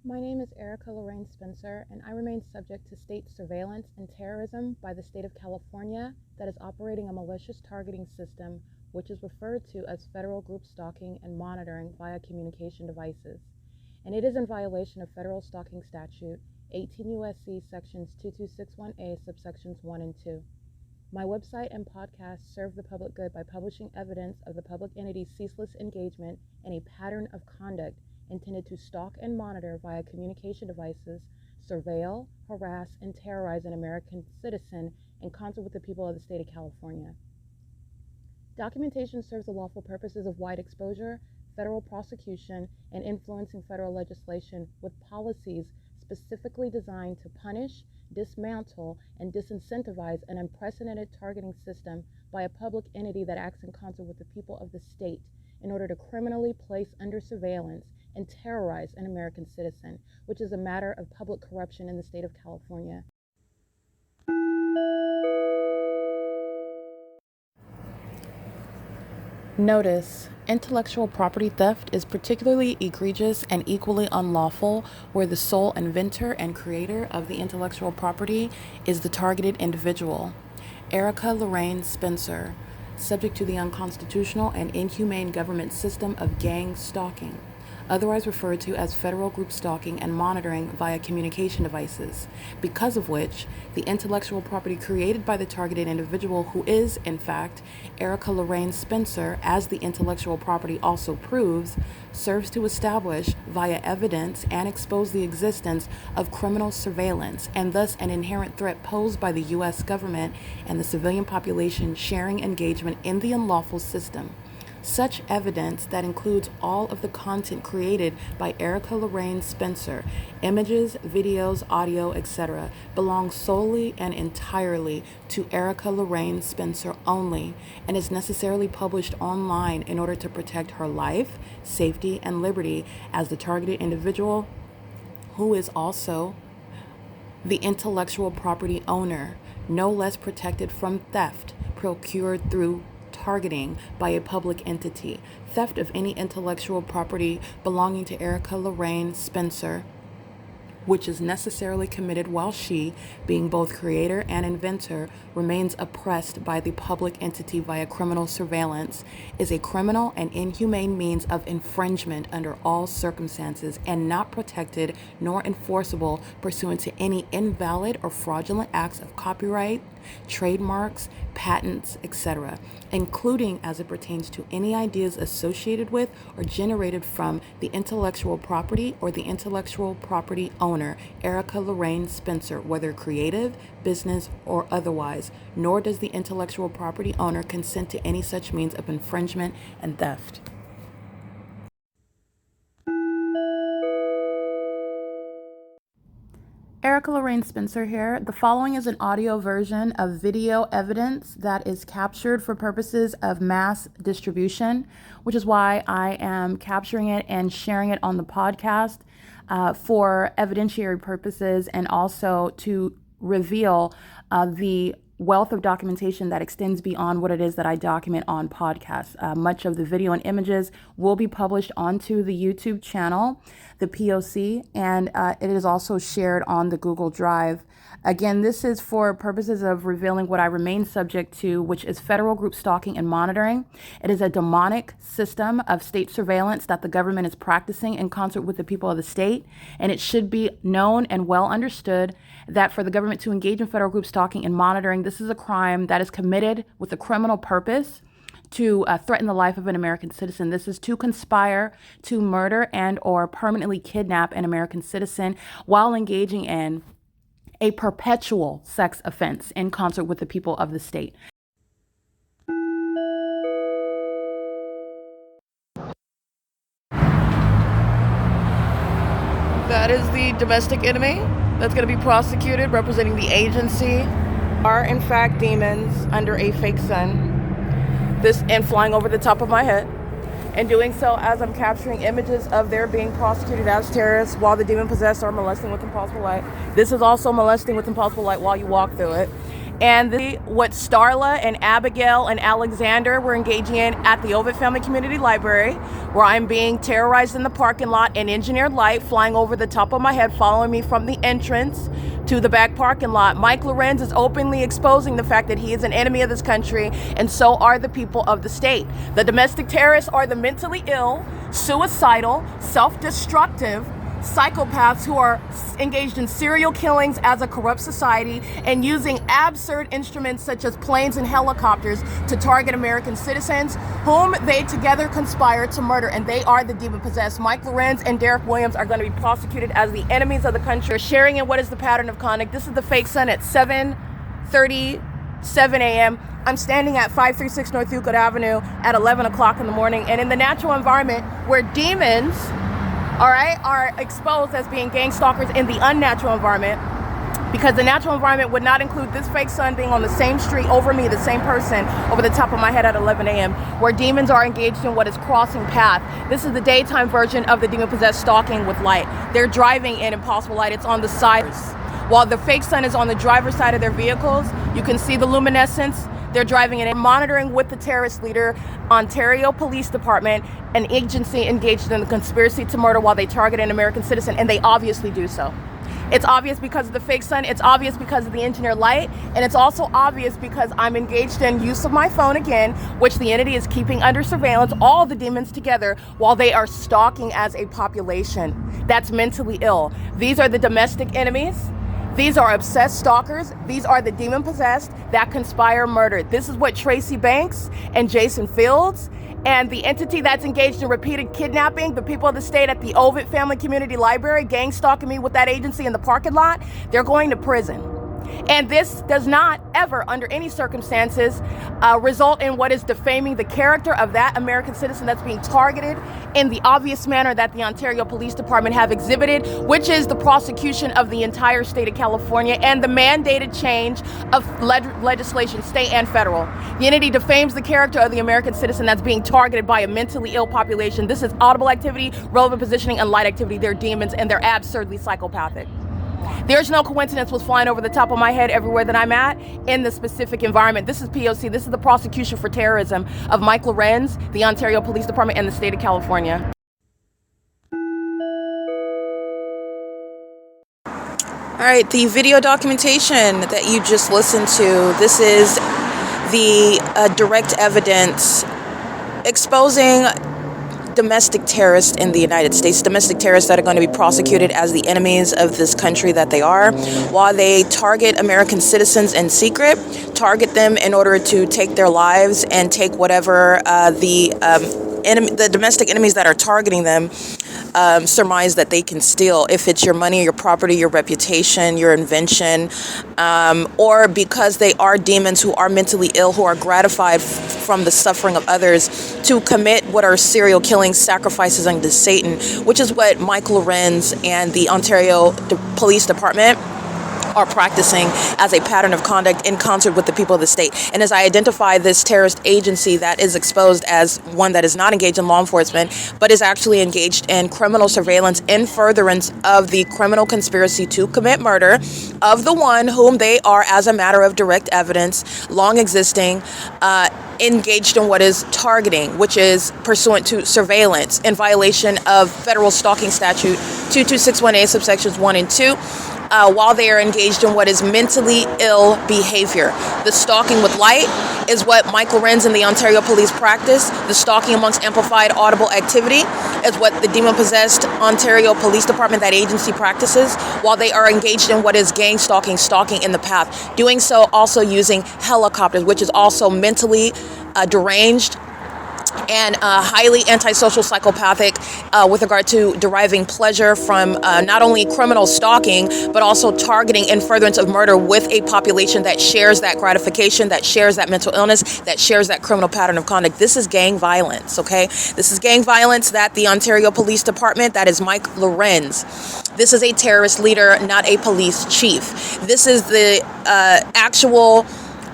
My name is Erica Lorraine Spencer, and I remain subject to state surveillance and terrorism by the state of California that is operating a malicious targeting system which is referred to as federal group stalking and monitoring via communication devices. And it is in violation of federal stalking statute 18 U.S.C. sections 2261A subsections 1 and 2. My website and podcast serve the public good by publishing evidence of the public entity's ceaseless engagement in a pattern of conduct intended to stalk and monitor via communication devices, surveil, harass, and terrorize an American citizen in concert with the people of the state of California. Documentation serves the lawful purposes of wide exposure, federal prosecution, and influencing federal legislation with policies specifically designed to punish, dismantle, and disincentivize an unprecedented targeting system by a public entity that acts in concert with the people of the state in order to criminally place under surveillance and terrorize an American citizen, which is a matter of public corruption in the state of California. Notice: intellectual property theft is particularly egregious and equally unlawful where the sole inventor and creator of the intellectual property is the targeted individual. Erica Lorraine Spencer, subject to the unconstitutional and inhumane government system of gang stalking, otherwise referred to as federal group stalking and monitoring via communication devices, because of which the intellectual property created by the targeted individual, who is, in fact, Erica Lorraine Spencer, as the intellectual property also proves, serves to establish via evidence and expose the existence of criminal surveillance and thus an inherent threat posed by the U.S. government and the civilian population sharing engagement in the unlawful system. Such evidence that includes all of the content created by Erica Lorraine Spencer, images, videos, audio, etc., belongs solely and entirely to Erica Lorraine Spencer only and is necessarily published online in order to protect her life, safety, and liberty as the targeted individual, who is also the intellectual property owner, no less protected from theft procured through targeting by a public entity. Theft of any intellectual property belonging to Erica Lorraine Spencer, which is necessarily committed while she, being both creator and inventor, remains oppressed by the public entity via criminal surveillance, is a criminal and inhumane means of infringement under all circumstances and not protected nor enforceable pursuant to any invalid or fraudulent acts of copyright, trademarks, patents, etc., including as it pertains to any ideas associated with or generated from the intellectual property or the intellectual property owner, Erica Lorraine Spencer, whether creative, business, or otherwise, nor does the intellectual property owner consent to any such means of infringement and theft. Erica Lorraine Spencer here. The following is an audio version of video evidence that is captured for purposes of mass distribution, which is why I am capturing it and sharing it on the podcast for evidentiary purposes and also to reveal the wealth of documentation that extends beyond what it is that I document on podcasts. Much of the video and images will be published onto the YouTube channel, the P.O.C, and it is also shared on the Google Drive. Again, this is for purposes of revealing what I remain subject to, which is federal group stalking and monitoring. It is a demonic system of state surveillance that the government is practicing in concert with the people of the state, and it should be known and well understood that for the government to engage in federal group stalking and monitoring, this is a crime that is committed with a criminal purpose to threaten the life of an American citizen. This is to conspire to murder and or permanently kidnap an American citizen while engaging in a perpetual sex offense in concert with the people of the state. That is the domestic enemy that's going to be prosecuted, representing the agency, are in fact demons under a fake sun. This and flying over the top of my head, and doing so as I'm capturing images of their being prosecuted as terrorists while the demon possessed are molesting with impossible light. This is also molesting with impossible light while you walk through it. And what Starla and Abigail and Alexander were engaging in at the OVITT Family Community Library, where I'm being terrorized in the parking lot and engineered light flying over the top of my head, following me from the entrance to the back parking lot. Mike LORENZ is openly exposing the fact that he is an enemy of this country, and so are the people of the state. The domestic terrorists are the mentally ill, suicidal, self-destructive psychopaths who are engaged in serial killings as a corrupt society and using absurd instruments such as planes and helicopters to target American citizens whom they together conspire to murder, and they are the demon-possessed. Mike LORENZ and Derek Williams are going to be prosecuted as the enemies of the country. They're sharing in what is the pattern of conduct. This is the fake sun at 7:37 a.m. I'm standing at 536 North Euclid Avenue at 11 o'clock in the morning, and in the natural environment where demons are exposed as being gang stalkers in the unnatural environment, because the natural environment would not include this fake sun being on the same street over me, the same person, over the top of my head at 11 a.m., where demons are engaged in what is crossing path. This is the daytime version of the demon-possessed stalking with light. They're driving in impossible light. It's on the sides. While the fake sun is on the driver's side of their vehicles, you can see the luminescence. They're driving in and monitoring with the terrorist leader, Ontario Police Department, an agency engaged in the conspiracy to murder while they target an American citizen, and they obviously do so. It's obvious because of the fake sun, it's obvious because of the engineered light, and it's also obvious because I'm engaged in use of my phone again, which the entity is keeping under surveillance, all the demons together, while they are stalking as a population that's mentally ill. These are the domestic enemies. These are obsessed stalkers. These are the demon-possessed that conspire murder. This is what Tracy Banks and Jason Fields and the entity that's engaged in repeated kidnapping, the people of the state at the OVITT Family Community Library, gang stalking me with that agency in the parking lot, they're going to prison. And this does not ever, under any circumstances, result in what is defaming the character of that American citizen that's being targeted in the obvious manner that the Ontario Police Department have exhibited, which is the prosecution of the entire state of California and the mandated change of legislation, state and federal. The entity defames the character of the American citizen that's being targeted by a mentally ill population. This is audible activity, relevant positioning, and light activity. They're demons, and they're absurdly psychopathic. There's no coincidence what's flying over the top of my head everywhere that I'm at in the specific environment. This is P.O.C. This is the prosecution for terrorism of Mike LORENZ, the Ontario Police Department, and the state of California. All right, the video documentation that you just listened to, this is the direct evidence exposing domestic terrorists in the United States, domestic terrorists that are going to be prosecuted as the enemies of this country that they are, while they target American citizens in secret, target them in order to take their lives and take whatever the domestic enemies that are targeting them surmise that they can steal, if it's your money, your property, your reputation, your invention, or because they are demons who are mentally ill, who are gratified from the suffering of others, to commit what are serial killings, sacrifices unto Satan, which is what Mike LORENZ and the Ontario Police Department are practicing as a pattern of conduct in concert with the people of the state. And as I identify this terrorist agency that is exposed as one that is not engaged in law enforcement, but is actually engaged in criminal surveillance in furtherance of the criminal conspiracy to commit murder of the one whom they are, as a matter of direct evidence, long existing, engaged in what is targeting, which is pursuant to surveillance in violation of federal stalking statute 22618 subsections 1 and 2. While they are engaged in what is mentally ill behavior. The stalking with light is what Mike LORENZ and the Ontario Police practice. The stalking amongst amplified audible activity is what the demon-possessed Ontario Police Department, that agency, practices, while they are engaged in what is gang stalking, stalking in the path. Doing so also using helicopters, which is also mentally deranged and highly antisocial, psychopathic with regard to deriving pleasure from not only criminal stalking, but also targeting in furtherance of murder with a population that shares that gratification, that shares that mental illness, that shares that criminal pattern of conduct. This is gang violence, okay? This is gang violence that the Ontario Police Department, that is Mike LORENZ. This is a terrorist leader, not a police chief. This is the actual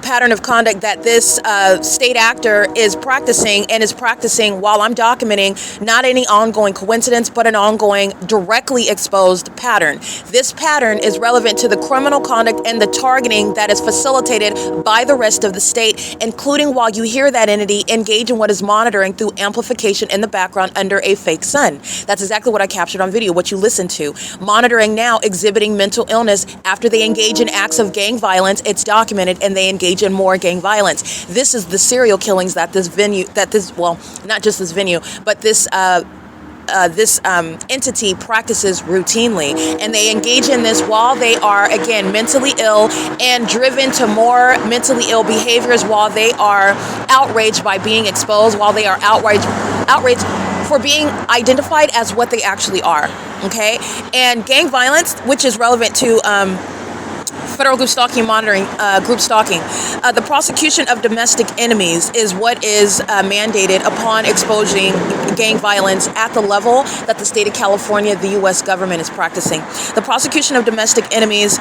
pattern of conduct that this state actor is practicing, and is practicing while I'm documenting not any ongoing coincidence, but an ongoing directly exposed pattern. This pattern is relevant to the criminal conduct and the targeting that is facilitated by the rest of the state, including while you hear that entity engage in what is monitoring through amplification in the background under a fake sun. That's exactly what I captured on video, what you listened to. Monitoring now exhibiting mental illness after they engage in acts of gang violence. It's documented, and they engage in more gang violence. This is the serial killings that not just this venue, but this entity practices routinely, and they engage in this while they are, again, mentally ill and driven to more mentally ill behaviors, while they are outraged by being exposed, while they are outraged for being identified as what they actually are. Okay, and gang violence, which is relevant to federal group stalking monitoring, group stalking. The prosecution of domestic enemies is what is mandated upon exposing gang violence at the level that the state of California, the U.S. government is practicing. The prosecution of domestic enemies,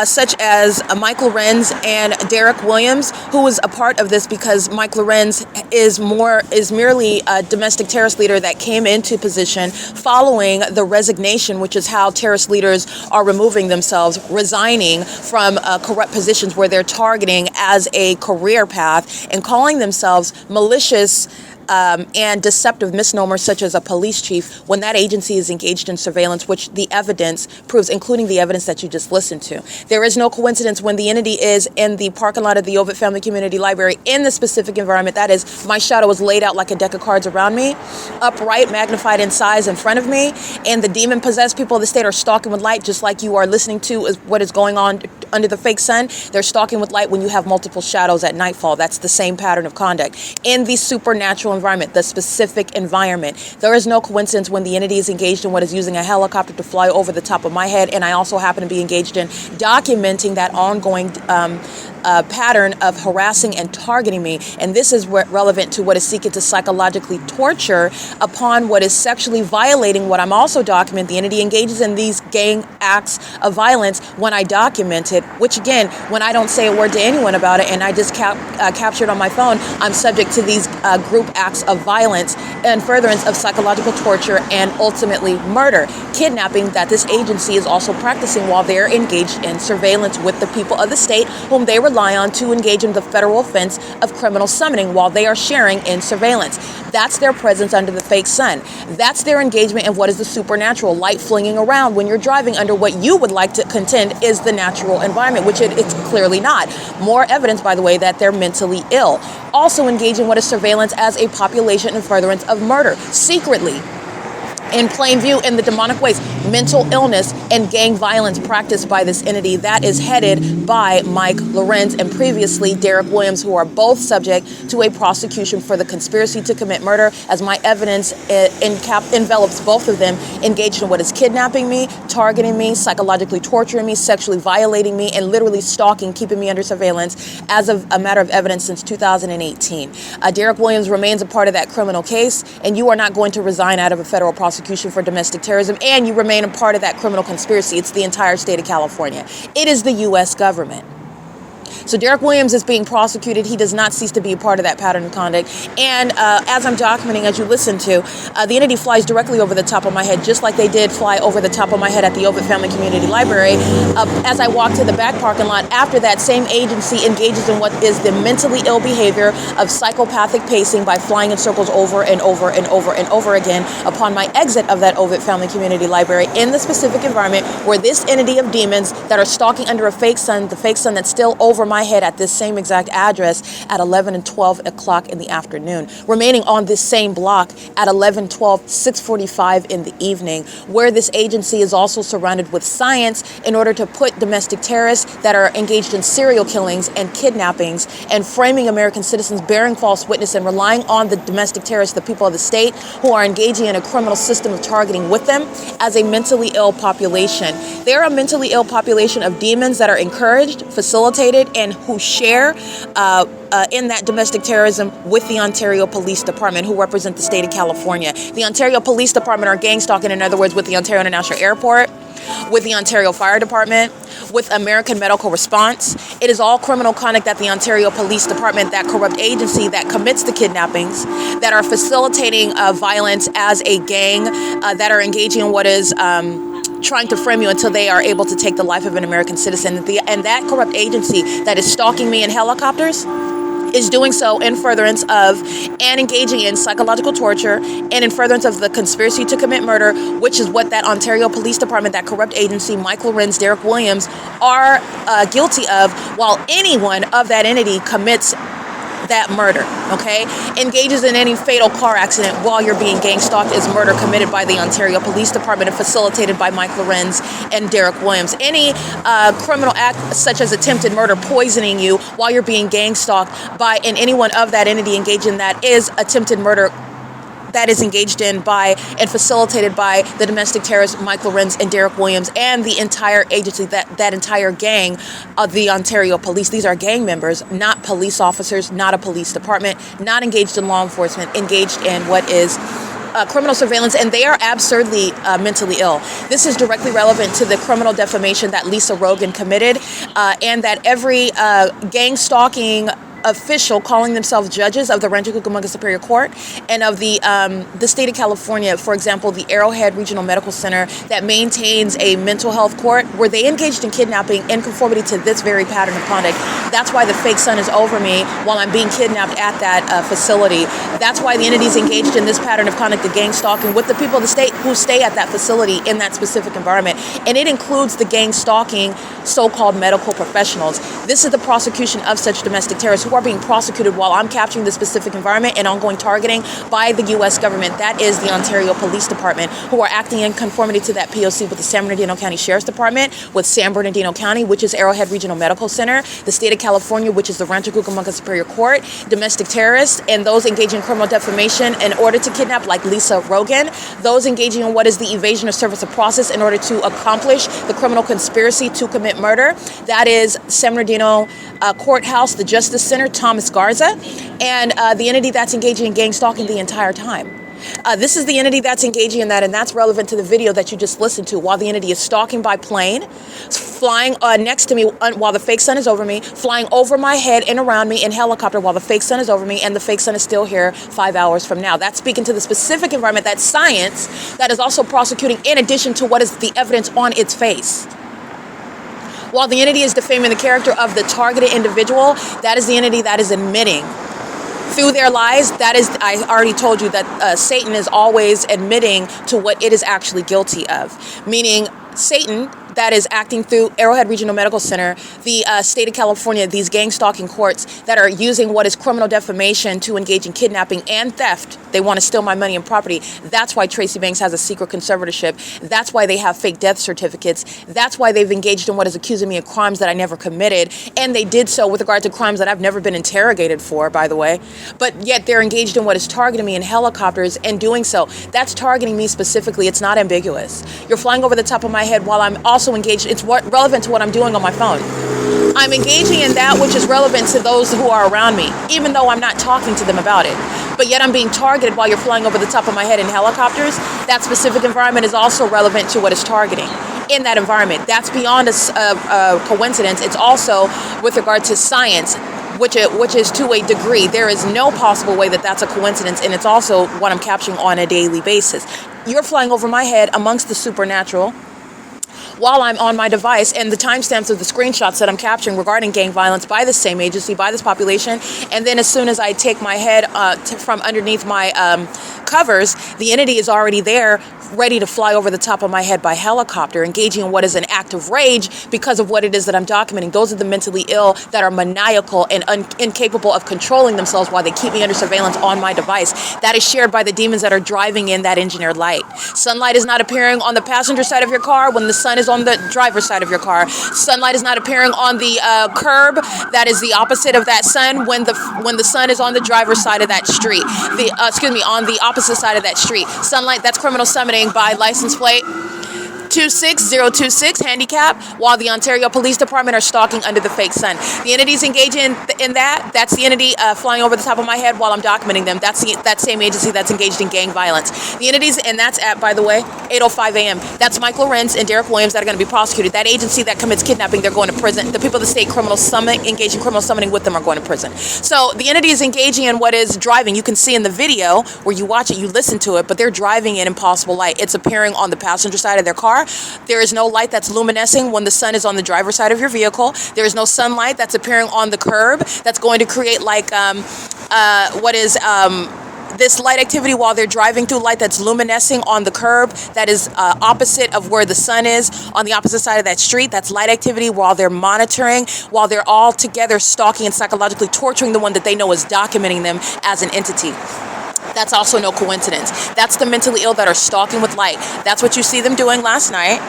such as Mike Lorenz and Derek Williams, who was a part of this because Mike Lorenz is merely a domestic terrorist leader that came into position following the resignation, which is how terrorist leaders are removing themselves, resigning from corrupt positions where they're targeting as a career path and calling themselves malicious and deceptive misnomers such as a police chief when that agency is engaged in surveillance, which the evidence proves, including the evidence that you just listened to. There is no coincidence when the entity is in the parking lot of the OVITT Family Community Library in the specific environment. That is, my shadow is laid out like a deck of cards around me, upright, magnified in size in front of me, and the demon-possessed people of the state are stalking with light, just like you are listening to is what is going on under the fake sun. They're stalking with light when you have multiple shadows at nightfall. That's the same pattern of conduct. In the supernatural environment, the specific environment, there is no coincidence when the entity is engaged in what is using a helicopter to fly over the top of my head, and I also happen to be engaged in documenting that ongoing pattern of harassing and targeting me. And this is relevant to what is seeking to psychologically torture upon what is sexually violating what I'm also documenting. The entity engages in these gang acts of violence when I document it, which again, when I don't say a word to anyone about it and I just capture it on my phone, I'm subject to these group acts of violence and furtherance of psychological torture and ultimately murder, kidnapping that this agency is also practicing while they're engaged in surveillance with the people of the state whom they rely on to engage in the federal offense of criminal summoning while they are sharing in surveillance. That's their presence under the fake sun. That's their engagement in what is the supernatural, light flinging around when you're driving under what you would like to contend is the natural environment, which it's clearly not. More evidence, by the way, that they're mentally ill. Also engaging what is surveillance as a population in furtherance of murder, secretly, in plain view, in the demonic ways, mental illness and gang violence practiced by this entity that is headed by Mike Lorenz and previously Derek Williams, who are both subject to a prosecution for the conspiracy to commit murder, as my evidence envelops both of them engaged in what is kidnapping me, targeting me, psychologically torturing me, sexually violating me, and literally stalking, keeping me under surveillance as of a matter of evidence since 2018. Derek Williams remains a part of that criminal case, and you are not going to resign out of a federal prosecution for domestic terrorism, and you remain a part of that criminal conspiracy. It's the entire state of California. It is the U.S. government. So Derek Williams is being prosecuted. He does not cease to be a part of that pattern of conduct. And as I'm documenting, as you listen to, the entity flies directly over the top of my head, just like they did fly over the top of my head at the OVITT Family Community Library. As I walk to the back parking lot, after that same agency engages in what is the mentally ill behavior of psychopathic pacing by flying in circles over and over and over and over again upon my exit of that OVITT Family Community Library in the specific environment where this entity of demons that are stalking under a fake sun, the fake sun that's still over my head at this same exact address at 11 and 12 o'clock in the afternoon, remaining on this same block at 11, 12, 6:45 in the evening, where this agency is also surrounded with science in order to put domestic terrorists that are engaged in serial killings and kidnappings and framing American citizens, bearing false witness and relying on the domestic terrorists, the people of the state who are engaging in a criminal system of targeting with them as a mentally ill population. They're a mentally ill population of demons that are encouraged, facilitated, and who share in that domestic terrorism with the Ontario Police Department, who represent the state of California. The Ontario Police Department are gang stalking, in other words, with the Ontario International Airport. with the Ontario Fire Department, with American Medical Response. It is all criminal conduct that the Ontario Police Department, that corrupt agency that commits the kidnappings, that are facilitating violence as a gang, that are engaging in what is trying to frame you until they are able to take the life of an American citizen. And that corrupt agency that is stalking me in helicopters is doing so in furtherance of and engaging in psychological torture and in furtherance of the conspiracy to commit murder, which is what that Ontario Police Department, that corrupt agency, Mike LORENZ, Derek Williams, are guilty of, while anyone of that entity commits that murder, okay? Engages in any fatal car accident while you're being gang stalked is murder committed by the Ontario Police Department and facilitated by Mike LORENZ and Derek Williams. Any criminal act such as attempted murder, poisoning you while you're being gang stalked by, and anyone of that entity engaged in that is attempted murder that is engaged in by and facilitated by the domestic terrorists Mike LORENZ and Derek Williams and the entire agency, that entire gang of the Ontario Police. These are gang members, not police officers, not a police department, not engaged in law enforcement, engaged in what is criminal surveillance, and they are absurdly mentally ill. This is directly relevant to the criminal defamation that Lisa Rogan committed, and that every gang stalking official calling themselves judges of the Rancho Cucamonga Superior Court and of the state of California, for example, the Arrowhead Regional Medical Center that maintains a mental health court where they engaged in kidnapping in conformity to this very pattern of conduct. That's why the fake sun is over me while I'm being kidnapped at that facility. That's why the entities engaged in this pattern of conduct, the gang stalking, with the people of the state who stay at that facility in that specific environment. And it includes the gang stalking so-called medical professionals. This is the prosecution of such domestic terrorists who are being prosecuted while I'm capturing the specific environment and ongoing targeting by the U.S. government. That is the Ontario Police Department, who are acting in conformity to that P.O.C. with the San Bernardino County Sheriff's Department, with San Bernardino County, which is Arrowhead Regional Medical Center, the state of California, which is the Rancho Cucamonga Superior Court, domestic terrorists, and those engaging in criminal defamation in order to kidnap, like Lisa Rogan, those engaging in what is the evasion of service of process in order to accomplish the criminal conspiracy to commit murder. That is San Bernardino Courthouse, the Justice Center, Thomas Garza, and the entity that's engaging in gang stalking the entire time. This is the entity that's engaging in that, and that's relevant to the video that you just listened to. While the entity is stalking by plane, flying next to me while the fake sun is over me, flying over my head and around me in helicopter while the fake sun is over me, and the fake sun is still here 5 hours from now. That's speaking to the specific environment, that science that is also prosecuting in addition to what is the evidence on its face. While the entity is defaming the character of the targeted individual, that is the entity that is admitting through their lies. That is, I already told you that Satan is always admitting to what it is actually guilty of. Meaning Satan, that is acting through Arrowhead Regional Medical Center, the state of California, these gang stalking courts that are using what is criminal defamation to engage in kidnapping and theft. They want to steal my money and property. That's why Tracy Banks has a secret conservatorship. That's why they have fake death certificates. That's why they've engaged in what is accusing me of crimes that I never committed. And they did so with regard to crimes that I've never been interrogated for, by the way. But yet they're engaged in what is targeting me in helicopters and doing so. That's targeting me specifically. It's not ambiguous. You're flying over the top of my head while I'm also engaged. It's relevant to what I'm doing on my phone. I'm engaging in that which is relevant to those who are around me, even though I'm not talking to them about it. But yet I'm being targeted while you're flying over the top of my head in helicopters. That specific environment is also relevant to what is targeting in that environment. That's beyond a coincidence. It's also with regard to science, which is to a degree. There is no possible way that that's a coincidence, and it's also what I'm capturing on a daily basis. You're flying over my head amongst the supernatural while I'm on my device, and the timestamps of the screenshots that I'm capturing regarding gang violence by the same agency, by this population, and then as soon as I take my head from underneath my covers, the entity is already there, ready to fly over the top of my head by helicopter, engaging in what is an act of rage because of what it is that I'm documenting. Those are the mentally ill that are maniacal and incapable of controlling themselves while they keep me under surveillance on my device. That is shared by the demons that are driving in that engineered light. Sunlight is not appearing on the passenger side of your car when the sun is on the driver's side of your car. Sunlight is not appearing on the curb. That is the opposite of that sun when the sun is on the driver's side of that street. On the opposite side of that street. Sunlight, that's criminal summoning by license plate. 26026 handicap, while the Ontario Police Department are stalking under the fake sun. The entities engaging in that, that's the entity flying over the top of my head while I'm documenting them. That's that same agency that's engaged in gang violence. The entities, and that's at, by the way, 8:05 a.m. That's Mike LORENZ and Derek Williams that are going to be prosecuted. That agency that commits kidnapping, they're going to prison. The people of the state criminal summit, engaged in criminal summoning with them, are going to prison. So the entity is engaging in what is driving. You can see in the video where you watch it, you listen to it, but they're driving in impossible light. It's appearing on the passenger side of their car. There is no light that's luminescing when the sun is on the driver's side of your vehicle. There is no sunlight that's appearing on the curb that's going to create like this light activity while they're driving through, light that's luminescing on the curb that is opposite of where the sun is on the opposite side of that street. That's light activity while they're monitoring, while they're all together stalking and psychologically torturing the one that they know is documenting them as an entity. That's also no coincidence. That's the mentally ill that are stalking with light. That's what you see them doing last night.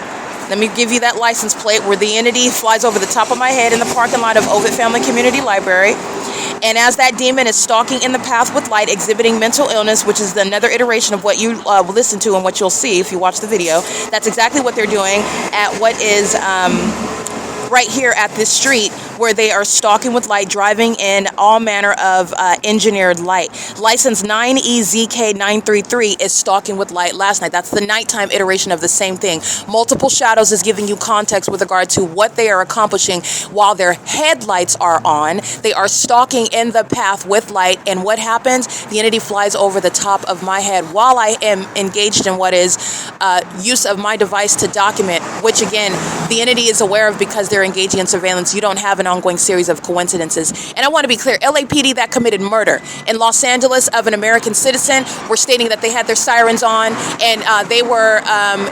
Let me give you that license plate where the entity flies over the top of my head in the parking lot of OVITT Family Community Library. And as that demon is stalking in the path with light, exhibiting mental illness, which is another iteration of what you listen to and what you'll see if you watch the video, that's exactly what they're doing at what is right here at this street, where they are stalking with light, driving in all manner of engineered light. License 9EZK933 is stalking with light last night. That's the nighttime iteration of the same thing. Multiple shadows is giving you context with regard to what they are accomplishing while their headlights are on. They are stalking in the path with light, and what happens? The entity flies over the top of my head while I am engaged in what is use of my device to document, which again, the entity is aware of because they're engaging in surveillance. You don't have an ongoing series of coincidences. And I want to be clear, LAPD that committed murder in Los Angeles of an American citizen were stating that they had their sirens on and they were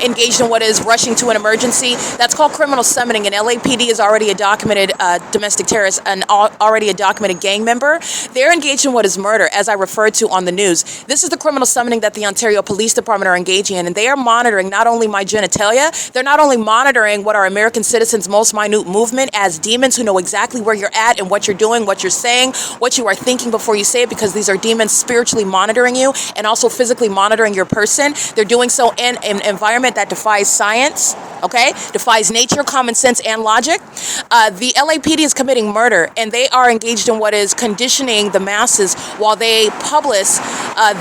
engaged in what is rushing to an emergency. That's called criminal summoning, and LAPD is already a documented domestic terrorist and already a documented gang member. They're engaged in what is murder, as I referred to on the news. This is the criminal summoning that the Ontario Police Department are engaging in, and they are monitoring not only my genitalia, they're not only monitoring what are American citizens' most minute movement as demons who know exactly where you're at and what you're doing, what you're saying, what you are thinking before you say it, because these are demons spiritually monitoring you and also physically monitoring your person. They're doing so in an environment that defies science, okay? Defies nature, common sense, and logic. The LAPD is committing murder, and they are engaged in what is conditioning the masses while they publish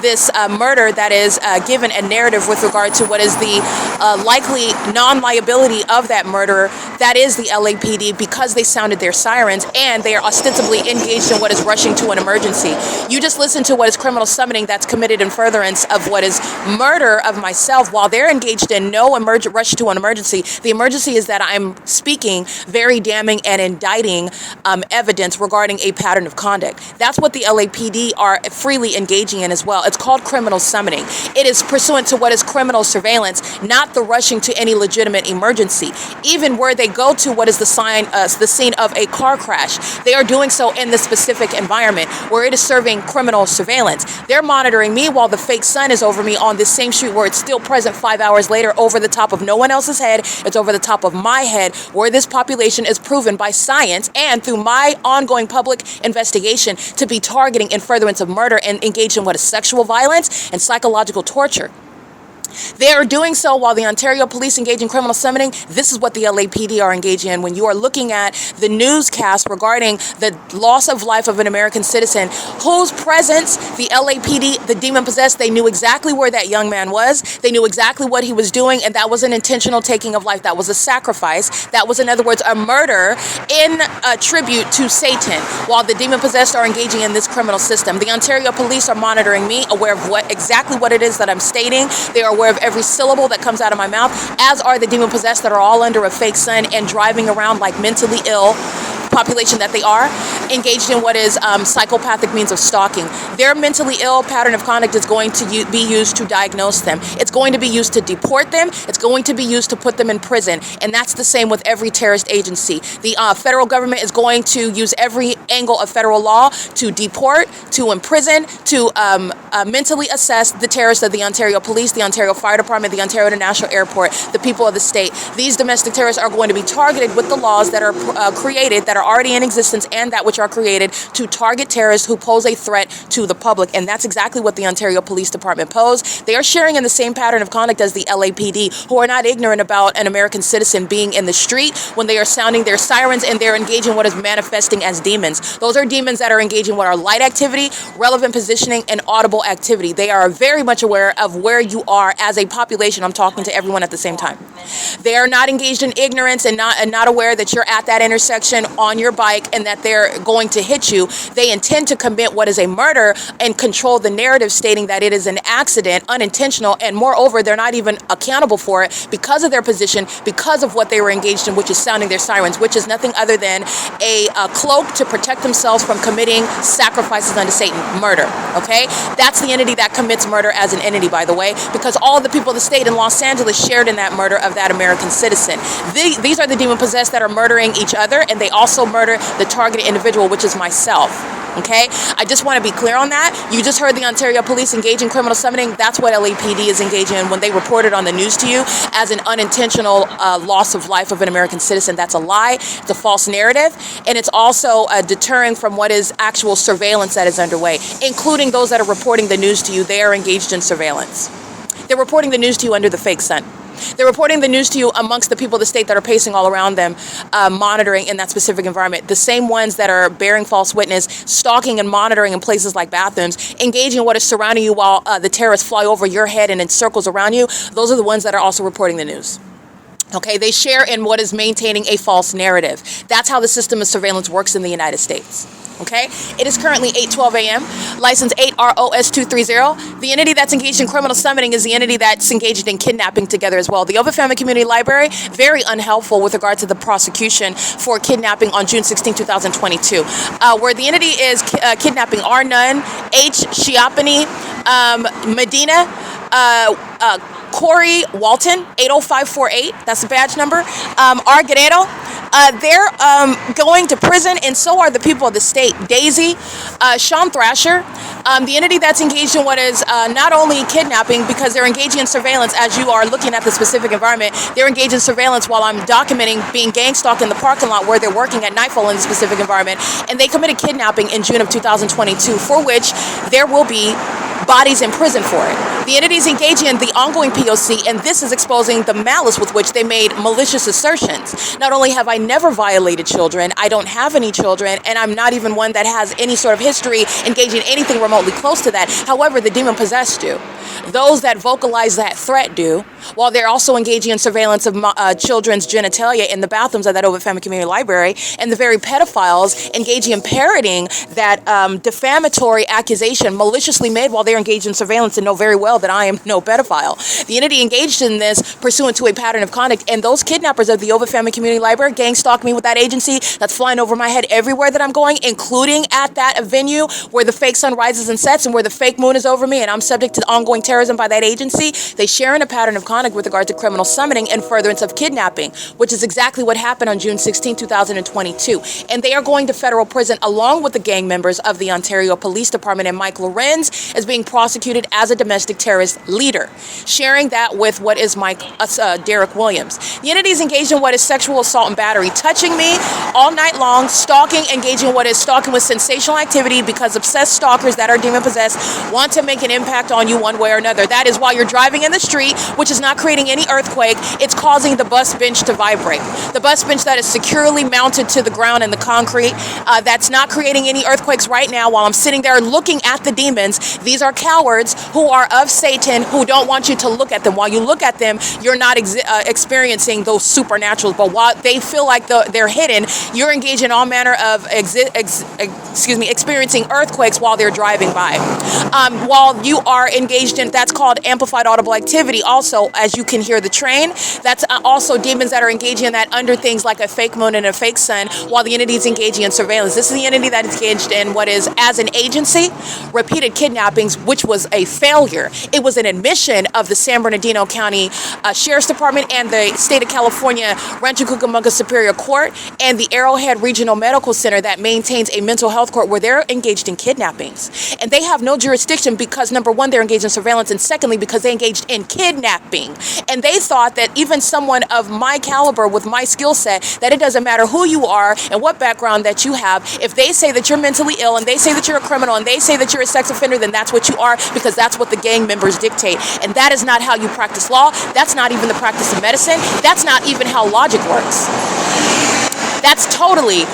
this murder that is given a narrative with regard to what is the likely non-liability of that murderer. That is the LAPD, because they sounded their sirens and they are ostensibly engaged in what is rushing to an emergency. You just listened to what is criminal summoning that's committed in furtherance of what is murder of myself while they're engaged in no rush to an emergency. The emergency is that I'm speaking very damning and indicting evidence regarding a pattern of conduct. That's what the LAPD are freely engaging in as well. It's called criminal summoning. It is pursuant to what is criminal surveillance, not the rushing to any legitimate emergency. Even where they go to what is the scene of a car crash, they are doing so in the specific environment where it is serving criminal surveillance. They're monitoring me while the fake sun is over me on this same street where it's still present 5 hours later over the top of no one else's head. It's over the top of my head where this population is proven by science and through my ongoing public investigation to be targeting in furtherance of murder and engaged in what is sexual violence and psychological torture. They are doing so while the Ontario police engage in criminal summoning. This is what the LAPD are engaging in. When you are looking at the newscast regarding the loss of life of an American citizen, whose presence the LAPD, the demon-possessed, they knew exactly where that young man was. They knew exactly what he was doing, and that was an intentional taking of life. That was a sacrifice. That was, in other words, a murder in tribute to Satan, while the demon-possessed are engaging in this criminal system. The Ontario police are monitoring me, aware of exactly what it is that I'm stating. They are aware of every syllable that comes out of my mouth, as are the demon-possessed that are all under a fake sun and driving around like mentally ill population that they are, engaged in what is psychopathic means of stalking. Their mentally ill pattern of conduct is going to be used to diagnose them. It's going to be used to deport them. It's going to be used to put them in prison. And that's the same with every terrorist agency. The federal government is going to use every angle of federal law to deport, to imprison, to mentally assess the terrorists of the Ontario Police, the Ontario Fire Department, the Ontario International Airport, the people of the state. These domestic terrorists are going to be targeted with the laws that are created, that are already in existence and that which are created to target terrorists who pose a threat to the public. And that's exactly what the Ontario Police Department posed. They are sharing in the same pattern of conduct as the LAPD, who are not ignorant about an American citizen being in the street when they are sounding their sirens and they're engaging what is manifesting as demons. Those are demons that are engaging what are light activity, relevant positioning, and audible activity. They are very much aware of where you are as a population. I'm talking to everyone at the same time. They are not engaged in ignorance and not aware that you're at that intersection on your bike and that they're going to hit you. They intend to commit what is a murder and control the narrative, stating that it is an accident, unintentional, and moreover, they're not even accountable for it because of their position, because of what they were engaged in, which is sounding their sirens, which is nothing other than a cloak to protect themselves from committing sacrifices unto Satan, murder, okay? That's the entity that commits murder as an entity, by the way, because all the people of the state in Los Angeles shared in that murder of that American citizen. These are the demon-possessed that are murdering each other, and they also murder the targeted individual, which is myself. Okay, I just want to be clear on that. You just heard the Ontario Police engage in criminal summoning. That's what LAPD is engaging in when they reported on the news to you as an unintentional loss of life of an American citizen. That's a lie. It's a false narrative. And it's also deterring from what is actual surveillance that is underway, including those that are reporting the news to you. They are engaged in surveillance. They're reporting the news to you under the fake sun. They're reporting the news to you amongst the people of the state that are pacing all around them, monitoring in that specific environment. The same ones that are bearing false witness, stalking and monitoring in places like bathrooms, engaging in what is surrounding you while the terrorists fly over your head and in circles around you. Those are the ones that are also reporting the news. Okay, they share in what is maintaining a false narrative. That's how the system of surveillance works in the United States. Okay, it is currently 8:12 a.m. License 8ROS230. The entity that's engaged in criminal summoning is the entity that's engaged in kidnapping together as well. The OVITT Family Community Library, very unhelpful with regard to the prosecution for kidnapping on June 16, 2022, where the entity is kidnapping R. Nunn, H. Chiapani, Medina, Corey Walton, 80548, that's the badge number, R. Guerrero. They're going to prison, and so are the people of the state. Daisy, Sean Thrasher, the entity that's engaged in what is not only kidnapping, because they're engaging in surveillance as you are looking at the specific environment, they're engaged in surveillance while I'm documenting being gang stalked in the parking lot where they're working at nightfall in the specific environment, and they committed kidnapping in June of 2022, for which there will be bodies in prison for it. The entities engaging in the ongoing P.O.C, and this is exposing the malice with which they made malicious assertions. Not only have I never violated children, I don't have any children, and I'm not even one that has any sort of history engaging in anything remotely close to that. However, the demon-possessed do. Those that vocalize that threat do, while they're also engaging in surveillance of children's genitalia in the bathrooms of that OVITT Family Community Library, and the very pedophiles engaging in parroting that defamatory accusation maliciously made while they're engaged in surveillance and know very well that I am no pedophile. The entity engaged in this pursuant to a pattern of conduct, and those kidnappers of the OVITT Family Community Library gang stalk me with that agency that's flying over my head everywhere that I'm going, including at that venue where the fake sun rises and sets and where the fake moon is over me and I'm subject to ongoing terrorism by that agency. They share in a pattern of conduct with regard to criminal summoning and furtherance of kidnapping, which is exactly what happened on June 16, 2022. And they are going to federal prison along with the gang members of the Ontario Police Department, and Mike LORENZ is being prosecuted as a domestic terrorist leader, sharing that with what is Derek Williams. The entity is engaged in what is sexual assault and battery, touching me all night long, stalking, engaging in what is stalking with sensational activity, because obsessed stalkers that are demon-possessed want to make an impact on you one way or another. That is while you're driving in the street, which is not creating any earthquake, it's causing the bus bench to vibrate. The bus bench that is securely mounted to the ground in the concrete, that's not creating any earthquakes right now while I'm sitting there looking at the demons. These are cowards who are of Satan, who don't want you to look at them. While you look at them, you're not experiencing those supernaturals, but while they feel like they're hidden, you're engaged in all manner of experiencing earthquakes while they're driving by. While you are engaged in, that's called amplified audible activity. Also, as you can hear the train, that's also demons that are engaging in that under things like a fake moon and a fake sun, while the entity is engaging in surveillance. This is the entity that is engaged in what is, as an agency, repeated kidnappings, which was a failure. It was an admission of the San Bernardino County Sheriff's Department and the State of California Rancho Cucamonga Superior Court and the Arrowhead Regional Medical Center that maintains a mental health court where they're engaged in kidnappings. And they have no jurisdiction because, number one, they're engaged in surveillance, and secondly, because they engaged in kidnapping. And they thought that even someone of my caliber with my skill set, that it doesn't matter who you are and what background that you have, if they say that you're mentally ill and they say that you're a criminal and they say that you're a sex offender, then that's what you are, because that's what the gang members dictate. And that is not how you practice law. That's not even the practice of medicine. That's not even how logic works. That's totally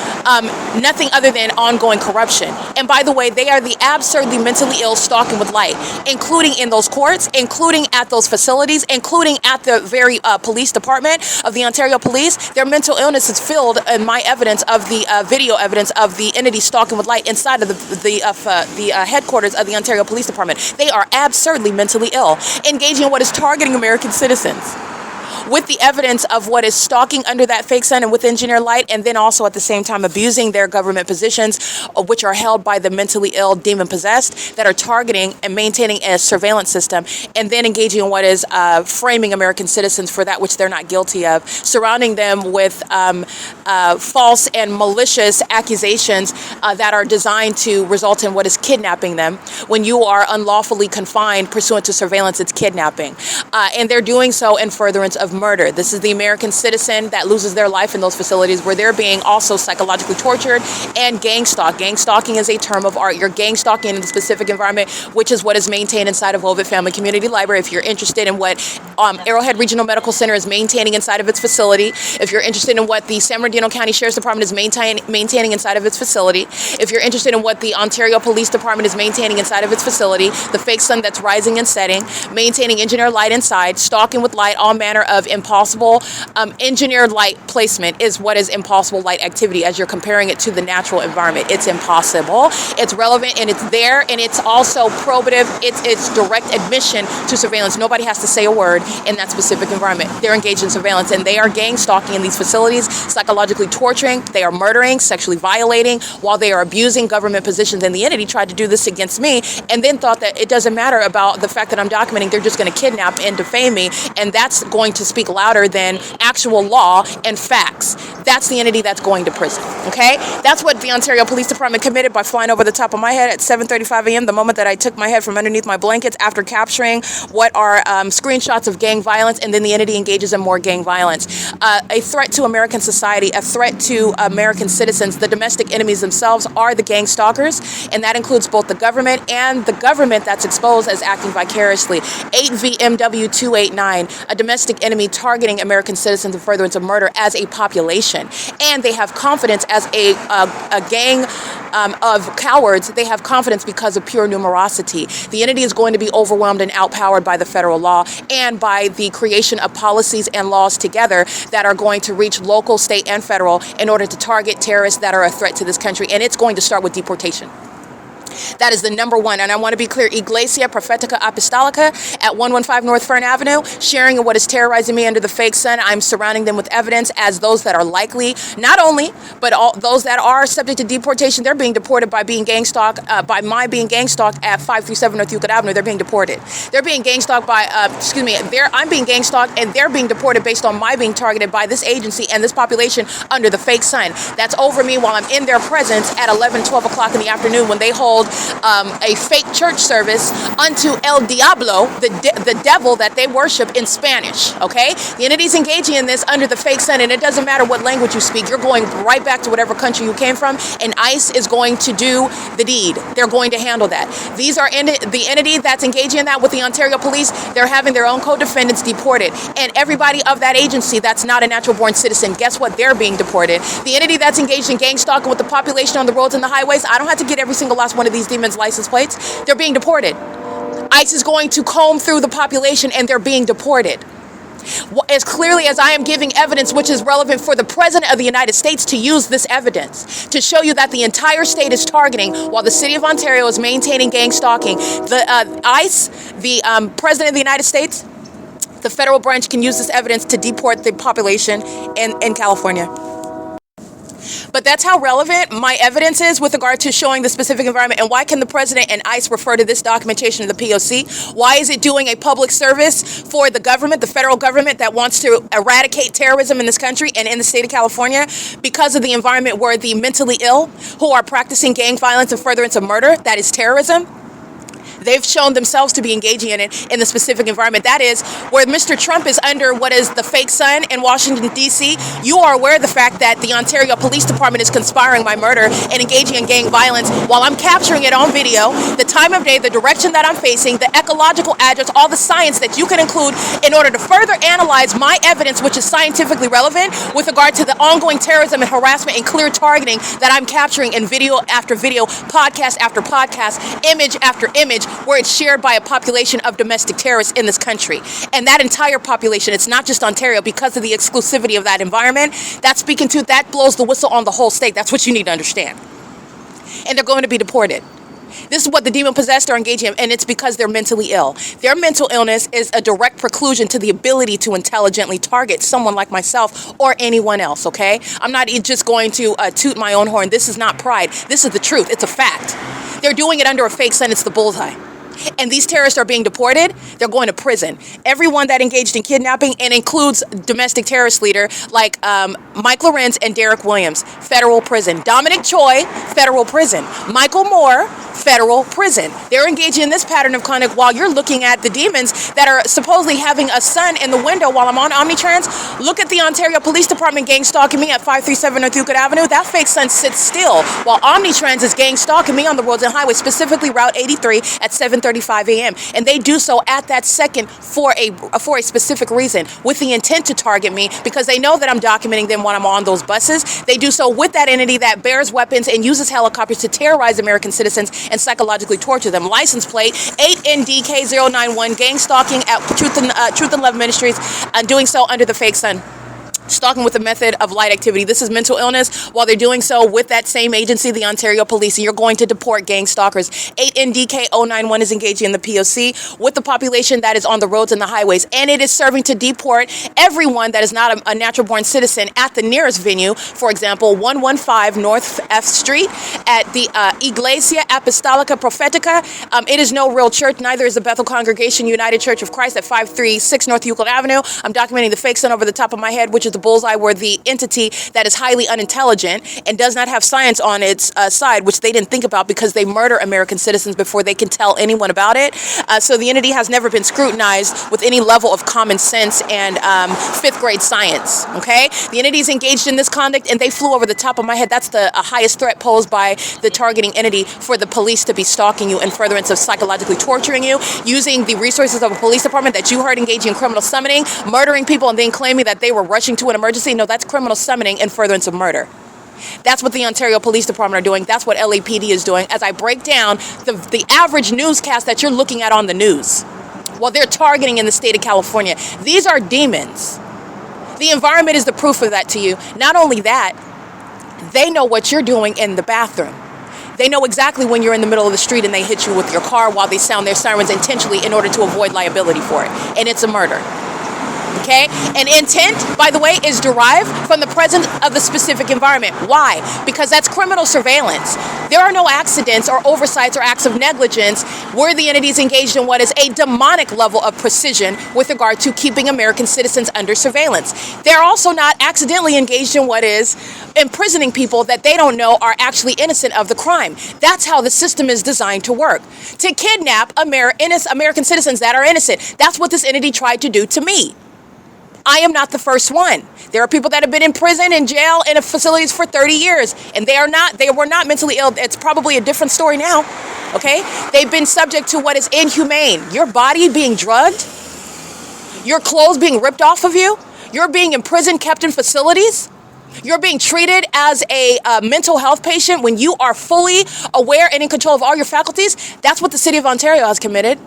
nothing other than ongoing corruption. And by the way, they are the absurdly mentally ill stalking with light, including in those courts, including at those facilities, including at the very police department of the Ontario Police. Their mental illness is filled in my evidence of the video evidence of the entity stalking with light inside of the headquarters of the Ontario Police Department. They are absurdly mentally ill, engaging in what is targeting American citizens, with the evidence of what is stalking under that fake sun and with engineer light, and then also at the same time abusing their government positions, which are held by the mentally ill, demon-possessed, that are targeting and maintaining a surveillance system, and then engaging in what is framing American citizens for that which they're not guilty of, surrounding them with false and malicious accusations that are designed to result in what is kidnapping them. When you are unlawfully confined pursuant to surveillance, it's kidnapping. And they're doing so in furtherance of murder. This is the American citizen that loses their life in those facilities where they're being also psychologically tortured and gang stalked. Gang stalking is a term of art. You're gang stalking in a specific environment, which is what is maintained inside of OVITT Family Community Library. If you're interested in what Arrowhead Regional Medical Center is maintaining inside of its facility, if you're interested in what the San Bernardino County Sheriff's Department is maintaining inside of its facility, if you're interested in what the Ontario Police Department is maintaining inside of its facility, the fake sun that's rising and setting, maintaining engineer light inside, stalking with light, all manner of impossible engineered light placement is what is impossible light activity as you're comparing it to the natural environment. It's impossible, it's relevant, and it's there, and it's also probative. It's direct admission to surveillance. Nobody has to say a word in that specific environment. They're engaged in surveillance, and they are gang stalking in these facilities, psychologically torturing, they are murdering, sexually violating, while they are abusing government positions. And the entity tried to do this against me and then thought that it doesn't matter about the fact that I'm documenting, they're just going to kidnap and defame me, and that's going to speak louder than actual law and facts. That's the entity that's going to prison, okay? That's what the Ontario Police Department committed by flying over the top of my head at 7:35 a.m. the moment that I took my head from underneath my blankets after capturing what are screenshots of gang violence, and then the entity engages in more gang violence. A threat to American society, a threat to American citizens. The domestic enemies themselves are the gang stalkers, and that includes both the government and the government that's exposed as acting vicariously. 8 VMW 289, a domestic enemy targeting American citizens in furtherance of murder as a population. And they have confidence as a gang of cowards. They have confidence because of pure numerosity. The entity is going to be overwhelmed and outpowered by the federal law and by the creation of policies and laws together that are going to reach local, state, and federal in order to target terrorists that are a threat to this country. And it's going to start with deportation. That is the number one. And I want to be clear, Iglesia Profetica Apostolica at 115 North Fern Avenue, sharing in what is terrorizing me under the fake sun. I'm surrounding them with evidence as those that are likely, not only, but all those that are subject to deportation. They're being deported by being gang stalked, by my being gang stalked at 537 North Euclid Avenue. They're being deported. They're being gang stalked by, I'm being gang stalked, and they're being deported based on my being targeted by this agency and this population under the fake sun. That's over me while I'm in their presence at 11, 12 o'clock in the afternoon when they hold a fake church service unto El Diablo, the devil that they worship in Spanish, okay? The entity's engaging in this under the fake sun, and it doesn't matter what language you speak. You're going right back to whatever country you came from, and ICE is going to do the deed. They're going to handle that. These are the entity that's engaging in that with the Ontario Police. They're having their own co-defendants deported, and everybody of that agency that's not a natural-born citizen, guess what? They're being deported. The entity that's engaged in gang stalking with the population on the roads and the highways, I don't have to get every single last one of these demons' license plates. They're being deported. ICE is going to comb through the population, and they're being deported. As clearly as I am giving evidence which is relevant for the President of the United States to use this evidence to show you that the entire state is targeting while the City of Ontario is maintaining gang stalking. The ICE, the President of the United States, the federal branch can use this evidence to deport the population in California. But that's how relevant my evidence is with regard to showing the specific environment. And why can the president and ICE refer to this documentation of the P.O.C.? Why is it doing a public service for the government, the federal government that wants to eradicate terrorism in this country and in the state of California? Because of the environment where the mentally ill who are practicing gang violence and furtherance of murder, that is terrorism. They've shown themselves to be engaging in it in the specific environment. That is where Mr. Trump is under what is the fake sun in Washington, D.C. You are aware of the fact that the Ontario Police Department is conspiring my murder and engaging in gang violence while I'm capturing it on video, the time of day, the direction that I'm facing, the ecological address, all the science that you can include in order to further analyze my evidence, which is scientifically relevant with regard to the ongoing terrorism and harassment and clear targeting that I'm capturing in video after video, podcast after podcast, image after image, where it's shared by a population of domestic terrorists in this country. And that entire population, it's not just Ontario, because of the exclusivity of that environment, that's speaking to, that blows the whistle on the whole state. That's what you need to understand. And they're going to be deported. This is what the demon-possessed are engaging in, and it's because they're mentally ill. Their mental illness is a direct preclusion to the ability to intelligently target someone like myself or anyone else, okay? I'm not just going to toot my own horn. This is not pride. This is the truth. It's a fact. They're doing it under a fake sun. It's the bullseye. And these terrorists are being deported. They're going to prison. Everyone that engaged in kidnapping, and includes domestic terrorist leader like Mike LORENZ and Derek Williams, federal prison. Dominic Choi, federal prison. Michael Moore, federal prison. They're engaging in this pattern of conduct while you're looking at the demons that are supposedly having a sun in the window while I'm on Omnitrans. Look at the Ontario Police Department gang stalking me at 537 North Euclid Avenue. That fake sun sits still while Omnitrans is gang stalking me on the roads and highways, specifically Route 83 at 7:35 a.m. And they do so at that second for a specific reason, with the intent to target me, because they know that I'm documenting them when I'm on those buses. They do so with that entity that bears weapons and uses helicopters to terrorize American citizens and psychologically torture them. License plate 8NDK091, gang stalking at Truth and Love Ministries, and doing so under the fake sun. Stalking with a method of light activity. This is mental illness while they're doing so with that same agency, the Ontario Police, and you're going to deport gang stalkers. 8NDK091 is engaging in the P.O.C. with the population that is on the roads and the highways, and it is serving to deport everyone that is not a natural-born citizen at the nearest venue. For example, 115 North F Street at the Iglesia Apostolica Profetica. It is no real church, neither is the Bethel Congregation United Church of Christ at 536 North Euclid Avenue. I'm documenting the fake sun over the top of my head, which is the bullseye, where the entity that is highly unintelligent and does not have science on its side, which they didn't think about because they murder American citizens before they can tell anyone about it. So the entity has never been scrutinized with any level of common sense and fifth grade science, okay? The entity is engaged in this conduct, and they flew over the top of my head. That's the highest threat posed by the targeting entity for the police to be stalking you in furtherance of psychologically torturing you, using the resources of a police department that you heard engaging in criminal summoning, murdering people, and then claiming that they were rushing to an emergency. No, that's criminal summoning and furtherance of murder. That's what the Ontario Police Department are doing. That's what LAPD is doing, as I break down the average newscast that you're looking at on the news while they're targeting in the state of California. These are demons. The environment is the proof of that to you. Not only that, they know what you're doing in the bathroom. They know exactly when you're in the middle of the street and they hit you with your car while they sound their sirens intentionally in order to avoid liability for it. And it's a murder. Okay? And intent, by the way, is derived from the presence of the specific environment. Why? Because that's criminal surveillance. There are no accidents or oversights or acts of negligence where the entity is engaged in what is a demonic level of precision with regard to keeping American citizens under surveillance. They're also not accidentally engaged in what is imprisoning people that they don't know are actually innocent of the crime. That's how the system is designed to work. To kidnap American citizens that are innocent. That's what this entity tried to do to me. I am not the first one. There are people that have been in prison, in jail, in facilities for 30 years, and they were not mentally ill. It's probably a different story now, okay? They've been subject to what is inhumane. Your body being drugged, your clothes being ripped off of you, you're being imprisoned, kept in facilities. You're being treated as a mental health patient when you are fully aware and in control of all your faculties. That's what the city of Ontario has committed.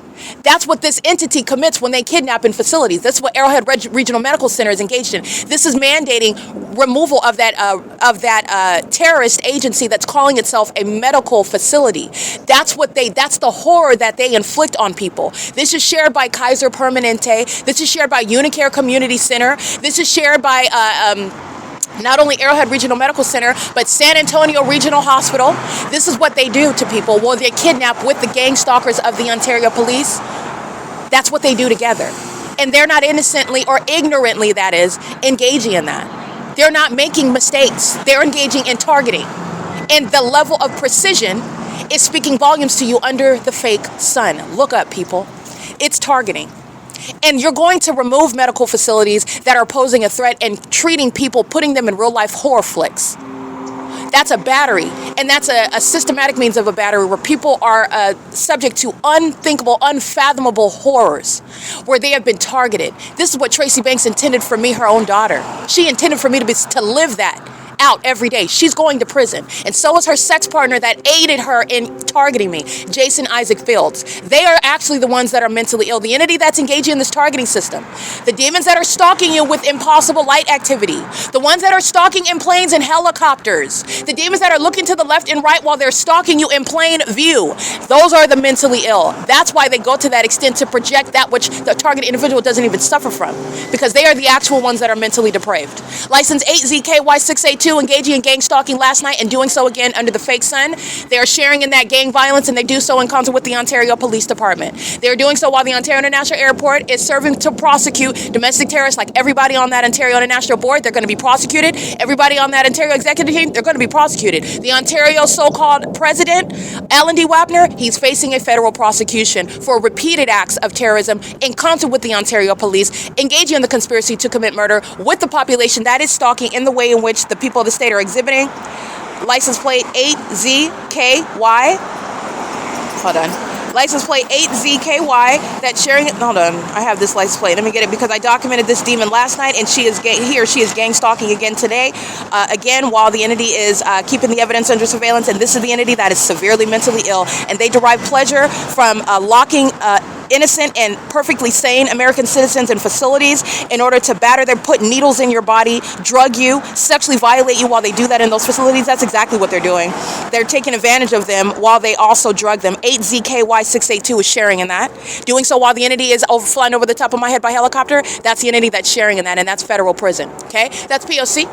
That's what this entity commits when they kidnap in facilities. That's what Arrowhead Regional Medical Center is engaged in. This is mandating removal of that terrorist agency that's calling itself a medical facility. That's the horror that they inflict on people. This is shared by Kaiser Permanente. This is shared by UNICARE Community Center. This is shared by not only Arrowhead Regional Medical Center, but San Antonio Regional Hospital. This is what they do to people. Well, they kidnap with the gang stalkers of the Ontario Police. That's what they do together. And they're not innocently or ignorantly, that is, engaging in that. They're not making mistakes. They're engaging in targeting. And the level of precision is speaking volumes to you under the fake sun. Look up, people. It's targeting. And you're going to remove medical facilities that are posing a threat and treating people, putting them in real life horror flicks. That's a battery, and that's a systematic means of a battery where people are subject to unthinkable, unfathomable horrors, where they have been targeted. This is what Tracy Banks intended for me, her own daughter. She intended for me to live that out every day. She's going to prison. And so is her sex partner that aided her in targeting me, Jason Isaac Fields. They are actually the ones that are mentally ill, the entity that's engaging in this targeting system. The demons that are stalking you with impossible light activity. The ones that are stalking in planes and helicopters. The demons that are looking to the left and right while they're stalking you in plain view. Those are the mentally ill. That's why they go to that extent to project that which the targeted individual doesn't even suffer from, because they are the actual ones that are mentally depraved. License 8ZKY682 engaging in gang stalking last night and doing so again under the fake sun. They are sharing in that gang violence, and they do so in concert with the Ontario Police Department. They are doing so while the Ontario International Airport is serving to prosecute domestic terrorists like everybody on that Ontario International Board. They're going to be prosecuted. Everybody on that Ontario Executive Team, they're going to be prosecuted. The Ontario so-called president, Alan D. Wapner, he's facing a federal prosecution for repeated acts of terrorism in concert with the Ontario Police, engaging in the conspiracy to commit murder with the population that is stalking in the way in which the people of the state are exhibiting. License plate 8ZKY. Hold on. License plate 8ZKY that's sharing it. Hold on. I have this license plate. Let me get it because I documented this demon last night, and he or she is gang stalking again today. Again, while the entity is keeping the evidence under surveillance, and this is the entity that is severely mentally ill, and they derive pleasure from locking innocent and perfectly sane American citizens in facilities in order to batter them, put needles in your body, drug you, sexually violate you while they do that in those facilities. That's exactly what they're doing. They're taking advantage of them while they also drug them. 8ZKY682 is sharing in that. Doing so while the entity is flying over the top of my head by helicopter, that's the entity that's sharing in that, and that's federal prison. Okay? That's P.O.C.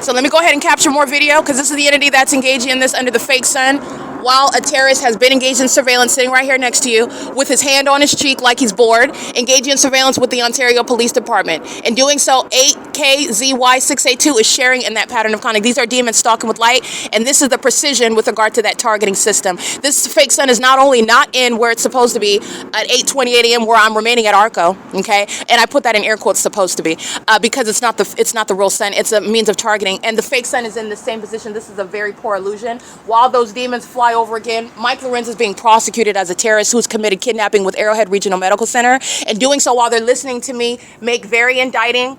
So let me go ahead and capture more video, because this is the entity that's engaging in this under the fake sun, while a terrorist has been engaged in surveillance, sitting right here next to you with his hand on his cheek like he's bored, engaging in surveillance with the Ontario Police Department. In doing so, 8KZY682 is sharing in that pattern of conduct. These are demons stalking with light, and this is the precision with regard to that targeting system. This fake sun is not only not in where it's supposed to be at 8:28 a.m. where I'm remaining at ARCO, okay, and I put that in air quotes, supposed to be, because it's not the real sun. It's a means of targeting, and the fake sun is in the same position. This is a very poor illusion. While those demons fly over again, Mike LORENZ is being prosecuted as a terrorist who's committed kidnapping with Arrowhead Regional Medical Center, and doing so while they're listening to me make very indicting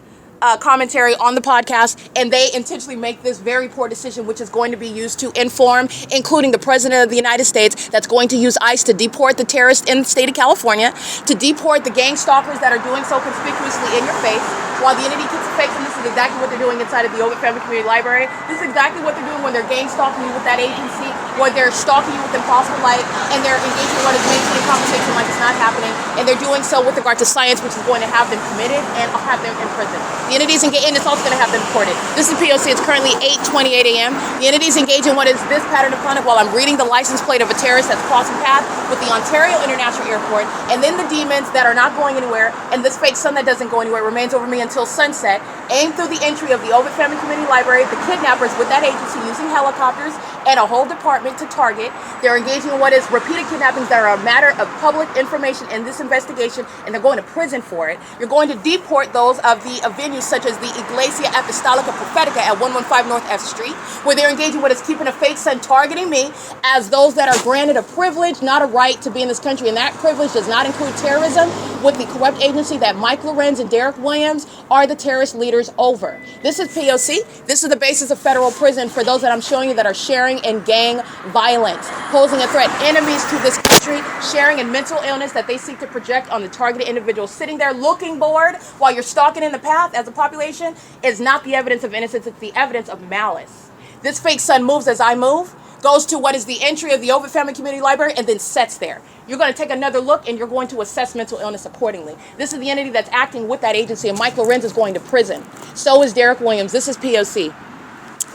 commentary on the podcast, and they intentionally make this very poor decision, which is going to be used to inform, including the President of the United States, that's going to use ICE to deport the terrorists in the state of California, to deport the gang stalkers that are doing so conspicuously in your face, while the entity keeps fakes, and this is exactly what they're doing inside of the OVITT Family Community Library. This is exactly what they're doing when they're gang stalking you with that agency, when they're stalking you with impossible light, and they're engaging in what is maintaining conversation like it's not happening, and they're doing so with regard to science, which is going to have them committed and have them in prison. The entities engage, and it's also going to have them deported. This is P.O.C. It's currently 8:28 a.m. The entities engage in what is this pattern of conduct while I'm reading the license plate of a terrorist that's crossing paths with the Ontario International Airport, and then the demons that are not going anywhere, and this fake sun that doesn't go anywhere remains over me until sunset, aimed through the entry of the OVITT Family Community Library, the kidnappers with that agency using helicopters and a whole department to target. They're engaging in what is repeated kidnappings that are a matter of public information in this investigation, and they're going to prison for it. You're going to deport those of the venues such as the Iglesia Apostolica Profetica at 115 North F Street, where they're engaging what is keeping a fake sun targeting me as those that are granted a privilege, not a right, to be in this country, and that privilege does not include terrorism with the corrupt agency that Mike LORENZ and Derek Williams are the terrorist leaders over. This is P.O.C. This is the basis of federal prison for those that I'm showing you that are sharing in gang violence, posing a threat, enemies to this country, sharing in mental illness that they seek to project on the targeted individuals. Sitting there looking bored while you're stalking in the path as a population is not the evidence of innocence, it's the evidence of malice. This fake sun moves as I move, goes to what is the entry of the OVITT Family Community Library, and then sets there. You're going to take another look, and you're going to assess mental illness accordingly. This is the entity that's acting with that agency, and Mike LORENZ is going to prison. So is Derek Williams. This is P.O.C.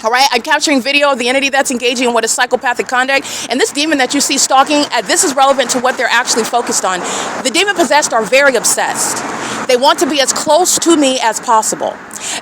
All right, I'm capturing video of the entity that's engaging in what is psychopathic conduct. And this demon that you see stalking, this is relevant to what they're actually focused on. The demon-possessed are very obsessed. They want to be as close to me as possible.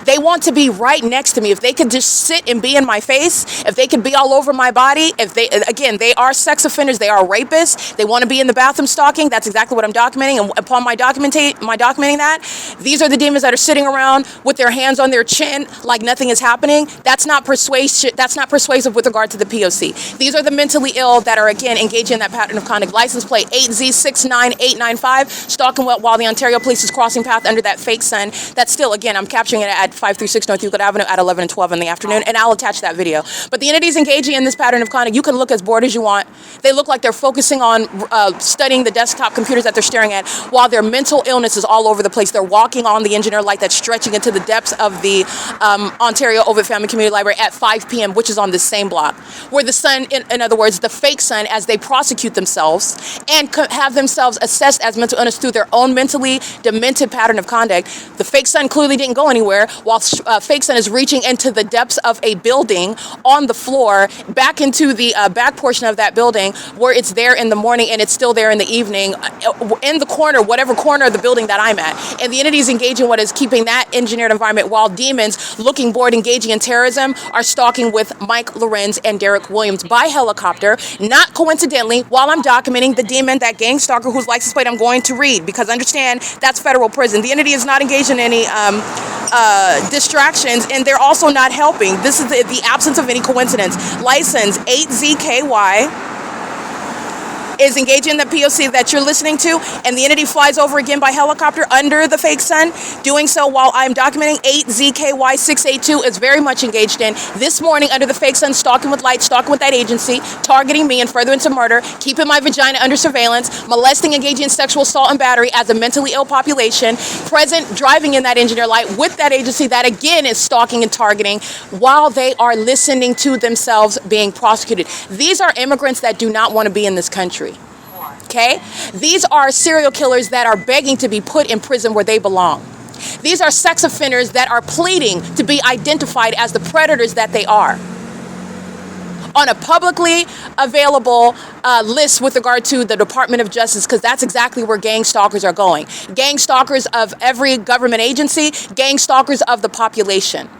They want to be right next to me. If they could just sit and be in my face, if they could be all over my body, if they, again, they are sex offenders, they are rapists, they want to be in the bathroom stalking, that's exactly what I'm documenting. And upon my documenting that, these are the demons that are sitting around with their hands on their chin like nothing is happening. That's not persuasive with regard to the P.O.C. These are the mentally ill that are, again, engaging in that pattern of conduct. License plate 8Z69895, stalking while the Ontario Police is crossing path under that fake sun. That's still, again, I'm capturing it at 536 North Euclid Avenue at 11 and 12 in the afternoon, and I'll attach that video. But the entities engaging in this pattern of conduct, you can look as bored as you want. They look like they're focusing on studying the desktop computers that they're staring at, while their mental illness is all over the place. They're walking on the engineer light that's stretching into the depths of the Ontario OVITT Family Community Library at 5 p.m., which is on this same block, where the sun, in other words, the fake sun, as they prosecute themselves and have themselves assessed as mental illness through their own mentally demented pattern of conduct. The fake sun clearly didn't go anywhere, while fake sun is reaching into the depths of a building on the floor, back into the back portion of that building, where it's there in the morning and it's still there in the evening, in the corner, whatever corner of the building that I'm at. And the entities engaging what is keeping that engineered environment, while demons looking bored, engaging in terrorism, are stalking with Mike Lorenz and Derek Williams by helicopter. Not coincidentally, while I'm documenting the demon, that gang stalker whose license plate I'm going to read, because understand, that's federal prison. The entity is not engaged in any distractions, and they're also not helping. This is the absence of any coincidence. License 8ZKY is engaging in the P.O.C. that you're listening to, and the entity flies over again by helicopter under the fake sun, doing so while I'm documenting 8ZKY682 is very much engaged in this morning under the fake sun, stalking with light, stalking with that agency, targeting me and furtherance of murder, keeping my vagina under surveillance, molesting, engaging in sexual assault and battery as a mentally ill population, present, driving in that engineer light with that agency that again is stalking and targeting while they are listening to themselves being prosecuted. These are immigrants that do not want to be in this country. Okay? These are serial killers that are begging to be put in prison where they belong. These are sex offenders that are pleading to be identified as the predators that they are on a publicly available list with regard to the Department of Justice, because that's exactly where gang stalkers are going. Gang stalkers of every government agency, gang stalkers of the population.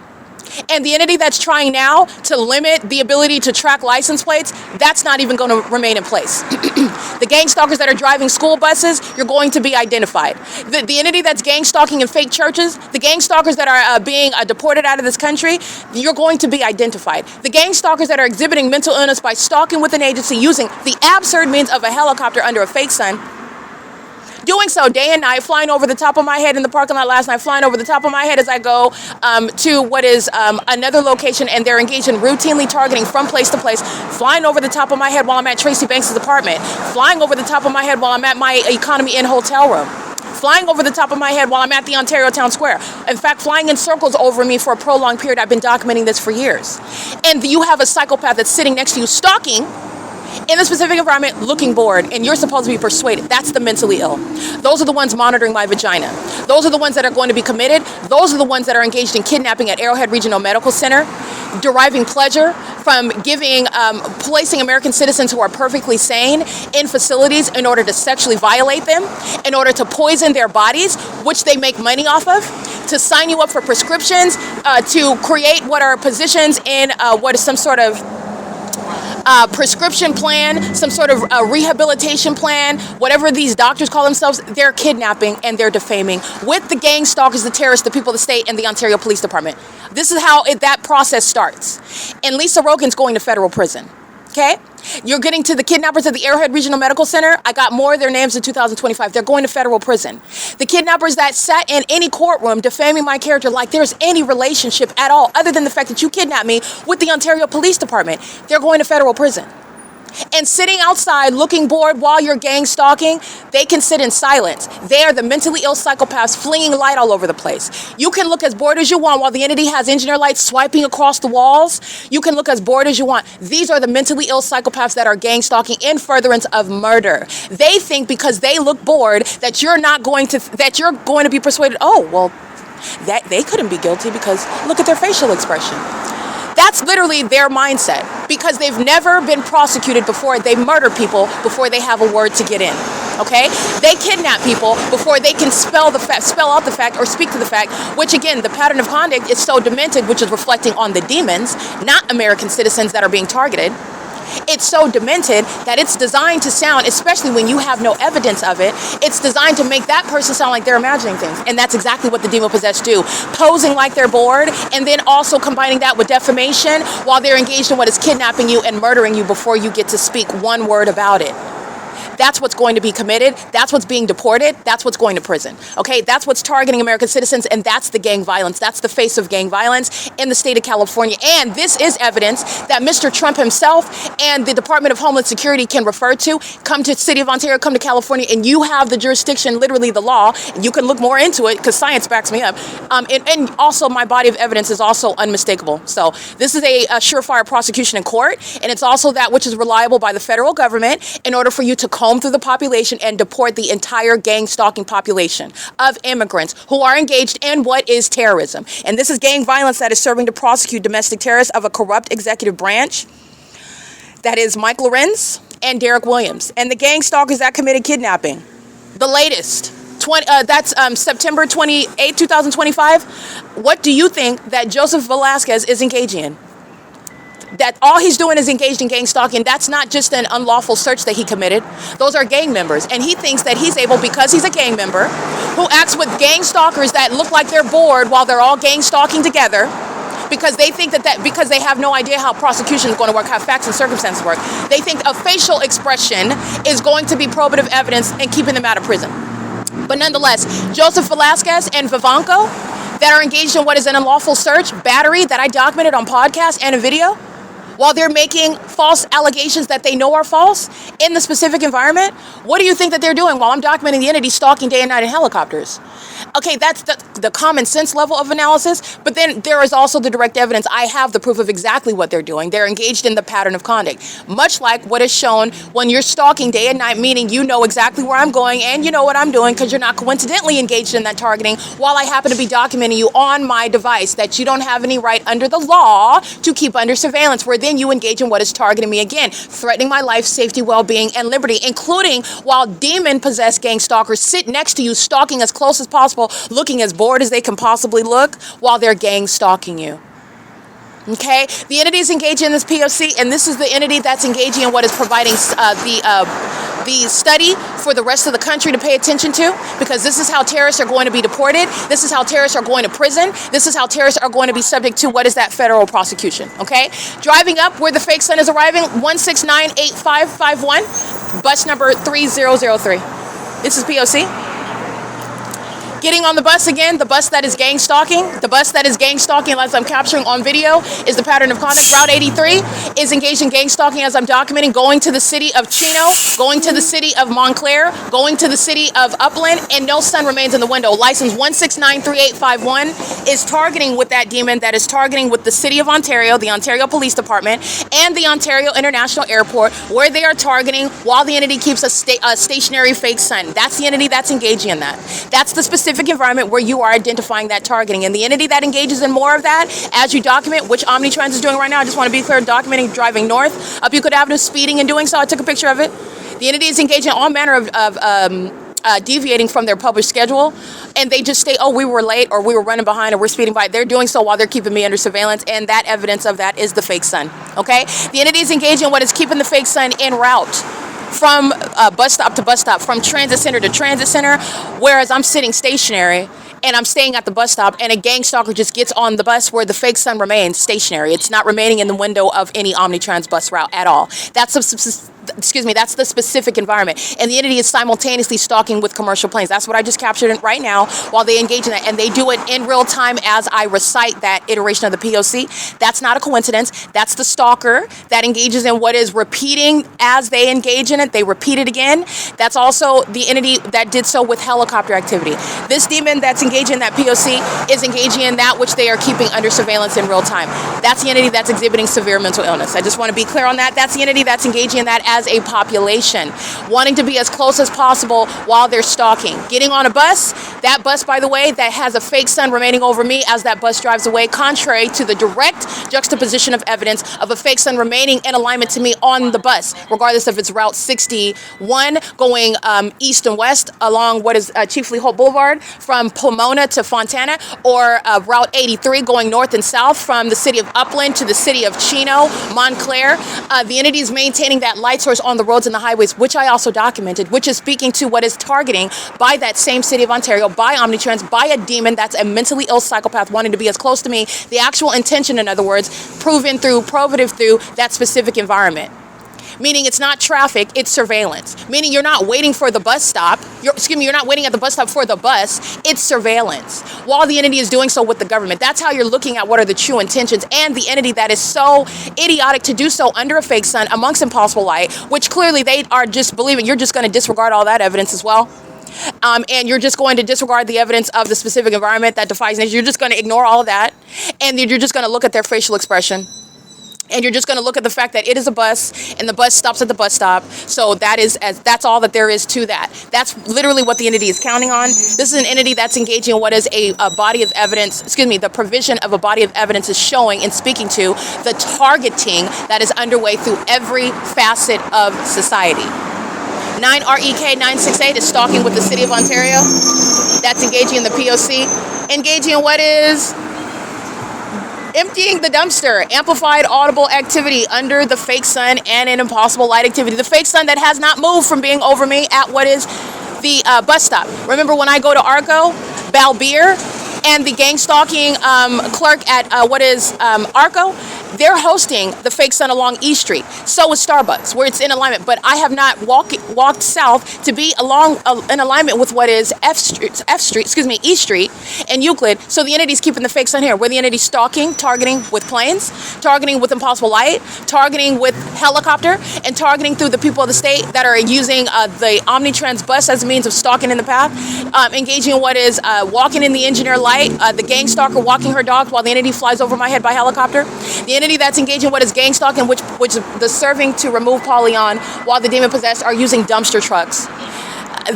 And the entity that's trying now to limit the ability to track license plates, that's not even going to remain in place. The gang stalkers that are driving school buses, you're going to be identified. The entity that's gang stalking in fake churches, the gang stalkers that are being deported out of this country, you're going to be identified. The gang stalkers that are exhibiting mental illness by stalking with an agency using the absurd means of a helicopter under a fake sun, doing so day and night, flying over the top of my head in the parking lot last night, flying over the top of my head as I go to what is another location, and they're engaged in routinely targeting from place to place, flying over the top of my head while I'm at Tracy Banks' apartment, flying over the top of my head while I'm at my Economy Inn hotel room, flying over the top of my head while I'm at the Ontario Town Square. In fact, flying in circles over me for a prolonged period. I've been documenting this for years. And you have a psychopath that's sitting next to you, stalking in a specific environment, looking bored, and you're supposed to be persuaded. That's the mentally ill. Those are the ones monitoring my vagina. Those are the ones that are going to be committed. Those are the ones that are engaged in kidnapping at Arrowhead Regional Medical Center, deriving pleasure from placing American citizens who are perfectly sane in facilities in order to sexually violate them, in order to poison their bodies, which they make money off of, to sign you up for prescriptions, to create what are positions in what is some sort of prescription plan, some sort of rehabilitation plan, whatever these doctors call themselves. They're kidnapping and they're defaming with the gang stalkers, the terrorists, the people of the state, and the Ontario Police Department. This is how that process starts. And Lisa Rogan's going to federal prison. Okay? You're getting to the kidnappers at the Arrowhead Regional Medical Center. I got more of their names in 2025. They're going to federal prison. The kidnappers that sat in any courtroom defaming my character like there's any relationship at all other than the fact that you kidnapped me with the Ontario Police Department, they're going to federal prison. And sitting outside looking bored while you're gang stalking, they can sit in silence. They are the mentally ill psychopaths flinging light all over the place. You can look as bored as you want while the entity has engineer lights swiping across the walls. You can look as bored as you want. These are the mentally ill psychopaths that are gang stalking in furtherance of murder. They think because they look bored that you're going to be persuaded, oh, well, that they couldn't be guilty because look at their facial expression. That's literally their mindset because they've never been prosecuted before. They murder people before they have a word to get in. Okay? They kidnap people before they can spell out the fact or speak to the fact, which again, the pattern of conduct is so demented, which is reflecting on the demons, not American citizens that are being targeted. It's so demented that it's designed to sound, especially when you have no evidence of it, it's designed to make that person sound like they're imagining things. And that's exactly what the demon-possessed do. Posing like they're bored, and then also combining that with defamation while they're engaged in what is kidnapping you and murdering you before you get to speak one word about it. That's what's going to be committed. That's what's being deported. That's what's going to prison. Okay, that's what's targeting American citizens, and that's the gang violence. That's the face of gang violence in the state of California. And this is evidence that Mr. Trump himself and the Department of Homeland Security can refer to. Come to the city of Ontario, come to California, and you have the jurisdiction, literally the law. And you can look more into it because science backs me up. And also my body of evidence is also unmistakable. So this is a surefire prosecution in court, and it's also that which is reliable by the federal government in order for you to comb through the population and deport the entire gang stalking population of immigrants who are engaged in what is terrorism. And this is gang violence that is serving to prosecute domestic terrorists of a corrupt executive branch. That is Mike Lorenz and Derek Williams. And the gang stalkers that committed kidnapping. The latest, that's September 28, 2025. What do you think that Joseph Velasquez is engaging in? That all he's doing is engaged in gang stalking. That's not just an unlawful search that he committed. Those are gang members. And he thinks that he's able, because he's a gang member, who acts with gang stalkers that look like they're bored while they're all gang stalking together, because they think that because they have no idea how prosecution is going to work, how facts and circumstances work. They think a facial expression is going to be probative evidence and keeping them out of prison. But nonetheless, Joseph Velasquez and Vivanco that are engaged in what is an unlawful search, battery that I documented on podcast and a video, while they're making false allegations that they know are false in the specific environment, what do you think that they're doing while I'm documenting the entity stalking day and night in helicopters? Okay, that's the common sense level of analysis, but then there is also the direct evidence. I have the proof of exactly what they're doing. They're engaged in the pattern of conduct, much like what is shown when you're stalking day and night, meaning you know exactly where I'm going and you know what I'm doing because you're not coincidentally engaged in that targeting while I happen to be documenting you on my device that you don't have any right under the law to keep under surveillance, where then you engage in what is targeting me again, threatening my life, safety, well-being, and liberty, including while demon-possessed gang stalkers sit next to you, stalking as close as possible, looking as bored as they can possibly look while they're gang stalking you. Okay, the entity is engaging in this P.O.C, and this is the entity that's engaging in what is providing the study for the rest of the country to pay attention to, because this is how terrorists are going to be deported. This is how terrorists are going to prison. This is how terrorists are going to be subject to what is that federal prosecution. Okay, driving up where the fake sun is arriving, 1698551, bus number 3003. This is P.O.C. Getting on the bus again, the bus that is gang stalking, as I'm capturing on video, is the pattern of conduct. Route 83 is engaged in gang stalking as I'm documenting, going to the city of Chino, going to the city of Montclair, going to the city of Upland, and no sun remains in the window. License 1693851 is targeting with that demon that is targeting with the city of Ontario, the Ontario Police Department, and the Ontario International Airport, where they are targeting while the entity keeps a stationary fake sun. That's the entity that's engaging in that. That's the specific environment where you are identifying that targeting. And the entity that engages in more of that, as you document, which Omnitrans is doing right now, I just want to be clear, documenting driving north up Euclid Avenue, speeding and doing so. I took a picture of it. The entity is engaging in all manner of deviating from their published schedule, and they just state, oh, we were late, or we were running behind, or we're speeding by. They're doing so while they're keeping me under surveillance, and that evidence of that is the fake sun. Okay? The entity is engaging in what is keeping the fake sun en route from bus stop to bus stop, from transit center to transit center, whereas I'm sitting stationary and I'm staying at the bus stop, and a gang stalker just gets on the bus where the fake sun remains stationary. It's not remaining in the window of any Omnitrans bus route at all. That's that's the specific environment. And the entity is simultaneously stalking with commercial planes. That's what I just captured right now while they engage in that. And they do it in real time as I recite that iteration of the P.O.C. That's not a coincidence. That's the stalker that engages in what is repeating as they engage in it. They repeat it again. That's also the entity that did so with helicopter activity. This demon that's engaged engaging in that P.O.C. is engaging in that which they are keeping under surveillance in real time. That's the entity that's exhibiting severe mental illness. I just want to be clear on that. That's the entity that's engaging in that as a population, wanting to be as close as possible while they're stalking. Getting on a bus, that bus, by the way, that has a fake sun remaining over me as that bus drives away, contrary to the direct juxtaposition of evidence of a fake sun remaining in alignment to me on the bus, regardless if it's Route 61 going east and west along what is Chiefly Hope Boulevard from Pomona to Fontana, or Route 83 going north and south from the city of Upland to the city of Chino, Montclair. The entity is maintaining that light source on the roads and the highways, which I also documented, which is speaking to what is targeting by that same city of Ontario, by Omnitrans, by a demon that's a mentally ill psychopath wanting to be as close to me. The actual intention, in other words, probative through that specific environment. Meaning it's not traffic, it's surveillance. Meaning you're not waiting for the bus stop. You're not waiting at the bus stop for the bus. It's surveillance. While the entity is doing so with the government. That's how you're looking at what are the true intentions. And the entity that is so idiotic to do so under a fake sun amongst impossible light, which clearly they are just believing you're just going to disregard all that evidence as well. And you're just going to disregard the evidence of the specific environment that defies nature. You're just going to ignore all of that. And you're just going to look at their facial expression. And you're just going to look at the fact that it is a bus and the bus stops at the bus stop. So that's all that there is to that. That's literally what the entity is counting on. This is an entity that's engaging in what is a body of evidence, the provision of a body of evidence is showing and speaking to the targeting that is underway through every facet of society. 9REK968 is stalking with the city of Ontario. That's engaging in the P.O.C. Engaging in what is emptying the dumpster, amplified audible activity under the fake sun and an impossible light activity. The fake sun that has not moved from being over me at what is the bus stop. Remember when I go to ARCO, Balbier, and the gang stalking clerk at what is ARCO, they're hosting the fake sun along E Street. So is Starbucks, where it's in alignment. But I have not walked south to be along in alignment with what is E Street and Euclid. So the entity's keeping the fake sun here, where the entity's stalking, targeting with planes, targeting with impossible light, targeting with helicopter, and targeting through the people of the state that are using the Omnitrans bus as a means of stalking in the path, engaging in what is walking in the engineer light, the gang stalker walking her dogs while the entity flies over my head by helicopter. The entity that's engaging in what is gang stalking, which the serving to remove Polyon while the demon possessed are using dumpster trucks.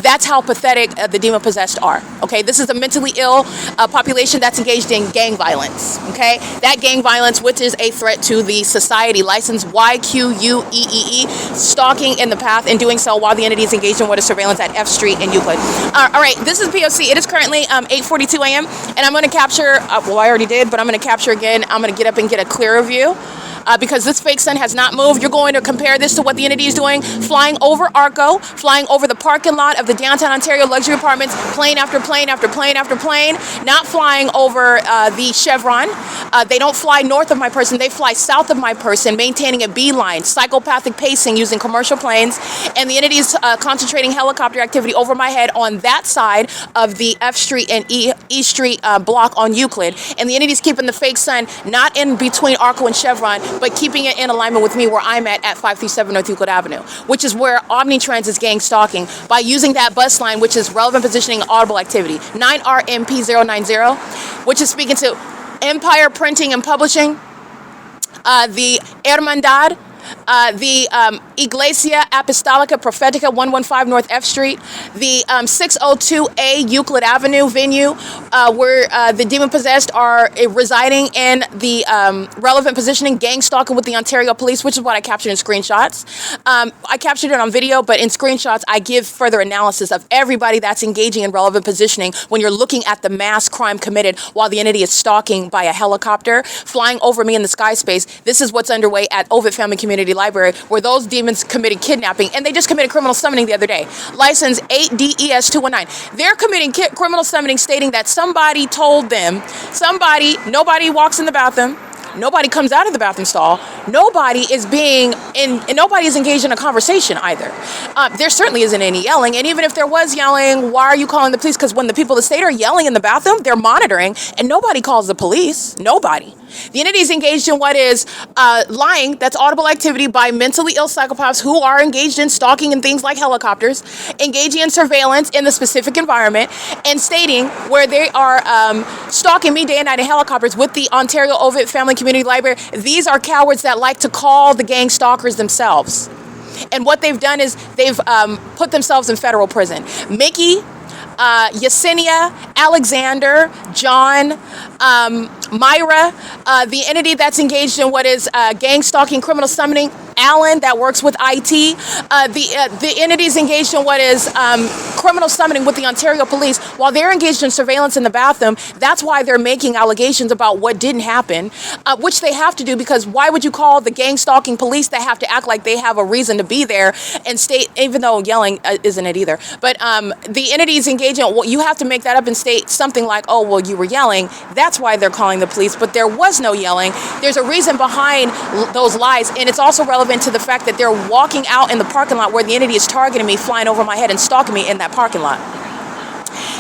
That's how pathetic the demon possessed are. Okay, this is a mentally ill population that's engaged in gang violence. Okay, that gang violence, which is a threat to the society. License YQUEEE, stalking in the path and doing so while the entity is engaged in what is surveillance at F Street and Euclid. All right, this is P.O.C. It is currently 8:42 a.m. and I'm going to capture. Well, I already did, but I'm going to capture again. I'm going to get up and get a clearer view. Because this fake sun has not moved. You're going to compare this to what the entity is doing, flying over ARCO, flying over the parking lot of the downtown Ontario luxury apartments, plane after plane after plane after plane, not flying over the Chevron. They don't fly north of my person, they fly south of my person, maintaining a beeline, psychopathic pacing using commercial planes, and the entity is concentrating helicopter activity over my head on that side of the F Street and E Street block on Euclid, and the entity is keeping the fake sun not in between ARCO and Chevron, but keeping it in alignment with me where I'm at 537 North Euclid Avenue, which is where Omnitrans is gang stalking by using that bus line, which is relevant positioning audible activity. 9RMP090, which is speaking to Empire Printing and Publishing, the Hermandad, the Iglesia Apostolica Profetica 115 North F Street, the 602A Euclid Avenue venue where the demon possessed are residing in the relevant positioning, gang stalking with the Ontario Police, which is what I captured in screenshots. I captured it on video, but in screenshots I give further analysis of everybody that's engaging in relevant positioning when you're looking at the mass crime committed while the entity is stalking by a helicopter, flying over me in the sky space. This is what's underway at OVITT Family Community Library, where those demons committed kidnapping, and they just committed criminal summoning the other day. License 8DES219. They're committing criminal summoning, stating that somebody told them, nobody walks in the bathroom, nobody comes out of the bathroom stall, nobody is engaged in a conversation either. There certainly isn't any yelling, and even if there was yelling, why are you calling the police? Because when the people of the state are yelling in the bathroom, they're monitoring, and nobody calls the police. Nobody. The entity is engaged in what is lying, that's audible activity by mentally ill psychopaths who are engaged in stalking and things like helicopters, engaging in surveillance in the specific environment, and stating where they are stalking me day and night in helicopters with the Ontario OVITT Family Community Library. These are cowards that like to call the gang stalkers themselves. And what they've done is they've put themselves in federal prison. Mickey, Yesenia, Alexander, John, Myra, the entity that's engaged in what is gang stalking, criminal summoning, Alan, that works with IT, the entities engaged in what is criminal summoning with the Ontario Police, while they're engaged in surveillance in the bathroom. That's why they're making allegations about what didn't happen, which they have to do, because why would you call the gang stalking police that have to act like they have a reason to be there and state, even though yelling isn't it either, but the entities engaged in, well, you have to make that up and state something like, oh, well, you were yelling. That's why they're calling the police, but there was no yelling. There's a reason behind those lies, and it's also relevant to the fact that they're walking out in the parking lot where the entity is targeting me, flying over my head and stalking me in that parking lot.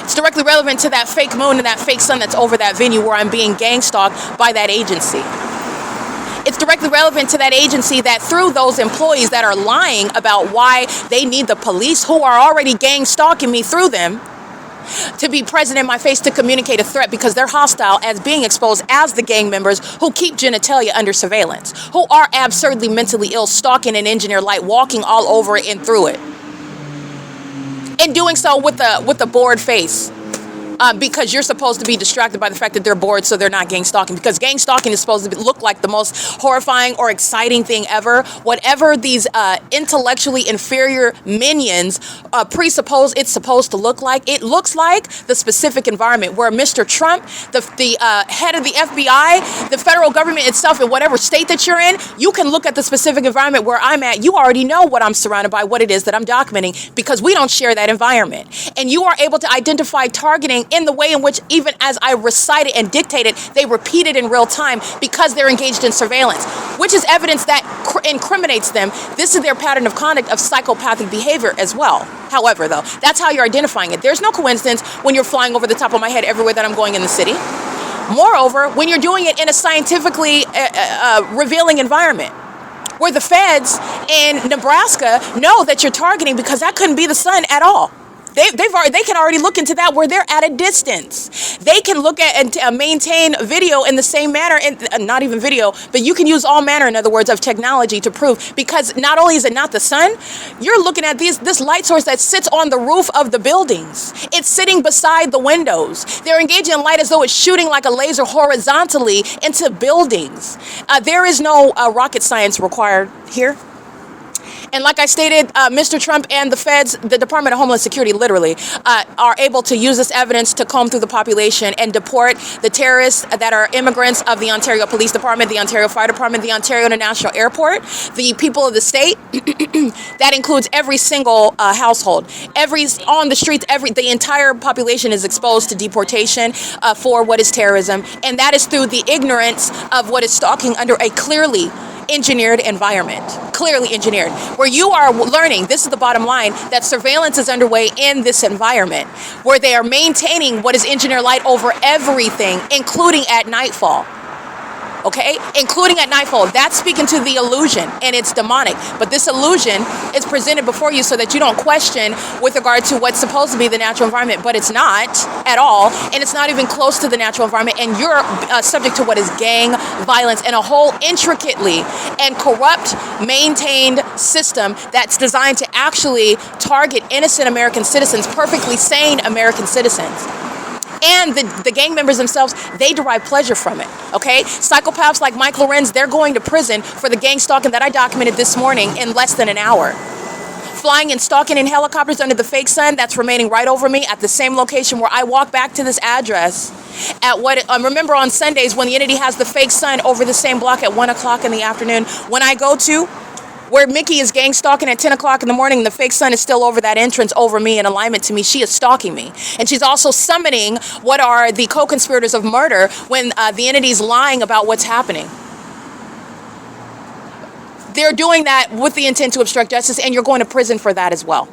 It's directly relevant to that fake moon and that fake sun that's over that venue where I'm being gang stalked by that agency. It's directly relevant to that agency that through those employees that are lying about why they need the police, who are already gang stalking me through them, to be present in my face to communicate a threat, because they're hostile as being exposed as the gang members who keep genitalia under surveillance, who are absurdly mentally ill, stalking an engineer light, walking all over it and through it, and doing so with a bored face. Because you're supposed to be distracted by the fact that they're bored, so they're not gang stalking. Because gang stalking is supposed to look like the most horrifying or exciting thing ever. Whatever these intellectually inferior minions presuppose it's supposed to look like, it looks like the specific environment where Mr. Trump, the head of the FBI, the federal government itself, in whatever state that you're in, you can look at the specific environment where I'm at. You already know what I'm surrounded by, what it is that I'm documenting, because we don't share that environment. And you are able to identify targeting in the way in which, even as I recited and dictated, they repeat it in real time because they're engaged in surveillance, which is evidence that incriminates them. This is their pattern of conduct of psychopathic behavior as well. However, though, that's how you're identifying it. There's no coincidence when you're flying over the top of my head everywhere that I'm going in the city. Moreover, when you're doing it in a scientifically revealing environment, where the feds in Nebraska know that you're targeting, because that couldn't be the sun at all. They can already look into that where they're at a distance. They can look at and maintain video in the same manner, and not even video, but you can use all manner, in other words, of technology to prove, because not only is it not the sun, you're looking at this light source that sits on the roof of the buildings. It's sitting beside the windows. They're engaging in light as though it's shooting like a laser horizontally into buildings. There is no rocket science required here. And like I stated, Mr. Trump and the feds, the Department of Homeland Security, literally, are able to use this evidence to comb through the population and deport the terrorists that are immigrants of the Ontario Police Department, the Ontario Fire Department, the Ontario International Airport, the people of the state. That includes every single household. On the streets, the entire population is exposed to deportation for what is terrorism. And that is through the ignorance of what is stalking under a clearly engineered environment, clearly engineered, where you are learning, this is the bottom line, that surveillance is underway in this environment, where they are maintaining what is engineered light over everything, including at nightfall. Okay, including at nightfall. That's speaking to the illusion, and it's demonic. But this illusion is presented before you so that you don't question with regard to what's supposed to be the natural environment, but it's not at all, and it's not even close to the natural environment, and you're subject to what is gang violence and a whole intricately and corrupt, maintained system that's designed to actually target innocent American citizens, perfectly sane American citizens. And the gang members themselves, they derive pleasure from it, okay? Psychopaths like Mike Lorenz, they're going to prison for the gang stalking that I documented this morning in less than an hour. Flying and stalking in helicopters under the fake sun, that's remaining right over me at the same location where I walk back to this address at remember on Sundays when the entity has the fake sun over the same block at 1 o'clock in the afternoon, when I go to where Mickey is gang stalking at 10 o'clock in the morning, the fake sun is still over that entrance over me in alignment to me. She is stalking me. And she's also summoning what are the co-conspirators of murder when the entity's lying about what's happening. They're doing that with the intent to obstruct justice, and you're going to prison for that as well.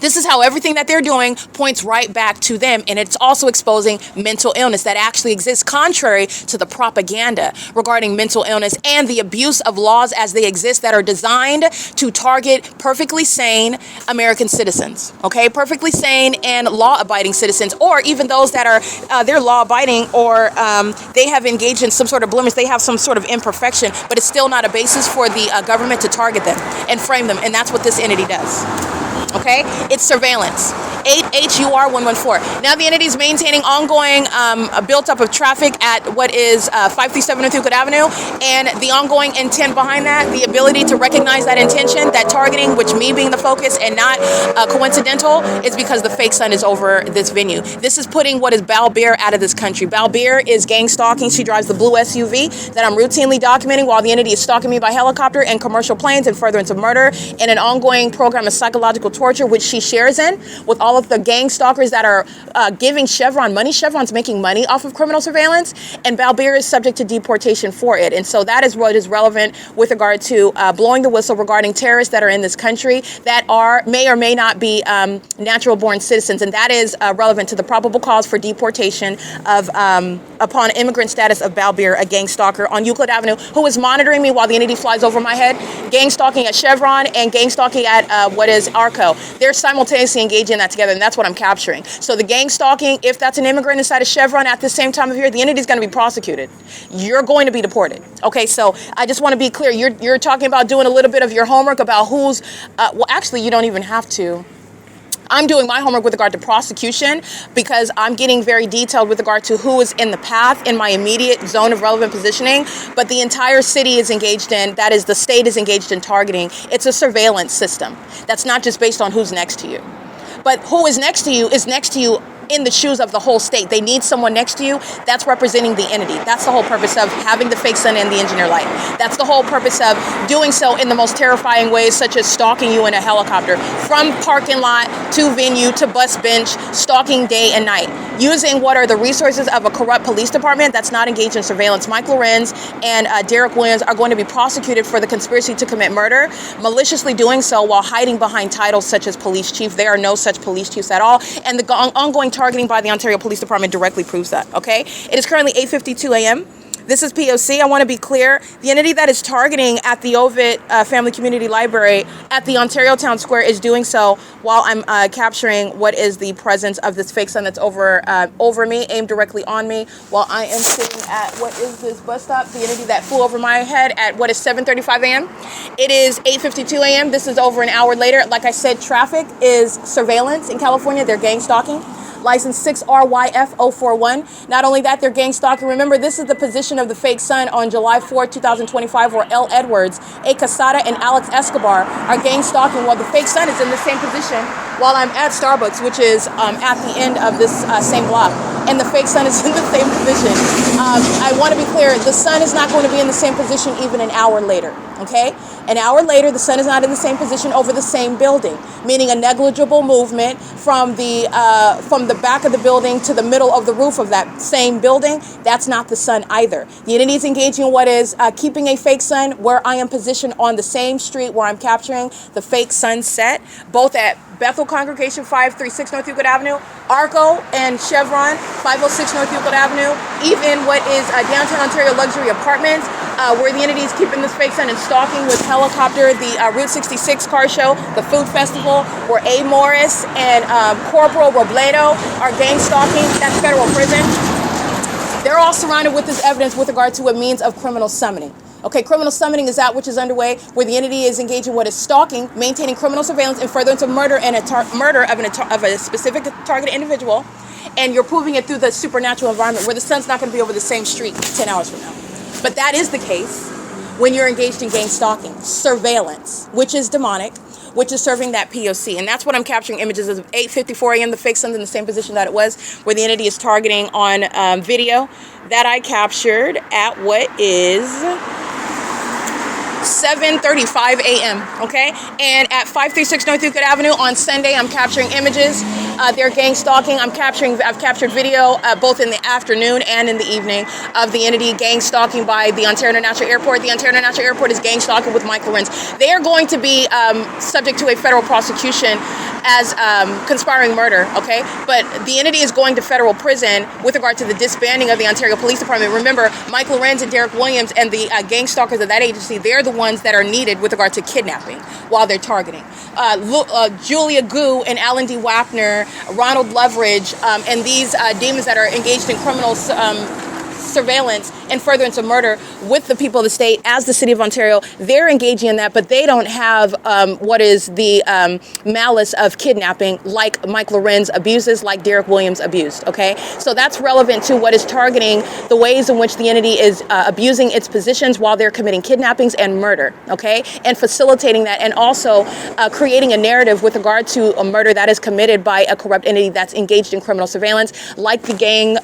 This is how everything that they're doing points right back to them, and it's also exposing mental illness that actually exists contrary to the propaganda regarding mental illness and the abuse of laws as they exist that are designed to target perfectly sane American citizens, okay? Perfectly sane and law-abiding citizens, or even those that are they're law-abiding or they have engaged in some sort of blemish, they have some sort of imperfection, but it's still not a basis for the government to target them and frame them, and that's what this entity does. Okay, it's surveillance. 8HUR114. Now the entity is maintaining ongoing built-up of traffic at what is 537 North Euclid Avenue, and the ongoing intent behind that, the ability to recognize that intention, that targeting, which me being the focus and not coincidental, is because the fake sun is over this venue. This is putting what is Balbir out of this country. Balbir is gang stalking. She drives the blue SUV that I'm routinely documenting while the entity is stalking me by helicopter and commercial planes in furtherance of murder, and an ongoing program of psychological torture, which she shares in with all of the gang stalkers that are giving Chevron money. Chevron's making money off of criminal surveillance, and Balbir is subject to deportation for it. And so that is what is relevant with regard to blowing the whistle regarding terrorists that are in this country that may or may not be natural-born citizens, and that is relevant to the probable cause for deportation of upon immigrant status of Balbir, a gang stalker on Euclid Avenue, who is monitoring me while the entity flies over my head, gang stalking at Chevron and gang stalking at what is ARCO. They're simultaneously engaging in that together, and that's what I'm capturing. So the gang stalking, if that's an immigrant inside of Chevron at the same time of year, the entity is going to be prosecuted. You're going to be deported. Okay, so I just want to be clear. You're talking about doing a little bit of your homework about who's, well, actually, you don't even have to. I'm doing my homework with regard to prosecution because I'm getting very detailed with regard to who is in the path in my immediate zone of relevant positioning, but the entire city is engaged in, that is, the state is engaged in targeting. It's a surveillance system. That's not just based on who's next to you. But who is next to you is next to you in the shoes of the whole state. They need someone next to you that's representing the entity. That's the whole purpose of having the fake sun and the engineer light. That's the whole purpose of doing so in the most terrifying ways, such as stalking you in a helicopter from parking lot to venue to bus bench, stalking day and night, using what are the resources of a corrupt police department that's not engaged in surveillance. Mike Lorenz and Derek Williams are going to be prosecuted for the conspiracy to commit murder, maliciously doing so while hiding behind titles such as police chief. There are no such police chiefs at all, and the ongoing targeting by the Ontario Police Department directly proves that, okay? It is currently 8:52 a.m. This is P.O.C. I want to be clear. The entity that is targeting at the OVITT Family Community Library at the Ontario Town Square is doing so while I'm capturing what is the presence of this fake sun that's over me, aimed directly on me, while I am sitting at what is this bus stop, the entity that flew over my head at what is 7:35 a.m. It is 8:52 a.m. This is over an hour later. Like I said, traffic is surveillance in California. They're gang stalking. License 6RYF041. Not only that, they're gang stalking. Remember, this is the position of the fake sun on July 4, 2025, where L. Edwards, A. Casada, and Alex Escobar are gang stalking while the fake sun is in the same position while I'm at Starbucks, which is at the end of this same block. And the fake sun is in the same position. I want to be clear, the sun is not going to be in the same position even an hour later, okay? An hour later, the sun is not in the same position over the same building, meaning a negligible movement from the back of the building to the middle of the roof of that same building. That's not the sun either. The entity is engaging in what is keeping a fake sun where I am positioned on the same street where I'm capturing the fake sunset, both at Bethel Congregation 536 North Euclid Avenue, ARCO and Chevron 506 North Euclid Avenue, even what is downtown Ontario luxury apartments, where the entity is keeping this fake sun and stalking with helicopter, the Route 66 car show, the food festival, where A. Morris and Corporal Robledo are gang stalking. That's federal prison. They're all surrounded with this evidence with regard to a means of criminal summoning. Okay, criminal summoning is that which is underway where the entity is engaged in what is stalking, maintaining criminal surveillance, and furtherance of murder and murder of a specific targeted individual, and you're proving it through the supernatural environment where the sun's not going to be over the same street 10 hours from now. But that is the case when you're engaged in gang stalking, surveillance, which is demonic, which is serving that P.O.C. And that's what I'm capturing images of 8:54 a.m. The fake sun's in the same position that it was, where the entity is targeting on video that I captured at what is 7:35 a.m. Okay, and at 536 North Euclid Avenue on Sunday, I'm capturing images They're gang stalking. I've captured video both in the afternoon and in the evening of the entity gang stalking by the Ontario International Airport. The Ontario International Airport is gang stalking with Mike LORENZ. They are going to be subject to a federal prosecution as conspiring murder, okay? But the entity is going to federal prison with regard to the disbanding of the Ontario Police Department. Remember, Mike LORENZ and Derek Williams and the gang stalkers of that agency, they're the ones that are needed with regard to kidnapping while they're targeting. Julia Gu and Alan D. WAPNER, Ronald Loveridge, and these demons that are engaged in criminal surveillance and furtherance of murder with the people of the state as the city of Ontario, they're engaging in that, but they don't have what is the malice of kidnapping like Mike LORENZ abuses, like Derek Williams abused, okay? So that's relevant to what is targeting the ways in which the entity is abusing its positions while they're committing kidnappings and murder, okay? And facilitating that, and also creating a narrative with regard to a murder that is committed by a corrupt entity that's engaged in criminal surveillance, like the gang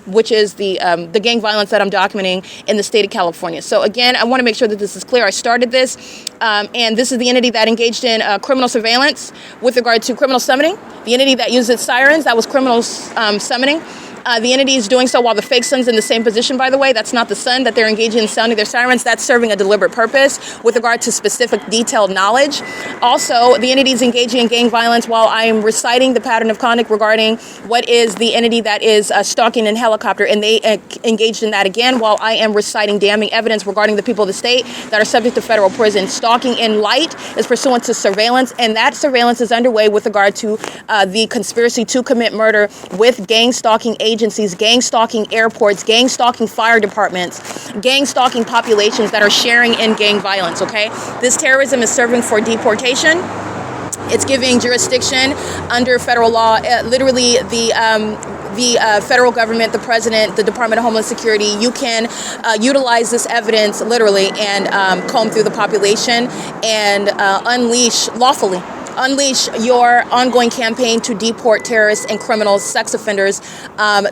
which is the gang violence that I'm documenting in the state of California. So again, I want to make sure that this is clear. I started this, and this is the entity that engaged in criminal surveillance with regard to criminal summoning. The entity that uses sirens, that was criminal summoning. The entity is doing so while the fake sun's in the same position, by the way. That's not the sun that they're engaging in sounding their sirens. That's serving a deliberate purpose with regard to specific detailed knowledge. Also, the entity is engaging in gang violence while I am reciting the pattern of conduct regarding what is the entity that is stalking in helicopter, and they engaged in that again while I am reciting damning evidence regarding the people of the state that are subject to federal prison. Stalking in light is pursuant to surveillance, and that surveillance is underway with regard to the conspiracy to commit murder with gang stalking agencies, gang stalking airports, gang stalking fire departments, gang stalking populations that are sharing in gang violence, okay? This terrorism is serving for deportation. It's giving jurisdiction under federal law. Literally, the federal government, the president, the Department of Homeland Security, you can utilize this evidence literally and comb through the population and unleash your ongoing campaign to deport terrorists and criminals, sex offenders,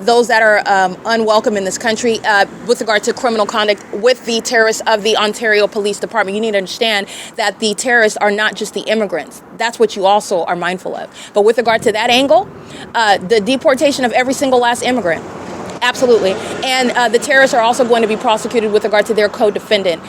those that are unwelcome in this country with regard to criminal conduct with the terrorists of the Ontario Police Department. You need to understand that the terrorists are not just the immigrants. That's what you also are mindful of. But with regard to that angle, the deportation of every single last immigrant, absolutely. And the terrorists are also going to be prosecuted with regard to their co-defendant,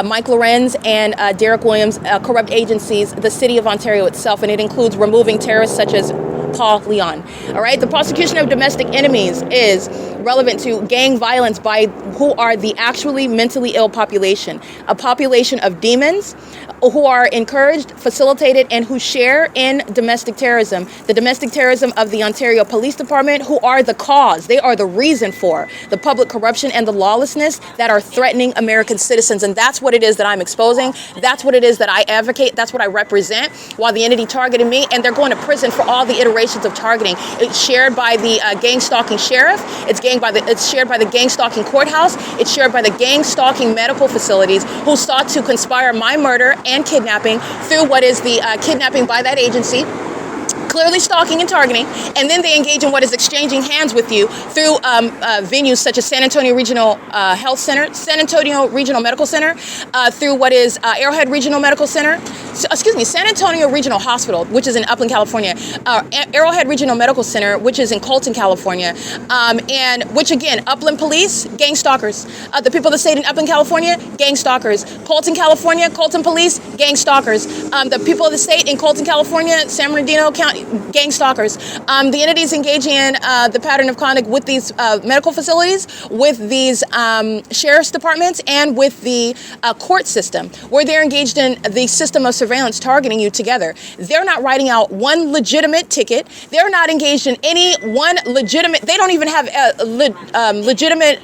Mike LORENZ and Derek Williams, corrupt agencies, the city of Ontario itself, and it includes removing terrorists such as Paul Leon. All right, the prosecution of domestic enemies is relevant to gang violence by who are the actually mentally ill population, a population of demons who are encouraged, facilitated, and who share in domestic terrorism. The domestic terrorism of the Ontario Police Department, who are the cause, they are the reason for the public corruption and the lawlessness that are threatening American citizens. And that's what it is that I'm exposing. That's what it is that I advocate. That's what I represent while the entity targeted me. And they're going to prison for all the iterations of targeting. It's shared by the gang stalking sheriff. It's shared by the gang stalking courthouse. It's shared by the gang stalking medical facilities who sought to conspire my murder and kidnapping through what is the kidnapping by that agency, clearly stalking and targeting, and then they engage in what is exchanging hands with you through venues such as San Antonio Regional Health Center, San Antonio Regional Medical Center, through what is Arrowhead Regional Medical Center, San Antonio Regional Hospital, which is in Upland, California, Arrowhead Regional Medical Center, which is in Colton, California, and which again, Upland Police, gang stalkers. The people of the state in Upland, California, gang stalkers. Colton, California, Colton Police, gang stalkers. The people of the state in Colton, California, San Bernardino County, gang stalkers. The entities engaging in the pattern of conduct with these medical facilities, with these sheriff's departments, and with the court system, where they're engaged in the system of surveillance targeting you together. They're not writing out one legitimate ticket. They're not engaged in any one legitimate, they don't even have a legitimate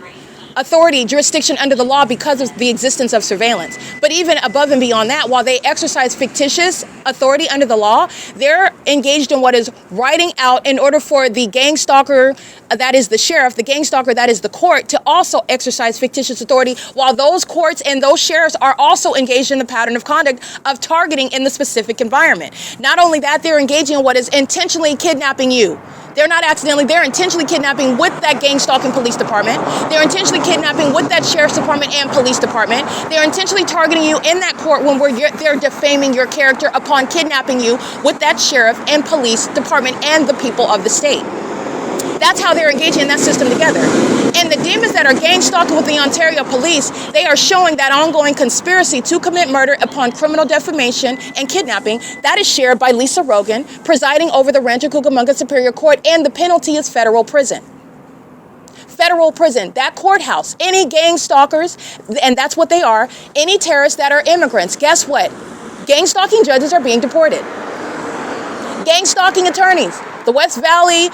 authority, jurisdiction under the law because of the existence of surveillance. But even above and beyond that, while they exercise fictitious authority under the law, they're engaged in what is writing out in order for the gang stalker, that is the sheriff, the gang stalker, that is the court, to also exercise fictitious authority, while those courts and those sheriffs are also engaged in the pattern of conduct of targeting in the specific environment. Not only that, they're engaging in what is intentionally kidnapping you. They're not accidentally, they're intentionally kidnapping with that gang stalking police department. They're intentionally kidnapping with that sheriff's department and police department. They're intentionally targeting you in that court when they're defaming your character upon kidnapping you with that sheriff sheriff and police department and the people of the state. That's how they're engaging in that system together. And the demons that are gang stalking with the Ontario police, they are showing that ongoing conspiracy to commit murder upon criminal defamation and kidnapping. That is shared by Lisa Rogan, presiding over the Rancho Cucamonga Superior Court, and the penalty is federal prison. Federal prison, that courthouse, any gang stalkers, and that's what they are, any terrorists that are immigrants, guess what? Gang stalking judges are being deported. Gang stalking attorneys, the West Valley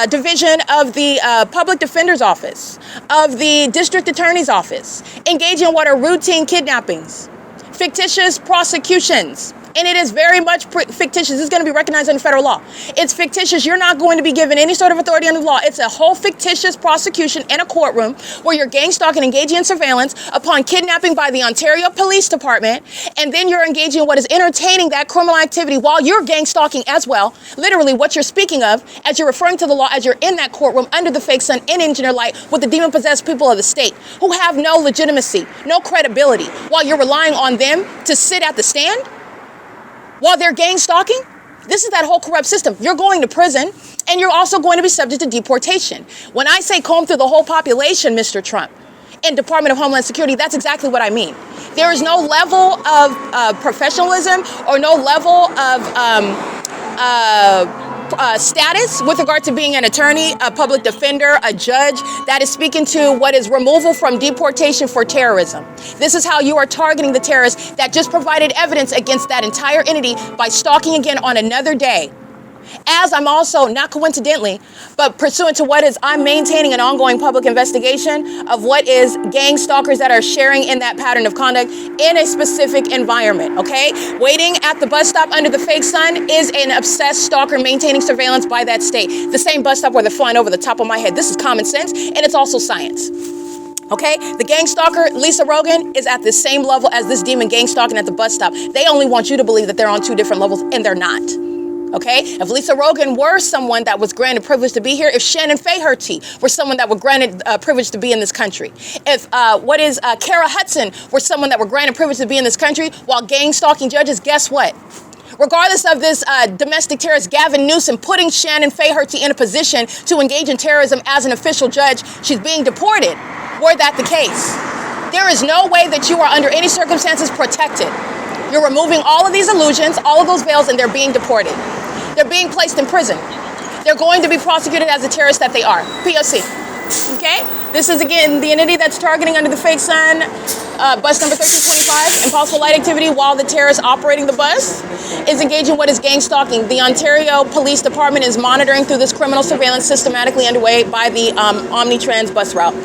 division of the public defender's office, of the district attorney's office, engage in what are routine kidnappings, fictitious prosecutions. And it is very much fictitious. This is going to be recognized under federal law. It's fictitious. You're not going to be given any sort of authority under the law. It's a whole fictitious prosecution in a courtroom where you're gang stalking, engaging in surveillance upon kidnapping by the Ontario Police Department. And then you're engaging in what is entertaining that criminal activity while you're gang stalking as well. Literally what you're speaking of as you're referring to the law, as you're in that courtroom under the fake sun in engineer light with the demon-possessed people of the state who have no legitimacy, no credibility, while you're relying on them to sit at the stand. While they're gang stalking, this is that whole corrupt system. You're going to prison, and you're also going to be subject to deportation. When I say comb through the whole population, Mr. Trump, in Department of Homeland Security, that's exactly what I mean. There is no level of professionalism or no level of status with regard to being an attorney, a public defender, a judge that is speaking to what is removal from deportation for terrorism. This is how you are targeting the terrorists that just provided evidence against that entire entity by stalking again on another day. As I'm also, not coincidentally, but pursuant to what is, I'm maintaining an ongoing public investigation of what is gang stalkers that are sharing in that pattern of conduct in a specific environment, okay? Waiting at the bus stop under the fake sun is an obsessed stalker maintaining surveillance by that state. The same bus stop where they're flying over the top of my head. This is common sense, and it's also science. Okay, the gang stalker, Lisa Rogan, is at the same level as this demon gang stalking at the bus stop. They only want you to believe that they're on two different levels, and they're not. Okay, if Lisa Rogan were someone that was granted privilege to be here, if Shannon Faherty were someone that were granted privilege to be in this country, if Kara Hudson were someone that were granted privilege to be in this country, while gang stalking judges, guess what? Regardless of this domestic terrorist Gavin Newsom putting Shannon Faherty in a position to engage in terrorism as an official judge, she's being deported. Were that the case, there is no way that you are under any circumstances protected. You're removing all of these illusions, all of those veils, and they're being deported. They're being placed in prison. They're going to be prosecuted as the terrorists that they are. P.O.C. Okay? This is, again, the entity that's targeting under the fake sun, bus number 1325, impossible light activity while the terrorist operating the bus is engaging what is gang stalking. The Ontario Police Department is monitoring through this criminal surveillance systematically underway by the Omnitrans bus route,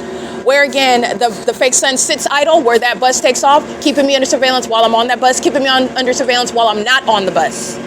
where again, the fake sun sits idle where that bus takes off, keeping me under surveillance while I'm on that bus, keeping me under surveillance while I'm not on the bus.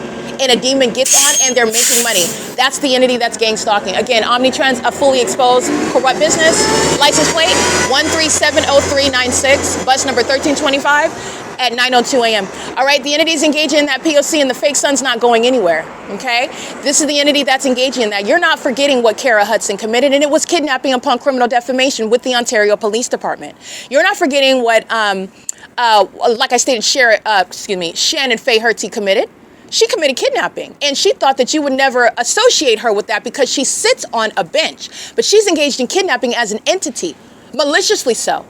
And a demon gets on and they're making money. That's the entity that's gang stalking. Again, Omnitrans, a fully exposed corrupt business. License plate 1370396, bus number 1325 at 9:02 a.m. All right, the entity's engaging in that P.O.C. and the fake sun's not going anywhere, okay? This is the entity that's engaging in that. You're not forgetting what Kara Hudson committed, and it was kidnapping upon criminal defamation with the Ontario Police Department. You're not forgetting what, like I stated, Shannon Faherty committed. She committed kidnapping, and she thought that you would never associate her with that because she sits on a bench. But she's engaged in kidnapping as an entity, maliciously so.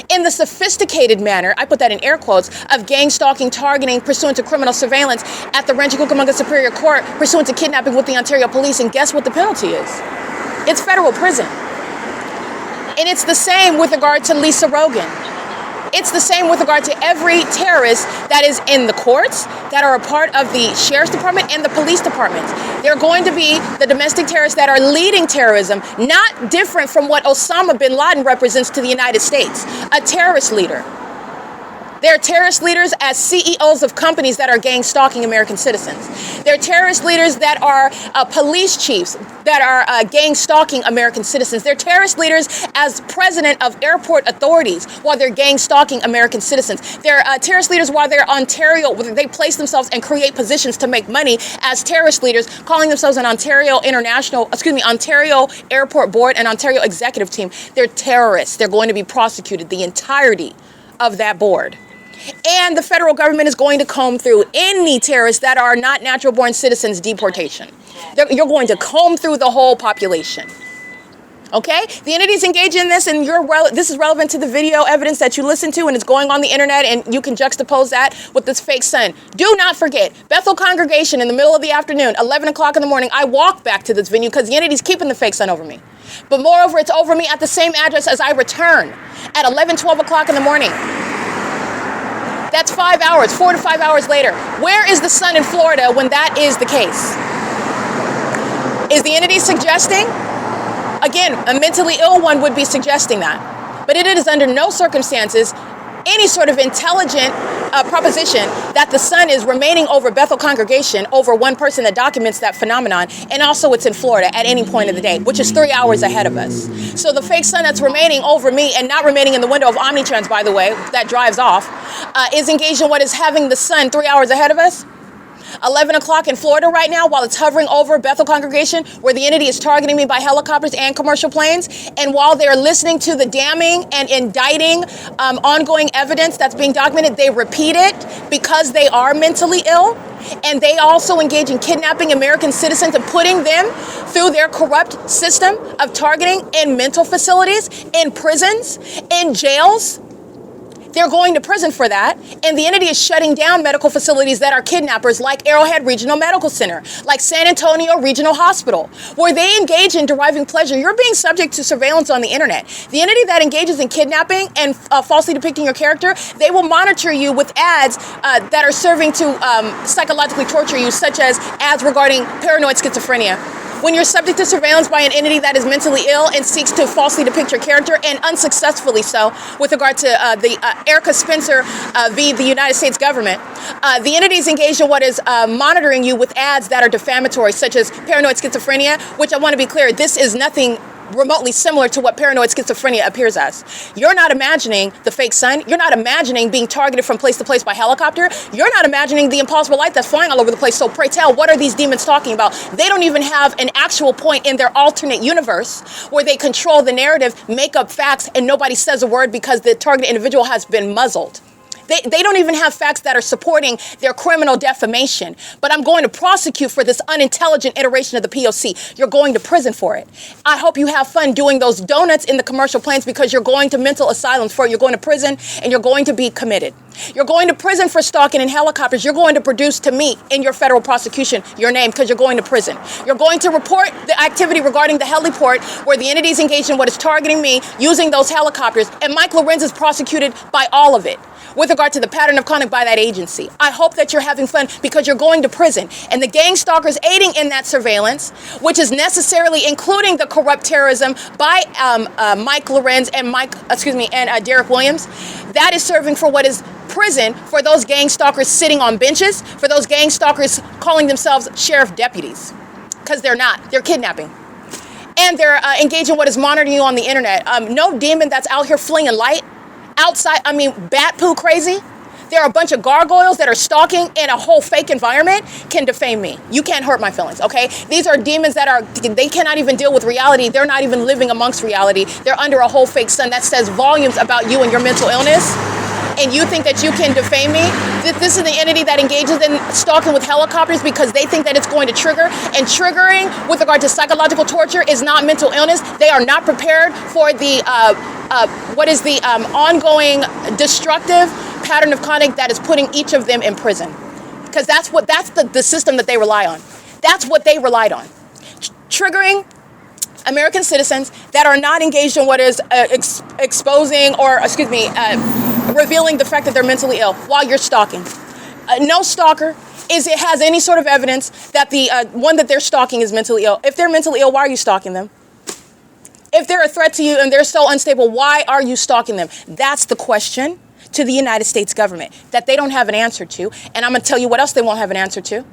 In the sophisticated manner, I put that in air quotes, of gang stalking, targeting, pursuant to criminal surveillance at the Rancho Cucamonga Superior Court, pursuant to kidnapping with the Ontario Police, and guess what the penalty is? It's federal prison. And it's the same with regard to Lisa Rogan. It's the same with regard to every terrorist that is in the courts, that are a part of the sheriff's department and the police department. They're going to be the domestic terrorists that are leading terrorism, not different from what Osama bin Laden represents to the United States, a terrorist leader. They're terrorist leaders as CEOs of companies that are gang stalking American citizens. They're terrorist leaders that are police chiefs that are gang stalking American citizens. They're terrorist leaders as president of airport authorities while they're gang stalking American citizens. They're terrorist leaders while they're Ontario, they place themselves and create positions to make money as terrorist leaders, calling themselves an Ontario Airport Board and Ontario Executive Team. They're terrorists. They're going to be prosecuted, the entirety of that board. And the federal government is going to comb through any terrorists that are not natural-born citizens deportation. You're going to comb through the whole population. Okay? The entities engaged in this, and this is relevant to the video evidence that you listen to, and it's going on the internet, and you can juxtapose that with this fake sun. Do not forget, Bethel congregation in the middle of the afternoon, 11 o'clock in the morning, I walk back to this venue because the entity's keeping the fake sun over me. But moreover, it's over me at the same address as I return at 11, 12 o'clock in the morning. That's 5 hours, 4 to 5 hours later. Where is the sun in Florida when that is the case? Is the entity suggesting? Again, a mentally ill one would be suggesting that. But it is under no circumstances any sort of intelligent proposition that the sun is remaining over Bethel congregation, over one person that documents that phenomenon, and also it's in Florida at any point of the day, which is 3 hours ahead of us. So the fake sun that's remaining over me and not remaining in the window of Omnitrans, by the way, that drives off, is engaged in what is having the sun 3 hours ahead of us. 11 o'clock in Florida right now, while it's hovering over Bethel congregation, where the entity is targeting me by helicopters and commercial planes, and while they're listening to the damning and indicting ongoing evidence that's being documented, they repeat it because they are mentally ill, and they also engage in kidnapping American citizens and putting them through their corrupt system of targeting in mental facilities, in prisons, in jails. They're going to prison for that, and the entity is shutting down medical facilities that are kidnappers, like Arrowhead Regional Medical Center, like San Antonio Regional Hospital, where they engage in deriving pleasure. You're being subject to surveillance on the internet. The entity that engages in kidnapping and falsely depicting your character, they will monitor you with ads that are serving to psychologically torture you, such as ads regarding paranoid schizophrenia. When you're subject to surveillance by an entity that is mentally ill and seeks to falsely depict your character, and unsuccessfully so, with regard to the Erica Spencer v. the United States government, the entity is engaged in what is monitoring you with ads that are defamatory, such as paranoid schizophrenia, which I want to be clear, this is nothing remotely similar to what paranoid schizophrenia appears as. You're not imagining the fake sun. You're not imagining being targeted from place to place by helicopter. You're not imagining the impossible light that's flying all over the place. So pray tell, what are these demons talking about? They don't even have an actual point in their alternate universe where they control the narrative, make up facts, and nobody says a word because the targeted individual has been muzzled. They don't even have facts that are supporting their criminal defamation. But I'm going to prosecute for this unintelligent iteration of the P.O.C. You're going to prison for it. I hope you have fun doing those donuts in the commercial planes, because you're going to mental asylums for it. You're going to prison, and you're going to be committed. You're going to prison for stalking in helicopters. You're going to produce to me in your federal prosecution your name, because you're going to prison. You're going to report the activity regarding the heliport where the entities engaged in what is targeting me using those helicopters, and Mike LORENZ is prosecuted by all of it with regard to the pattern of conduct by that agency. I hope that you're having fun, because you're going to prison. And the gang stalkers aiding in that surveillance, which is necessarily including the corrupt terrorism by Mike LORENZ and Derek Williams, that is serving for what is prison for those gang stalkers sitting on benches, for those gang stalkers calling themselves sheriff deputies, because they're not. They're kidnapping. And they're engaging what is monitoring you on the internet. No demon that's out here flinging light outside, bat poo crazy. There are a bunch of gargoyles that are stalking in a whole fake environment can defame me. You can't hurt my feelings, okay? These are demons they cannot even deal with reality. They're not even living amongst reality. They're under a whole fake sun that says volumes about you and your mental illness. And you think that you can defame me? This is the entity that engages in stalking with helicopters because they think that it's going to trigger. And triggering with regard to psychological torture is not mental illness. They are not prepared for the ongoing destructive pattern of conduct that is putting each of them in prison. Because that's the system that they rely on. That's what they relied on. Triggering American citizens that are not engaged in what is revealing the fact that they're mentally ill while you're stalking. No stalker has any sort of evidence that the one that they're stalking is mentally ill. If they're mentally ill, why are you stalking them? If they're a threat to you and they're so unstable, why are you stalking them? That's the question to the United States government that they don't have an answer to. And I'm going to tell you what else they won't have an answer to.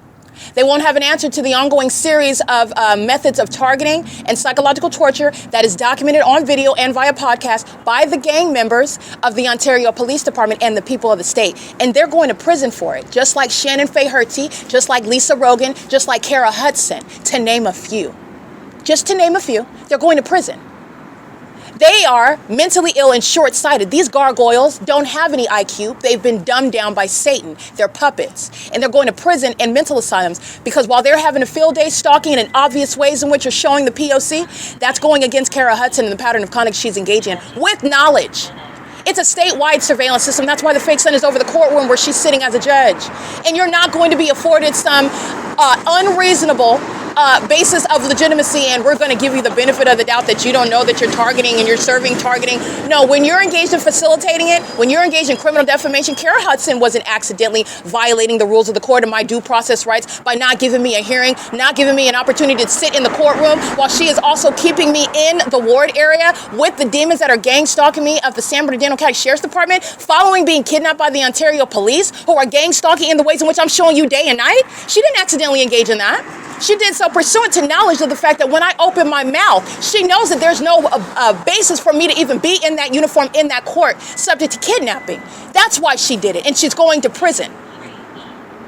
They won't have an answer to the ongoing series of methods of targeting and psychological torture that is documented on video and via podcast by the gang members of the Ontario Police Department and the people of the state. And they're going to prison for it, just like Shannon Faye Hertie, just like Lisa Rogan, just like Kara Hudson, to name a few. Just to name a few, they're going to prison. They are mentally ill and short-sighted. These gargoyles don't have any IQ. They've been dumbed down by Satan. They're puppets. And they're going to prison and mental asylums because while they're having a field day stalking in obvious ways in which are showing the P.O.C, that's going against Kara Hudson and the pattern of conduct she's engaging in with knowledge. It's a statewide surveillance system. That's why the fake sun is over the courtroom where she's sitting as a judge. And you're not going to be afforded some unreasonable basis of legitimacy, and we're going to give you the benefit of the doubt that you don't know that you're targeting and you're serving targeting. No, when you're engaged in facilitating it, when you're engaged in criminal defamation, Kara Hudson wasn't accidentally violating the rules of the court and my due process rights by not giving me a hearing, not giving me an opportunity to sit in the courtroom, while she is also keeping me in the ward area with the demons that are gang stalking me of the San Bernardino County Sheriff's Department, following being kidnapped by the Ontario Police, who are gang stalking in the ways in which I'm showing you day and night. She didn't accidentally engage in that. She did so pursuant to knowledge of the fact that when I open my mouth, she knows that there's no basis for me to even be in that uniform in that court subject to kidnapping. That's why she did it, and she's going to prison.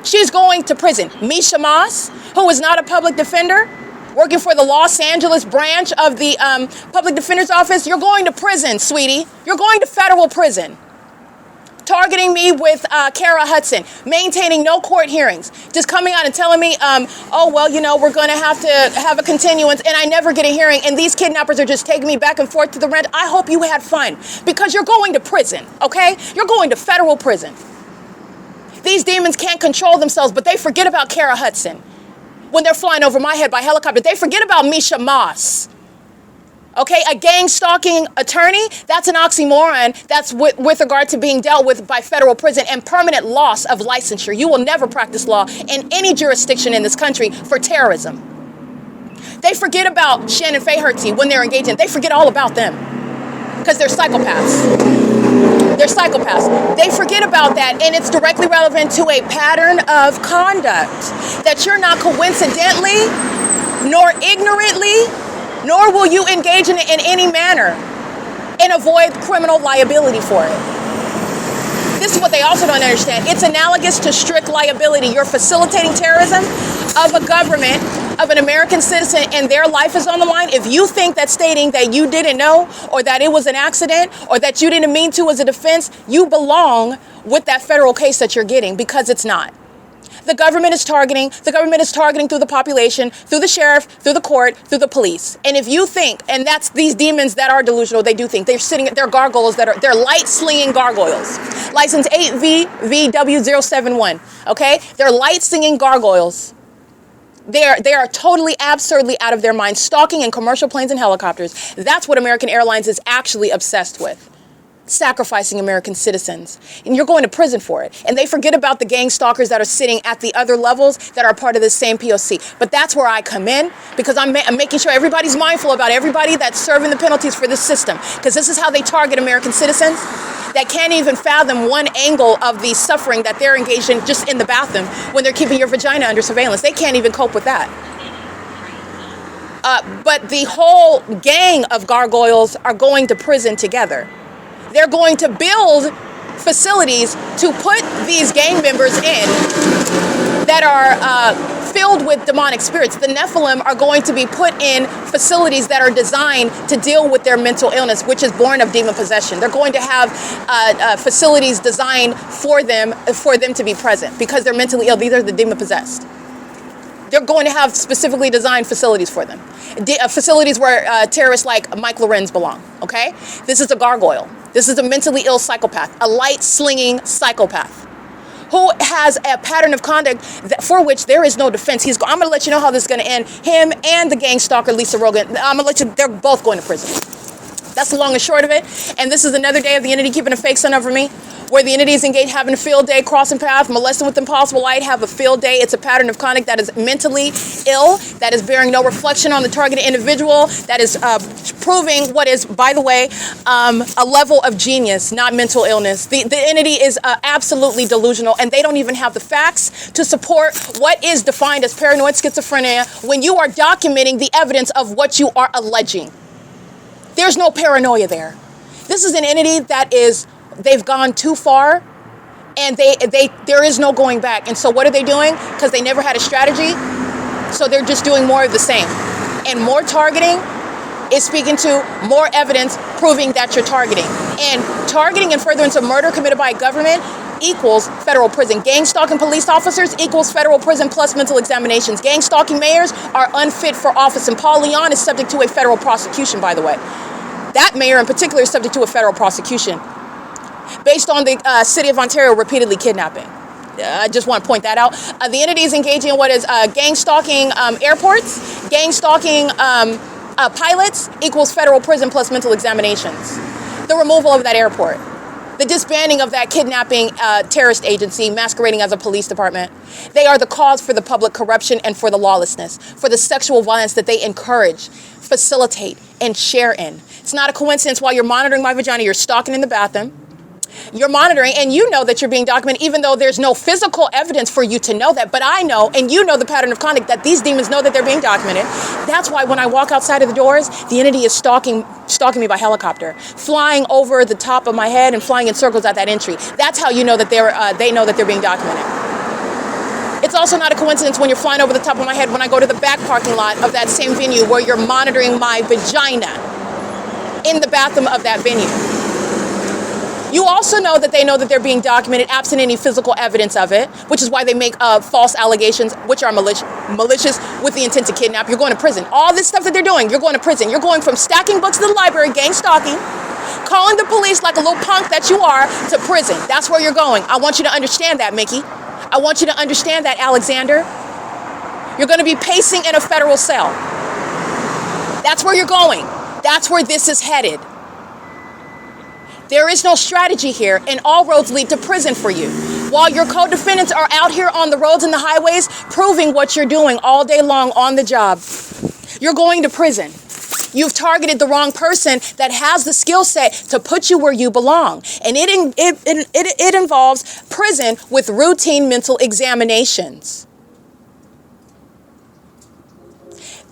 She's going to prison. Misha Moss, who is not a public defender, working for the Los Angeles branch of the public defender's office, you're going to prison, sweetie. You're going to federal prison. Targeting me with Kara Hudson, maintaining no court hearings, just coming out and telling me, oh, well, you know, we're going to have a continuance, and I never get a hearing, and these kidnappers are just taking me back and forth to the ranch. I hope you had fun, because you're going to prison, okay? You're going to federal prison. These demons can't control themselves, but they forget about Kara Hudson. When they're flying over my head by helicopter, they forget about Misha Moss. Okay, a gang stalking attorney, that's an oxymoron. That's with regard to being dealt with by federal prison and permanent loss of licensure. You will never practice law in any jurisdiction in this country for terrorism. They forget about Shannon Faherty when they're engaging. They forget all about them because they're psychopaths. They're psychopaths. They forget about that, and it's directly relevant to a pattern of conduct that you're not coincidentally nor ignorantly, nor will you engage in it in any manner and avoid criminal liability for it. This is what they also don't understand. It's analogous to strict liability. You're facilitating terrorism of a government, of an American citizen, and their life is on the line. If you think that stating that you didn't know, or that it was an accident, or that you didn't mean to as a defense, you belong with that federal case that you're getting, because it's not. The government is targeting through the population, through the sheriff, through the court, through the police. And if you think, and that's these demons that are delusional, they do think, they're gargoyles they're light slinging gargoyles. License 8VVW071, okay? They're light slinging gargoyles. They are totally absurdly out of their minds, stalking in commercial planes and helicopters. That's what American Airlines is actually obsessed with. Sacrificing American citizens, and you're going to prison for it. And they forget about the gang stalkers that are sitting at the other levels that are part of the same P.O.C. But that's where I come in, because I'm making sure everybody's mindful about everybody that's serving the penalties for this system, because this is how they target American citizens that can't even fathom one angle of the suffering that they're engaged in just in the bathroom when they're keeping your vagina under surveillance. They can't even cope with that. But the whole gang of gargoyles are going to prison together. They're going to build facilities to put these gang members in that are filled with demonic spirits. The Nephilim are going to be put in facilities that are designed to deal with their mental illness, which is born of demon possession. They're going to have facilities designed for them to be present because they're mentally ill. These are the demon possessed. They're going to have specifically designed facilities for them. Facilities where terrorists like Mike Lorenz belong, okay? This is a gargoyle. This is a mentally ill psychopath, a light-slinging psychopath who has a pattern of conduct for which there is no defense. I'm going to let you know how this is going to end. Him and the gang stalker, Lisa Rogan, I'm going to let you, they're both going to prison. That's the long and short of it. And this is another day of the entity keeping a fake sun over me, where the entity is engaged, having a field day, crossing paths, molesting with impossible light, have a field day. It's a pattern of conduct that is mentally ill, that is bearing no reflection on the targeted individual, that is proving what is, by the way, a level of genius, not mental illness. The entity is absolutely delusional, and they don't even have the facts to support what is defined as paranoid schizophrenia when you are documenting the evidence of what you are alleging. There's no paranoia there. This is an entity that is, they've gone too far, and there is no going back. And so what are they doing? Because they never had a strategy, so they're just doing more of the same. And more targeting is speaking to more evidence proving that you're targeting. And targeting and furtherance of murder committed by a government equals federal prison. Gang stalking police officers equals federal prison plus mental examinations. Gang stalking mayors are unfit for office, and Paul Leon is subject to a federal prosecution, by the way. That mayor in particular is subject to a federal prosecution based on the city of Ontario repeatedly kidnapping. I just want to point that out. The entity is engaging in what is gang stalking airports, gang stalking pilots equals federal prison plus mental examinations. The removal of that airport. The disbanding of that kidnapping terrorist agency masquerading as a police department. They are the cause for the public corruption and for the lawlessness, for the sexual violence that they encourage, facilitate, and share in. It's not a coincidence while you're monitoring my vagina, you're stalking in the bathroom. You're monitoring, and you know that you're being documented, even though there's no physical evidence for you to know that. But I know, and you know the pattern of conduct, that these demons know that they're being documented. That's why when I walk outside of the doors, the entity is stalking me by helicopter, flying over the top of my head and flying in circles at that entry. That's how you know that they know that they're being documented. It's also not a coincidence when you're flying over the top of my head when I go to the back parking lot of that same venue where you're monitoring my vagina in the bathroom of that venue. You also know that they're being documented absent any physical evidence of it, which is why they make false allegations, which are malicious with the intent to kidnap. You're going to prison. All this stuff that they're doing, you're going to prison. You're going from stacking books to the library, gang stalking, calling the police like a little punk that you are, to prison. That's where you're going. I want you to understand that, Mickey. I want you to understand that, Alexander. You're going to be pacing in a federal cell. That's where you're going. That's where this is headed. There is no strategy here, and all roads lead to prison for you. While your co-defendants are out here on the roads and the highways proving what you're doing all day long on the job, you're going to prison. You've targeted the wrong person that has the skill set to put you where you belong. And it involves prison with routine mental examinations.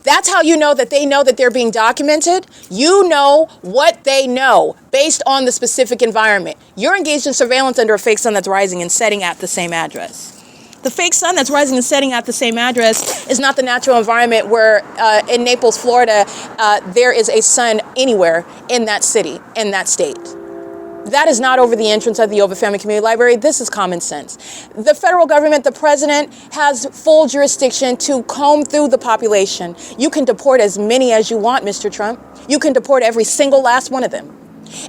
That's how you know that they're being documented. You know what they know based on the specific environment. You're engaged in surveillance under a fake sun that's rising and setting at the same address. The fake sun that's rising and setting at the same address is not the natural environment where in Naples, Florida, there is a sun anywhere in that city, in that state. That is not over the entrance of the OVITT Family Community Library. This is common sense. The federal government, the president, has full jurisdiction to comb through the population. You can deport as many as you want, Mr. Trump. You can deport every single last one of them.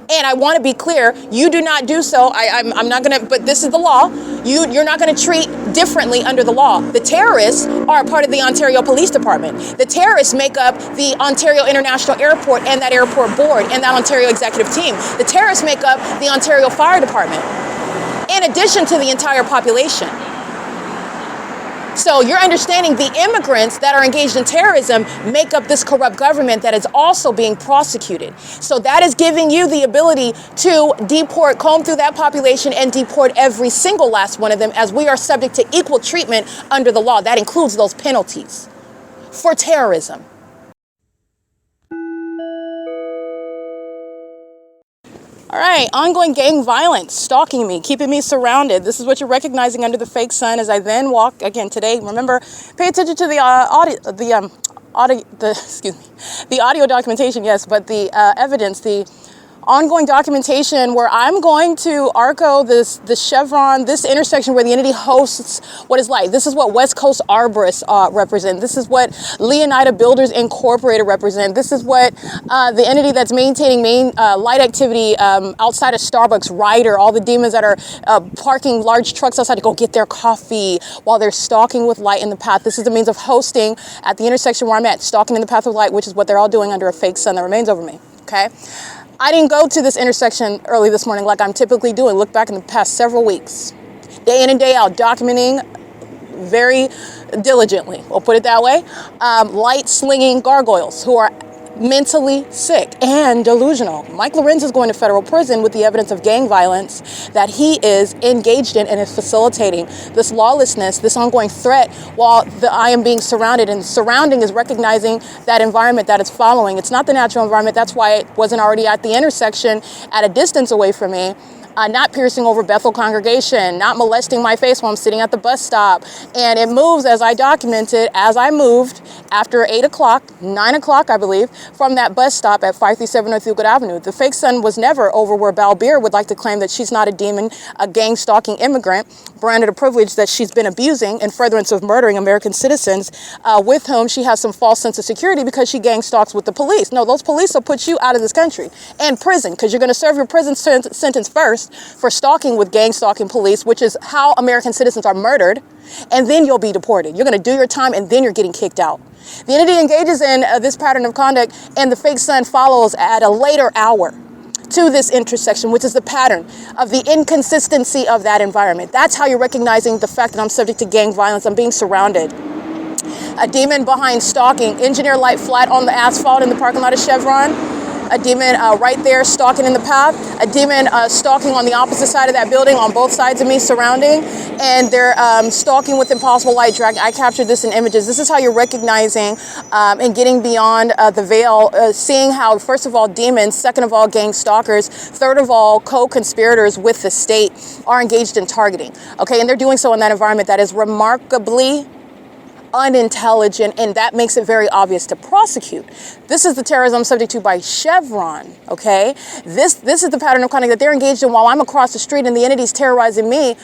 And I want to be clear, you do not do so. I'm not going to, but this is the law. You're not going to treat differently under the law. The terrorists are a part of the Ontario Police Department. The terrorists make up the Ontario International Airport and that airport board and that Ontario executive team. The terrorists make up the Ontario Fire Department, in addition to the entire population. So you're understanding the immigrants that are engaged in terrorism make up this corrupt government that is also being prosecuted. So that is giving you the ability to deport, comb through that population and deport every single last one of them, as we are subject to equal treatment under the law. That includes those penalties for terrorism. All right, ongoing gang violence, stalking me, keeping me surrounded. This is what you're recognizing under the fake sun as I then walk again today. Remember, pay attention to the audio documentation, yes, but the evidence, the ongoing documentation where I'm going to ARCO, the CHEVRON, this intersection where the entity hosts what is light. This is what West Coast Arborists represent. This is what Leonida Builders Incorporated represent. This is what the entity that's maintaining light activity outside of Starbucks, Ryder, all the demons that are parking large trucks outside to go get their coffee while they're stalking with light in the path. This is the means of hosting at the intersection where I'm at, stalking in the path of light, which is what they're all doing under a fake sun that remains over me, okay? I didn't go to this intersection early this morning like I'm typically doing. Look back in the past several weeks, day in and day out, documenting very diligently, we'll put it that way, light slinging gargoyles who are mentally sick and delusional. Mike LORENZ is going to federal prison with the evidence of gang violence that he is engaged in and is facilitating this lawlessness, this ongoing threat, while I am being surrounded. And surrounding is recognizing that environment that it's following. It's not the natural environment. That's why it wasn't already at the intersection at a distance away from me. not piercing over Bethel congregation, not molesting my face while I'm sitting at the bus stop. And it moves as I documented, as I moved after 8 o'clock, 9 o'clock, I believe, from that bus stop at 537 North Euclid Avenue. The fake sun was never over where Balbir would like to claim that she's not a demon, a gang stalking immigrant, branded a privilege that she's been abusing in furtherance of murdering American citizens with whom she has some false sense of security because she gang stalks with the police. No, those police will put you out of this country and prison because you're going to serve your prison sentence first for stalking with gang stalking police, which is how American citizens are murdered, and then you'll be deported. You're going to do your time and then you're getting kicked out. The entity engages in this pattern of conduct, and the fake sun follows at a later hour to this intersection, which is the pattern of the inconsistency of that environment. That's how you're recognizing the fact that I'm subject to gang violence. I'm being surrounded. A demon behind stalking, engineer light flat on the asphalt in the parking lot of Chevron. A demon right there stalking in the path. A demon stalking on the opposite side of that building on both sides of me surrounding. And they're stalking with impossible light drag. I captured this in images. This is how you're recognizing and getting beyond the veil, seeing how, first of all, demons, second of all, gang stalkers, third of all, co-conspirators with the state are engaged in targeting. Okay, and they're doing so in that environment that is remarkably unintelligent, and that makes it very obvious to prosecute. This is the terrorism subject to by Chevron, okay? This is the pattern of conduct that they're engaged in while I'm across the street and the entity's terrorizing me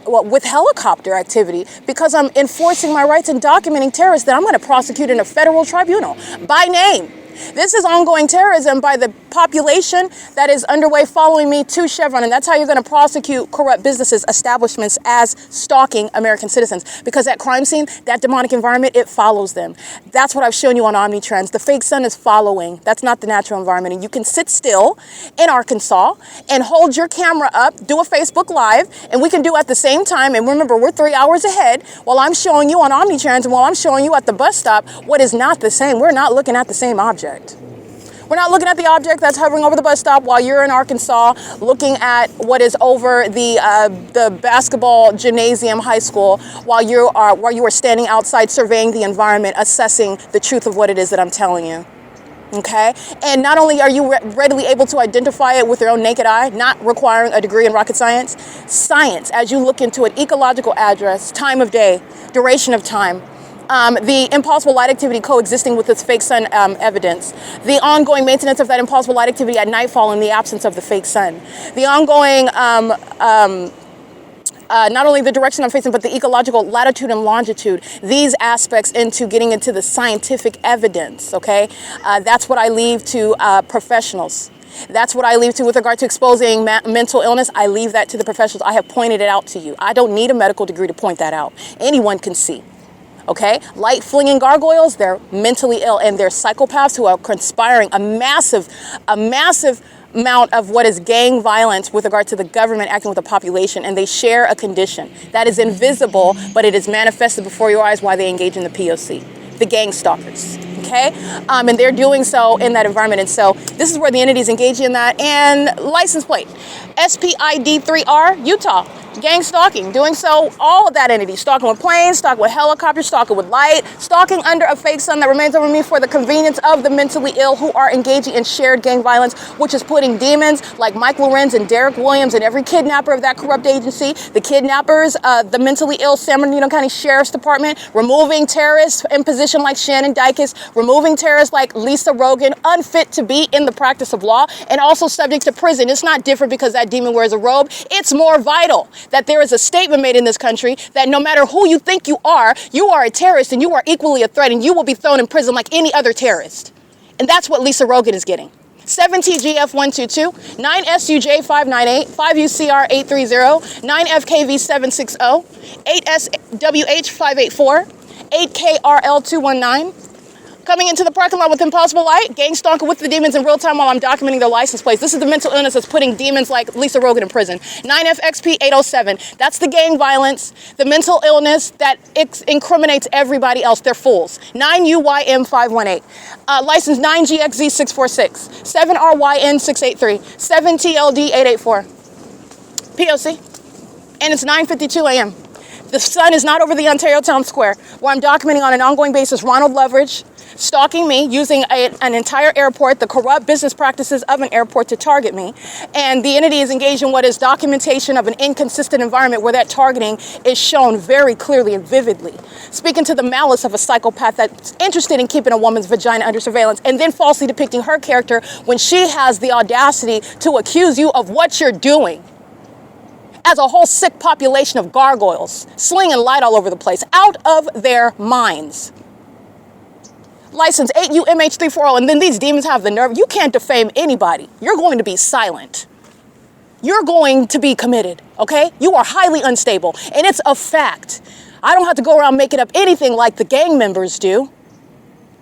with helicopter activity because I'm enforcing my rights and documenting terrorists that I'm going to prosecute in a federal tribunal by name. This is ongoing terrorism by the population that is underway following me to Chevron, and that's how you're going to prosecute corrupt businesses, establishments as stalking American citizens. Because that crime scene, that demonic environment, it follows them. That's what I've shown you on OmniTrends. The fake sun is following. That's not the natural environment. And you can sit still in Arkansas and hold your camera up, do a Facebook Live, and we can do at the same time. And remember, we're 3 hours ahead while I'm showing you on OmniTrends and while I'm showing you at the bus stop what is not the same. We're not looking at the same object. We're not looking at the object that's hovering over the bus stop while you're in Arkansas looking at what is over the basketball gymnasium high school while you are standing outside surveying the environment, assessing the truth of what it is that I'm telling you. Okay? And not only are you readily able to identify it with your own naked eye, not requiring a degree in rocket science, as you look into an ecological address, time of day, duration of time, the impossible light activity coexisting with this fake sun evidence, the ongoing maintenance of that impossible light activity at nightfall in the absence of the fake sun, the ongoing not only the direction I'm facing, but the ecological latitude and longitude, these aspects into getting into the scientific evidence, okay? That's what I leave to professionals. That's what I leave to with regard to exposing mental illness. I leave that to the professionals. I have pointed it out to you. I don't need a medical degree to point that out. Anyone can see. Okay, light flinging gargoyles, they're mentally ill and they're psychopaths who are conspiring a massive amount of what is gang violence with regard to the government acting with the population, and they share a condition that is invisible, but it is manifested before your eyes while they engage in the P.O.C, the gang stalkers. Okay, and they're doing so in that environment, and so this is where the entities engage in that. And license plate SPID3R Utah. Gang stalking, doing so, all of that entity, stalking with planes, stalking with helicopters, stalking with light, stalking under a fake sun that remains over me for the convenience of the mentally ill who are engaging in shared gang violence, which is putting demons like Mike Lorenz and Derek Williams and every kidnapper of that corrupt agency, the kidnappers, the mentally ill San Bernardino County Sheriff's Department, removing terrorists in position like Shannon Dykes, removing terrorists like Lisa Rogan, unfit to be in the practice of law, and also subject to prison. It's not different because that demon wears a robe. It's more vital that there is a statement made in this country that no matter who you think you are a terrorist and you are equally a threat and you will be thrown in prison like any other terrorist. And that's what Lisa Rogan is getting. 7TGF122, 9SUJ598, 5UCR830, 9FKV760, 8SWH584, 8KRL219. Coming into the parking lot with impossible light, gang stalking with the demons in real time while I'm documenting their license plates. This is the mental illness that's putting demons like Lisa Rogan in prison. 9FXP807, that's the gang violence, the mental illness that incriminates everybody else. They're fools. 9UYM518, license 9GXZ646, 7RYN683, 7TLD884, P.O.C, and it's 9:52 a.m. The sun is not over the Ontario Town Square, where I'm documenting on an ongoing basis Ronald Leverage, stalking me, using an entire airport, the corrupt business practices of an airport to target me. And the entity is engaged in what is documentation of an inconsistent environment where that targeting is shown very clearly and vividly. Speaking to the malice of a psychopath that's interested in keeping a woman's vagina under surveillance and then falsely depicting her character when she has the audacity to accuse you of what you're doing. As a whole sick population of gargoyles, slinging light all over the place, out of their minds. License 8UMH340, and then these demons have the nerve. You can't defame anybody. You're going to be silent. You're going to be committed, okay? You are highly unstable, and it's a fact. I don't have to go around making up anything like the gang members do.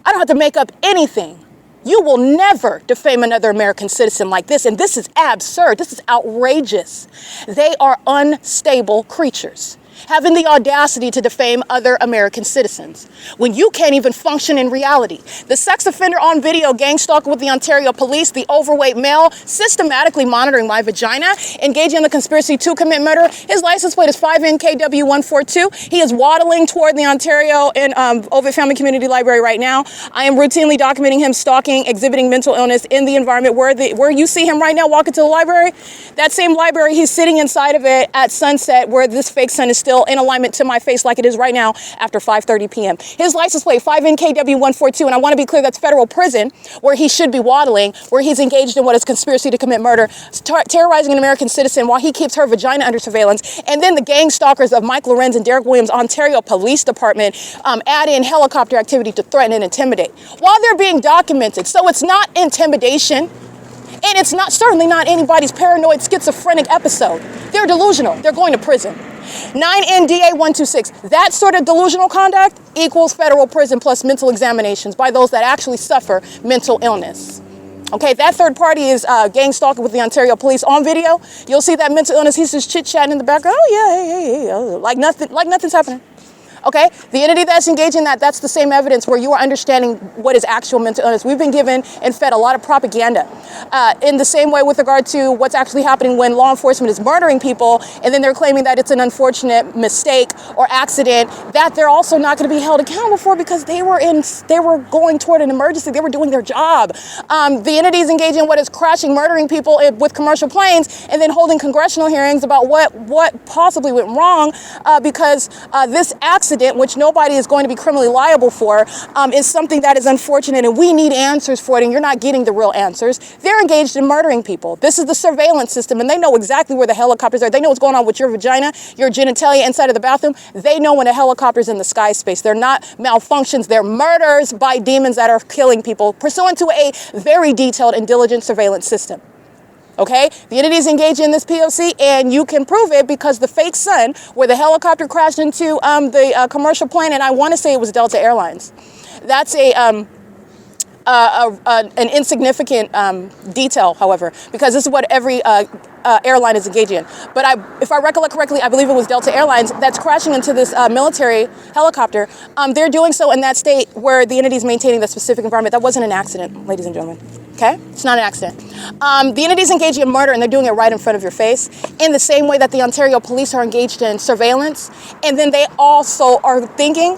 I don't have to make up anything. You will never defame another American citizen like this, and this is absurd. This is outrageous. They are unstable creatures, having the audacity to defame other American citizens when you can't even function in reality. The sex offender on video gang stalking with the Ontario police, the overweight male systematically monitoring my vagina, engaging in the conspiracy to commit murder. His license plate is 5NKW142. He is waddling toward the Ontario and OVITT Family Community Library right now. I am routinely documenting him stalking, exhibiting mental illness in the environment where you see him right now walking to the library. That same library, he's sitting inside of it at sunset where this fake sun is still in alignment to my face like it is right now after 5:30 p.m. His license plate 5NKW142, and I want to be clear, that's federal prison where he should be waddling, where he's engaged in what is conspiracy to commit murder, terrorizing an American citizen while he keeps her vagina under surveillance. And then the gang stalkers of Mike Lorenz and Derek Williams, Ontario Police Department, add in helicopter activity to threaten and intimidate while they're being documented. So it's not intimidation. And it's certainly not anybody's paranoid schizophrenic episode. They're delusional. They're going to prison. 9NDA126. That sort of delusional conduct equals federal prison plus mental examinations by those that actually suffer mental illness. Okay, that third party is gang stalking with the Ontario police on video. You'll see that mental illness. He's just chit-chatting in the background. Oh yeah, hey, like nothing's happening. Okay, the entity that's engaged in that's the same evidence where you are understanding what is actual mental illness. We've been given and fed a lot of propaganda in the same way with regard to what's actually happening when law enforcement is murdering people, and then they're claiming that it's an unfortunate mistake or accident that they're also not going to be held accountable for because they were going toward an emergency. They were doing their job. The entity is engaged in what is crashing, murdering people with commercial planes, and then holding congressional hearings about what possibly went wrong because this accident, which nobody is going to be criminally liable for, is something that is unfortunate, and we need answers for it, and you're not getting the real answers. They're engaged in murdering people. This is the surveillance system, and they know exactly where the helicopters are. They know what's going on with your vagina, your genitalia inside of the bathroom. They know when a helicopter's in the sky space. They're not malfunctions. They're murders by demons that are killing people pursuant to a very detailed and diligent surveillance system. Okay, the entity is engaged in this P.O.C. and you can prove it because the fake sun where the helicopter crashed into the commercial plane, and I want to say it was Delta Airlines. That's an insignificant detail, however, because this is what every airline is engaged in. But if I recollect correctly, I believe it was Delta Airlines that's crashing into this military helicopter. They're doing so in that state where the entity is maintaining the specific environment. That wasn't an accident, ladies and gentlemen. Okay? It's not an accident. The entity is engaged in murder, and they're doing it right in front of your face in the same way that the Ontario police are engaged in surveillance. And then they also are thinking,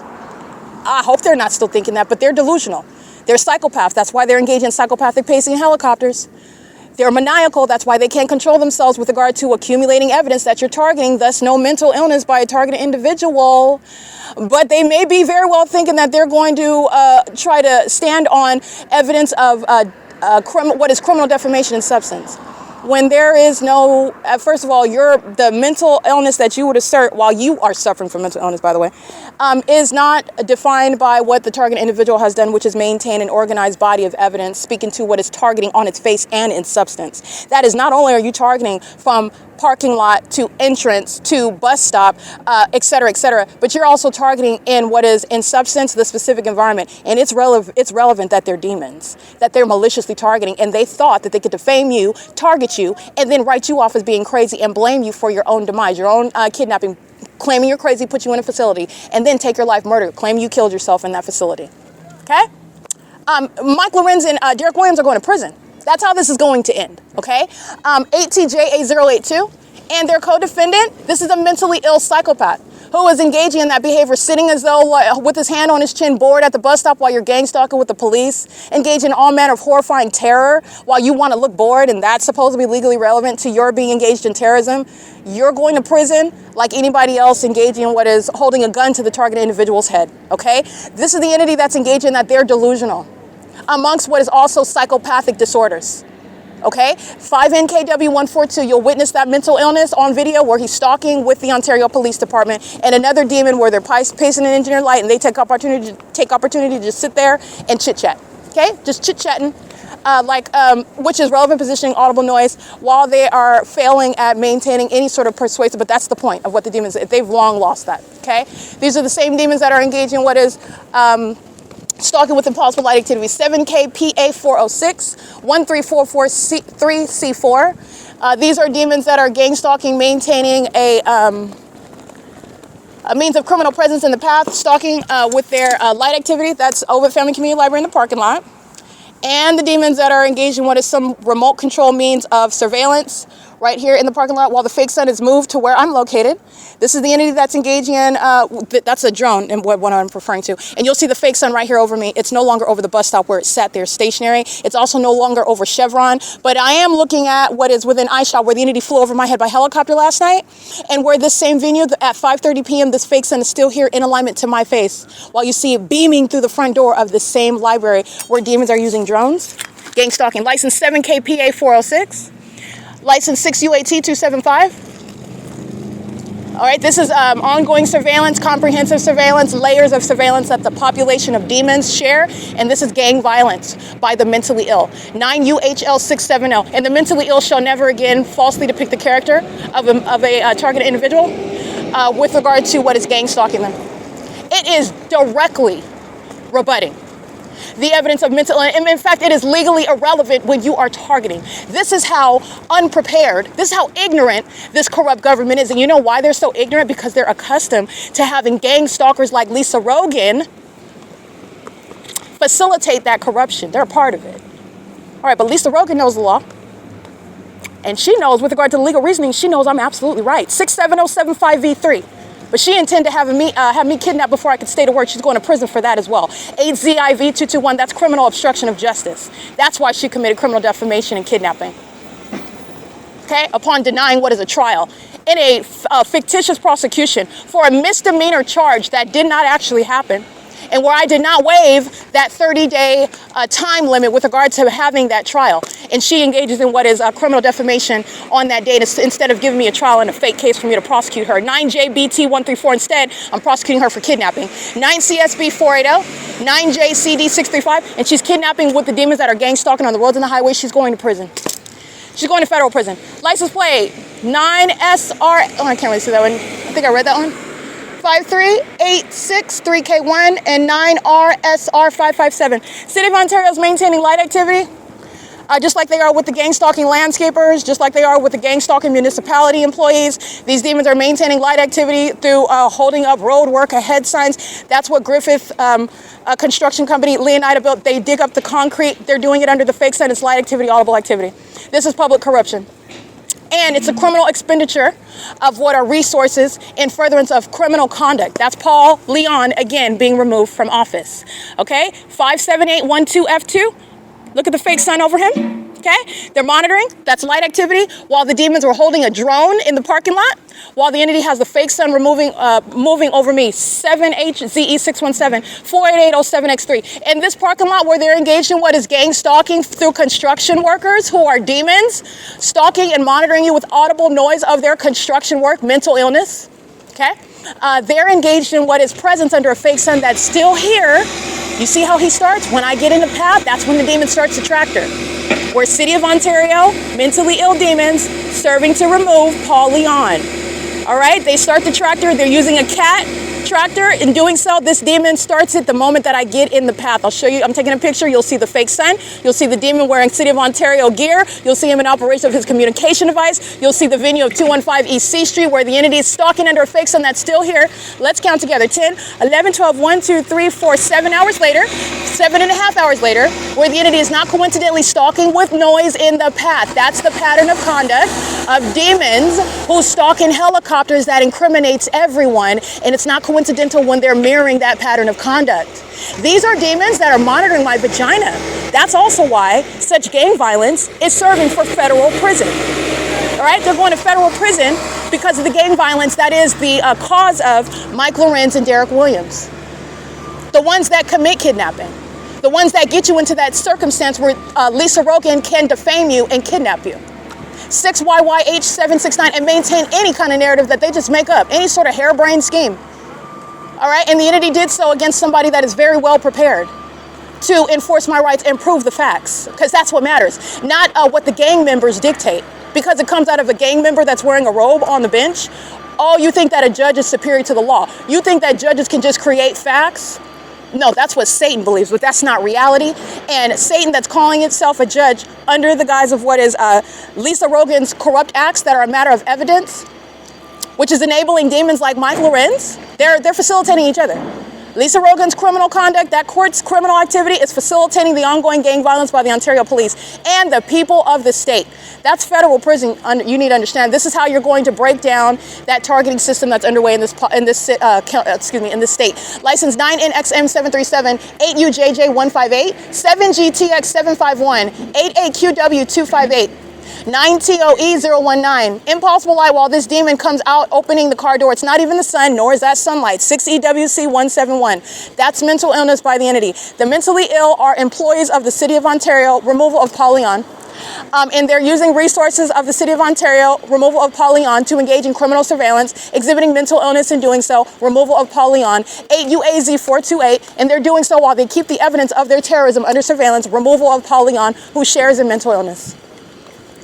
I hope they're not still thinking that, but they're delusional. They're psychopaths. That's why they're engaged in psychopathic pacing in helicopters. They're maniacal. That's why they can't control themselves with regard to accumulating evidence that you're targeting, thus no mental illness by a targeted individual. But they may be very well thinking that they're going to try to stand on evidence of what is criminal defamation in substance. When there is no, first of all, the mental illness that you would assert while you are suffering from mental illness, by the way, is not defined by what the target individual has done, which is maintain an organized body of evidence speaking to what is targeting on its face and in substance. That is, not only are you targeting from parking lot to entrance to bus stop, et cetera, but you're also targeting in what is in substance the specific environment. And it's relevant that they're demons, that they're maliciously targeting, and they thought that they could defame you, target you, and then write you off as being crazy and blame you for your own demise, your own kidnapping, claiming you're crazy, put you in a facility, and then take your life, murder, claim you killed yourself in that facility. Okay? Mike Lorenz and Derek Williams are going to prison. That's how this is going to end, okay? 8TJA082, and their co-defendant, this is a mentally ill psychopath who is engaging in that behavior, sitting as though with his hand on his chin, bored at the bus stop while you're gang stalking with the police, engaging in all manner of horrifying terror while you want to look bored, and that's supposed to be legally relevant to your being engaged in terrorism, you're going to prison like anybody else engaging in what is holding a gun to the targeted individual's head, okay? This is the entity that's engaging in that they're delusional, amongst what is also psychopathic disorders. Okay, 5NKW142, you'll witness that mental illness on video where he's stalking with the Ontario Police Department, and another demon where they're pacing an engineer light and they take opportunity to just sit there and chit-chat. Okay, just chit-chatting, which is relevant positioning, audible noise, while they are failing at maintaining any sort of persuasive, but that's the point of what the demons, they've long lost that, okay? These are the same demons that are engaging in what is stalking with impossible light activity. 7KPA406, 13443C4. These are demons that are gang stalking, maintaining a means of criminal presence in the path, stalking with their light activity. That's OVITT Family Community Library in the parking lot. And the demons that are engaged in what is some remote control means of surveillance right here in the parking lot while the fake sun is moved to where I'm located. This is the entity that's engaging in, that's a drone and what I'm referring to. And you'll see the fake sun right here over me. It's no longer over the bus stop where it sat there stationary. It's also no longer over Chevron, but I am looking at what is within eyeshot where the entity flew over my head by helicopter last night, and where this same venue at 5:30 p.m. this fake sun is still here in alignment to my face while you see it beaming through the front door of the same library where demons are using drones. Gang stalking. License 7KPA406. License 6UAT275. All right, this is ongoing surveillance, comprehensive surveillance, layers of surveillance that the population of demons share, and this is gang violence by the mentally ill. 9UHL670, and the mentally ill shall never again falsely depict the character of a targeted individual with regard to what is gang stalking them. It is directly rebutting the evidence of mental illness. In fact, it is legally irrelevant when you are targeting. This is how unprepared, this is how ignorant this corrupt government is. And you know why they're so ignorant? Because they're accustomed to having gang stalkers like Lisa Rogan facilitate that corruption. They're a part of it. All right, but Lisa Rogan knows the law. And she knows, with regard to legal reasoning, she knows I'm absolutely right. 67075V3. But she intended to have me kidnapped before I could stay to work. She's going to prison for that as well. 8ZIV221, that's criminal obstruction of justice. That's why she committed criminal defamation and kidnapping. Okay, upon denying what is a trial in a fictitious prosecution for a misdemeanor charge that did not actually happen, and where I did not waive that 30-day time limit with regard to having that trial. And she engages in what is criminal defamation on that day instead of giving me a trial and a fake case for me to prosecute her. 9JBT134 instead, I'm prosecuting her for kidnapping. 9CSB480, 9JCD635, and she's kidnapping with the demons that are gang stalking on the roads and the highways. She's going to prison. She's going to federal prison. License plate 9SR, oh, I can't really see that one. I think I read that one. 53863K1 and 9RSR557. City of Ontario is maintaining light activity, just like they are with the gang stalking landscapers, just like they are with the gang stalking municipality employees. These demons are maintaining light activity through holding up road work ahead signs. That's what Griffith a construction company, Leonida built. They dig up the concrete. They're doing it under the fake sign. It's light activity, audible activity. This is public corruption. And it's a criminal expenditure of what are resources in furtherance of criminal conduct. That's Paul Leon, again, being removed from office. Okay? 57812F2. Look at the fake sign over him. Okay? They're monitoring. That's light activity while the demons were holding a drone in the parking lot, while the entity has the fake sun moving over me. 7HZE617, 48807X3. In this parking lot where they're engaged in what is gang stalking through construction workers who are demons, stalking and monitoring you with audible noise of their construction work, mental illness. Okay? They're engaged in what is presence under a fake sun that's still here. You see how he starts? When I get in the path, that's when the demon starts the tractor. We're City of Ontario, mentally ill demons, serving to remove Paul Leon. All right, they start the tractor. They're using a cat protractor. In doing so, this demon starts it the moment that I get in the path. I'll show you. I'm taking a picture. You'll see the fake sun. You'll see the demon wearing City of Ontario gear. You'll see him in operation of his communication device. You'll see the venue of 215 East C Street where the entity is stalking under a fake sun that's still here. Let's count together. 10, 11, 12, 1, 2, 3, 4, 7 hours later, 7.5 hours later, where the entity is not coincidentally stalking with noise in the path. That's the pattern of conduct of demons who stalk in helicopters that incriminates everyone, and it's not coincidental when they're mirroring that pattern of conduct. These are demons that are monitoring my vagina. That's also why such gang violence is serving for federal prison. All right, they're going to federal prison because of the gang violence that is the cause of Mike Lorenz and Derek Williams. The ones that commit kidnapping. The ones that get you into that circumstance where Lisa Rogan can defame you and kidnap you. 6YYH769 and maintain any kind of narrative that they just make up, any sort of harebrained scheme. All right, and the entity did so against somebody that is very well prepared to enforce my rights and prove the facts, because that's what matters, not what the gang members dictate. Because it comes out of a gang member that's wearing a robe on the bench, oh, you think that a judge is superior to the law. You think that judges can just create facts? No, that's what Satan believes, but that's not reality. And Satan that's calling itself a judge under the guise of what is Lisa Rogan's corrupt acts that are a matter of evidence, which is enabling demons like Mike Lorenz, they're facilitating each other. Lisa Rogan's criminal conduct, that court's criminal activity is facilitating the ongoing gang violence by the Ontario police and the people of the state. That's federal prison. You need to understand. This is how you're going to break down that targeting system that's underway in this state. License 9NXM737, 8UJJ158, 7GTX751, 88QW258. 9TOE019. Impossible light while this demon comes out opening the car door. It's not even the sun, nor is that sunlight. 6EWC171. That's mental illness by the entity. The mentally ill are employees of the City of Ontario, removal of Polyon. And they're using resources of the City of Ontario, removal of Polyon, to engage in criminal surveillance, exhibiting mental illness in doing so, removal of Polyon, 8UAZ428, and they're doing so while they keep the evidence of their terrorism under surveillance, removal of Polyon, who shares in mental illness.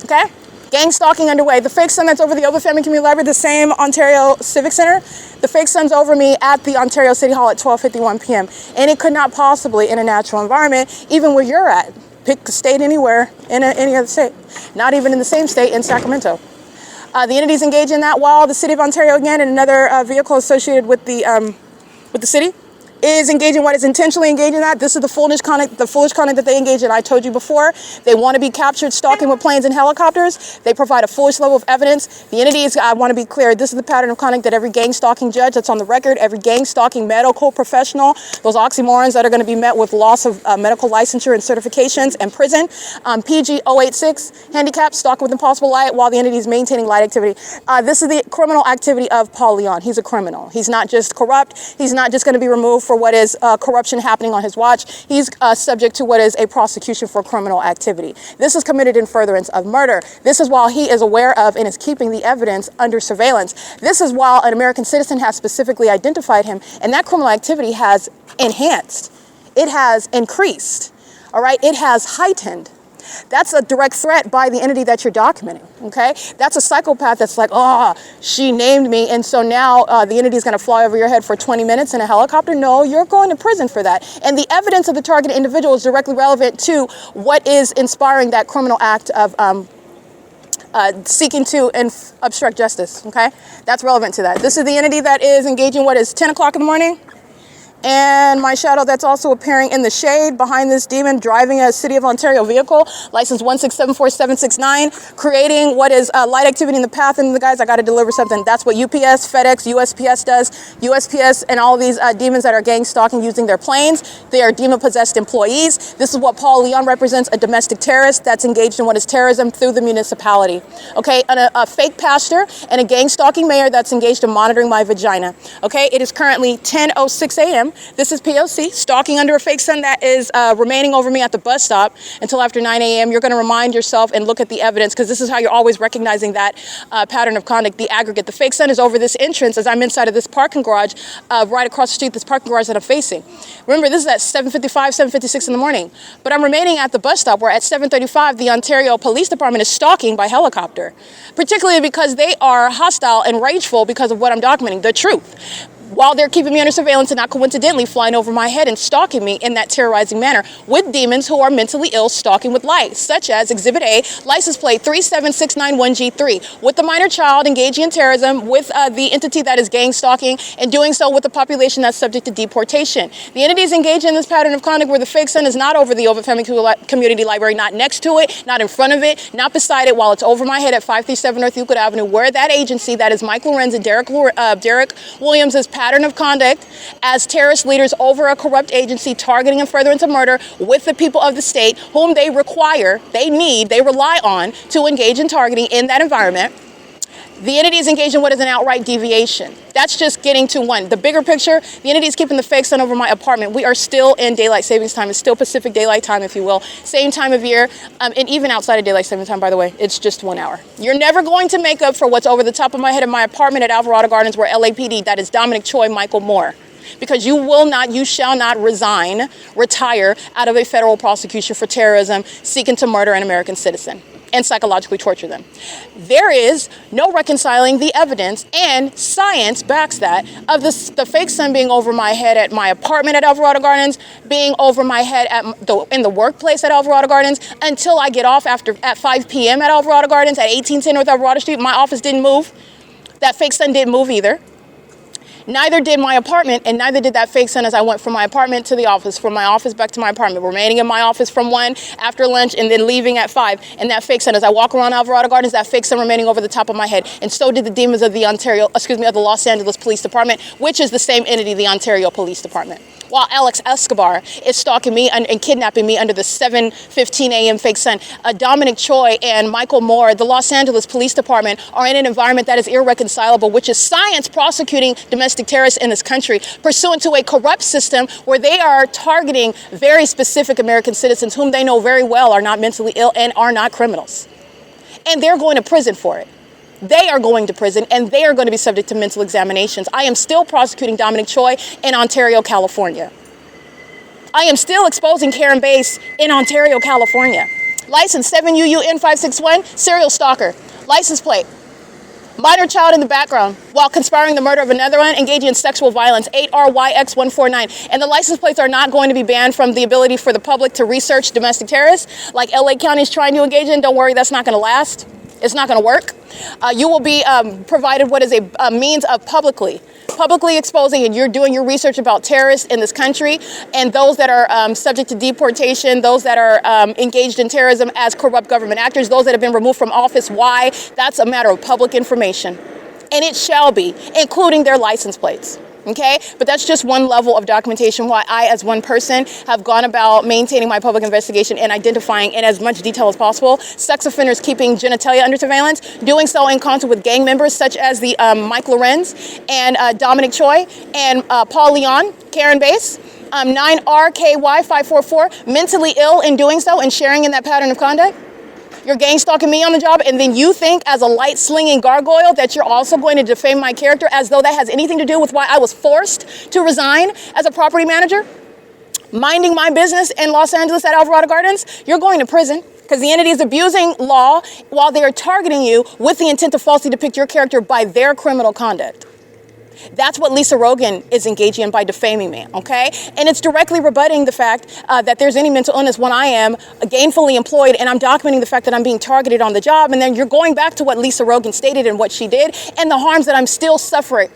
Okay? Gang stalking underway. The fake sun that's over the Ovid Family Community Library, the same Ontario Civic Center, the fake sun's over me at the Ontario City Hall at 12:51 p.m. And it could not possibly, in a natural environment, even where you're at, pick a state anywhere, in any other state, not even in the same state in Sacramento. The entities engage in that while the City of Ontario, again, and another vehicle associated with the city, is engaging what is intentionally engaging that. This is the foolish conduct that they engage in. I told you before, they want to be captured stalking with planes and helicopters. They provide a foolish level of evidence. The entities, I want to be clear, this is the pattern of conduct that every gang stalking judge that's on the record, every gang stalking medical professional, those oxymorons that are going to be met with loss of medical licensure and certifications and prison. PG 086, handicap, stalking with impossible light while the entity is maintaining light activity. This is the criminal activity of Polyon. He's a criminal. He's not just corrupt. He's not just going to be removed for what is corruption happening on his watch. He's subject to what is a prosecution for criminal activity. This is committed in furtherance of murder. This is while he is aware of and is keeping the evidence under surveillance. This is while an American citizen has specifically identified him, and that criminal activity has enhanced. It has increased. All right? It has heightened. That's a direct threat by the entity that you're documenting, okay? That's a psychopath that's like, oh, she named me, and so now the entity is going to fly over your head for 20 minutes in a helicopter. No, you're going to prison for that. And the evidence of the targeted individual is directly relevant to what is inspiring that criminal act of seeking to obstruct justice, okay? That's relevant to that. This is the entity that is engaging what is 10 o'clock in the morning. And my shadow that's also appearing in the shade behind this demon driving a City of Ontario vehicle, license 1674769, creating what is light activity in the path. And the guys, I got to deliver something. That's what UPS, FedEx, USPS does. USPS and all these demons that are gang stalking using their planes. They are demon-possessed employees. This is what Paul Leon represents, a domestic terrorist that's engaged in what is terrorism through the municipality. Okay, and a fake pastor and a gang stalking mayor that's engaged in monitoring my vagina. Okay, it is currently 10:06 a.m. This is P.O.C. stalking under a fake sun that is remaining over me at the bus stop until after 9 a.m. You're going to remind yourself and look at the evidence, because this is how you're always recognizing that pattern of conduct, the aggregate. The fake sun is over this entrance as I'm inside of this parking garage, right across the street, this parking garage that I'm facing. Remember, this is at 7:55, 7:56 in the morning. But I'm remaining at the bus stop where at 7:35, the Ontario Police Department is stalking by helicopter, particularly because they are hostile and rageful because of what I'm documenting, the truth. while they're keeping me under surveillance and not coincidentally flying over my head and stalking me in that terrorizing manner with demons who are mentally ill stalking with light, such as Exhibit A, license plate 37691G3, with the minor child engaging in terrorism with the entity that is gang stalking and doing so with the population that's subject to deportation. The entities engaged in this pattern of conduct where the fake son is not over the OVITT Family Community Library, not next to it, not in front of it, not beside it, while it's over my head at 537 North Euclid Avenue, where that agency, that is Mike LORENZ and Derek Williams' pattern of conduct as terrorist leaders over a corrupt agency targeting and furtherance of murder with the people of the state whom they require, they need, they rely on to engage in targeting in that environment. The entity is engaged in what is an outright deviation. That's just getting to one. The bigger picture, the entity is keeping the fake sun over my apartment. We are still in daylight savings time. It's still Pacific daylight time, if you will. Same time of year, and even outside of daylight savings time, by the way, it's just 1 hour. You're never going to make up for what's over the top of my head in my apartment at Alvarado Gardens, where LAPD, that is Dominic Choi, Michael Moore. Because you will not, you shall not retire out of a federal prosecution for terrorism, seeking to murder an American citizen and psychologically torture them. There is no reconciling the evidence, and science backs that, of the fake sun being over my head at my apartment at Alvarado Gardens, being over my head in the workplace at Alvarado Gardens, until I get off at 5 p.m. at Alvarado Gardens at 1810 North Alvarado Street. My office didn't move. That fake sun didn't move either. Neither did my apartment, and neither did that fake sun as I went from my apartment to the office, from my office back to my apartment, remaining in my office from 1 after lunch and then leaving at 5. And that fake sun, as I walk around Alvarado Gardens, that fake sun remaining over the top of my head. And so did the demons of the of the Los Angeles Police Department, which is the same entity, the Ontario Police Department. While Alex Escobar is stalking me and kidnapping me under the 7:15 a.m. fake sun, Dominic Choi and Michael Moore, the Los Angeles Police Department, are in an environment that is irreconcilable, which is science prosecuting domestic terrorists in this country pursuant to a corrupt system where they are targeting very specific American citizens whom they know very well are not mentally ill and are not criminals. And they're going to prison for it. They are going to prison, and they are going to be subject to mental examinations. I am still prosecuting Dominic Choi in Ontario, California. I am still exposing Karen Bass in Ontario, California. License 7UUN561, serial stalker. License plate. Minor child in the background while conspiring the murder of another one, engaging in sexual violence, 8RYX149. And the license plates are not going to be banned from the ability for the public to research domestic terrorists like LA County is trying to engage in. Don't worry, that's not going to last. It's not going to work. You will be provided what is a means of publicly exposing, and you're doing your research about terrorists in this country and those that are subject to deportation, those that are engaged in terrorism as corrupt government actors, those that have been removed from office. Why? That's a matter of public information. And it shall be, including their license plates. Okay, but that's just one level of documentation why I, as one person, have gone about maintaining my public investigation and identifying in as much detail as possible sex offenders keeping genitalia under surveillance, doing so in concert with gang members such as the Mike LORENZ and Dominic Choi and Paul Leon, Karen Bass, 9RKY544, mentally ill in doing so and sharing in that pattern of conduct. You're gang stalking me on the job, and then you think as a light slinging gargoyle that you're also going to defame my character as though that has anything to do with why I was forced to resign as a property manager, minding my business in Los Angeles at Alvarado Gardens. You're going to prison because the entity is abusing law while they are targeting you with the intent to falsely depict your character by their criminal conduct. That's what Lisa Rogan is engaging in by defaming me, okay? And it's directly rebutting the fact that there's any mental illness when I am gainfully employed and I'm documenting the fact that I'm being targeted on the job. And then you're going back to what Lisa Rogan stated and what she did and the harms that I'm still suffering,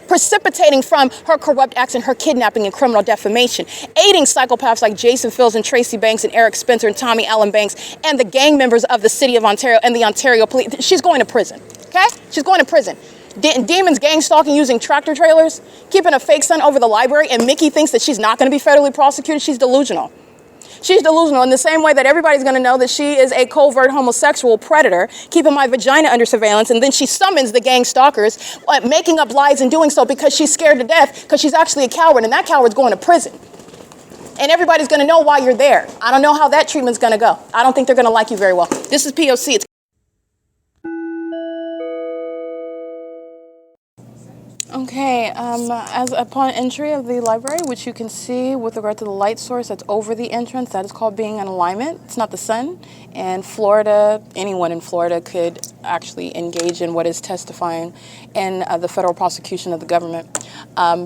precipitating from her corrupt acts and her kidnapping and criminal defamation, aiding psychopaths like Jason Fields and Tracy Banks and Eric Spencer and Tommy Allen Banks and the gang members of the city of Ontario and the Ontario police. She's going to prison, okay? She's going to prison. Demons gang stalking using tractor trailers, keeping a fake son over the library, and Mickey thinks that she's not going to be federally prosecuted. She's delusional. She's delusional in the same way that everybody's going to know that she is a covert homosexual predator, keeping my vagina under surveillance, and then she summons the gang stalkers, making up lies and doing so because she's scared to death because she's actually a coward, and that coward's going to prison. And everybody's going to know why you're there. I don't know how that treatment's going to go. I don't think they're going to like you very well. This is P.O.C. Okay, as upon entry of the library, which you can see with regard to the light source that's over the entrance, that is called being in alignment. It's not the sun. And Florida, anyone in Florida could actually engage in what is testifying in the federal prosecution of the government,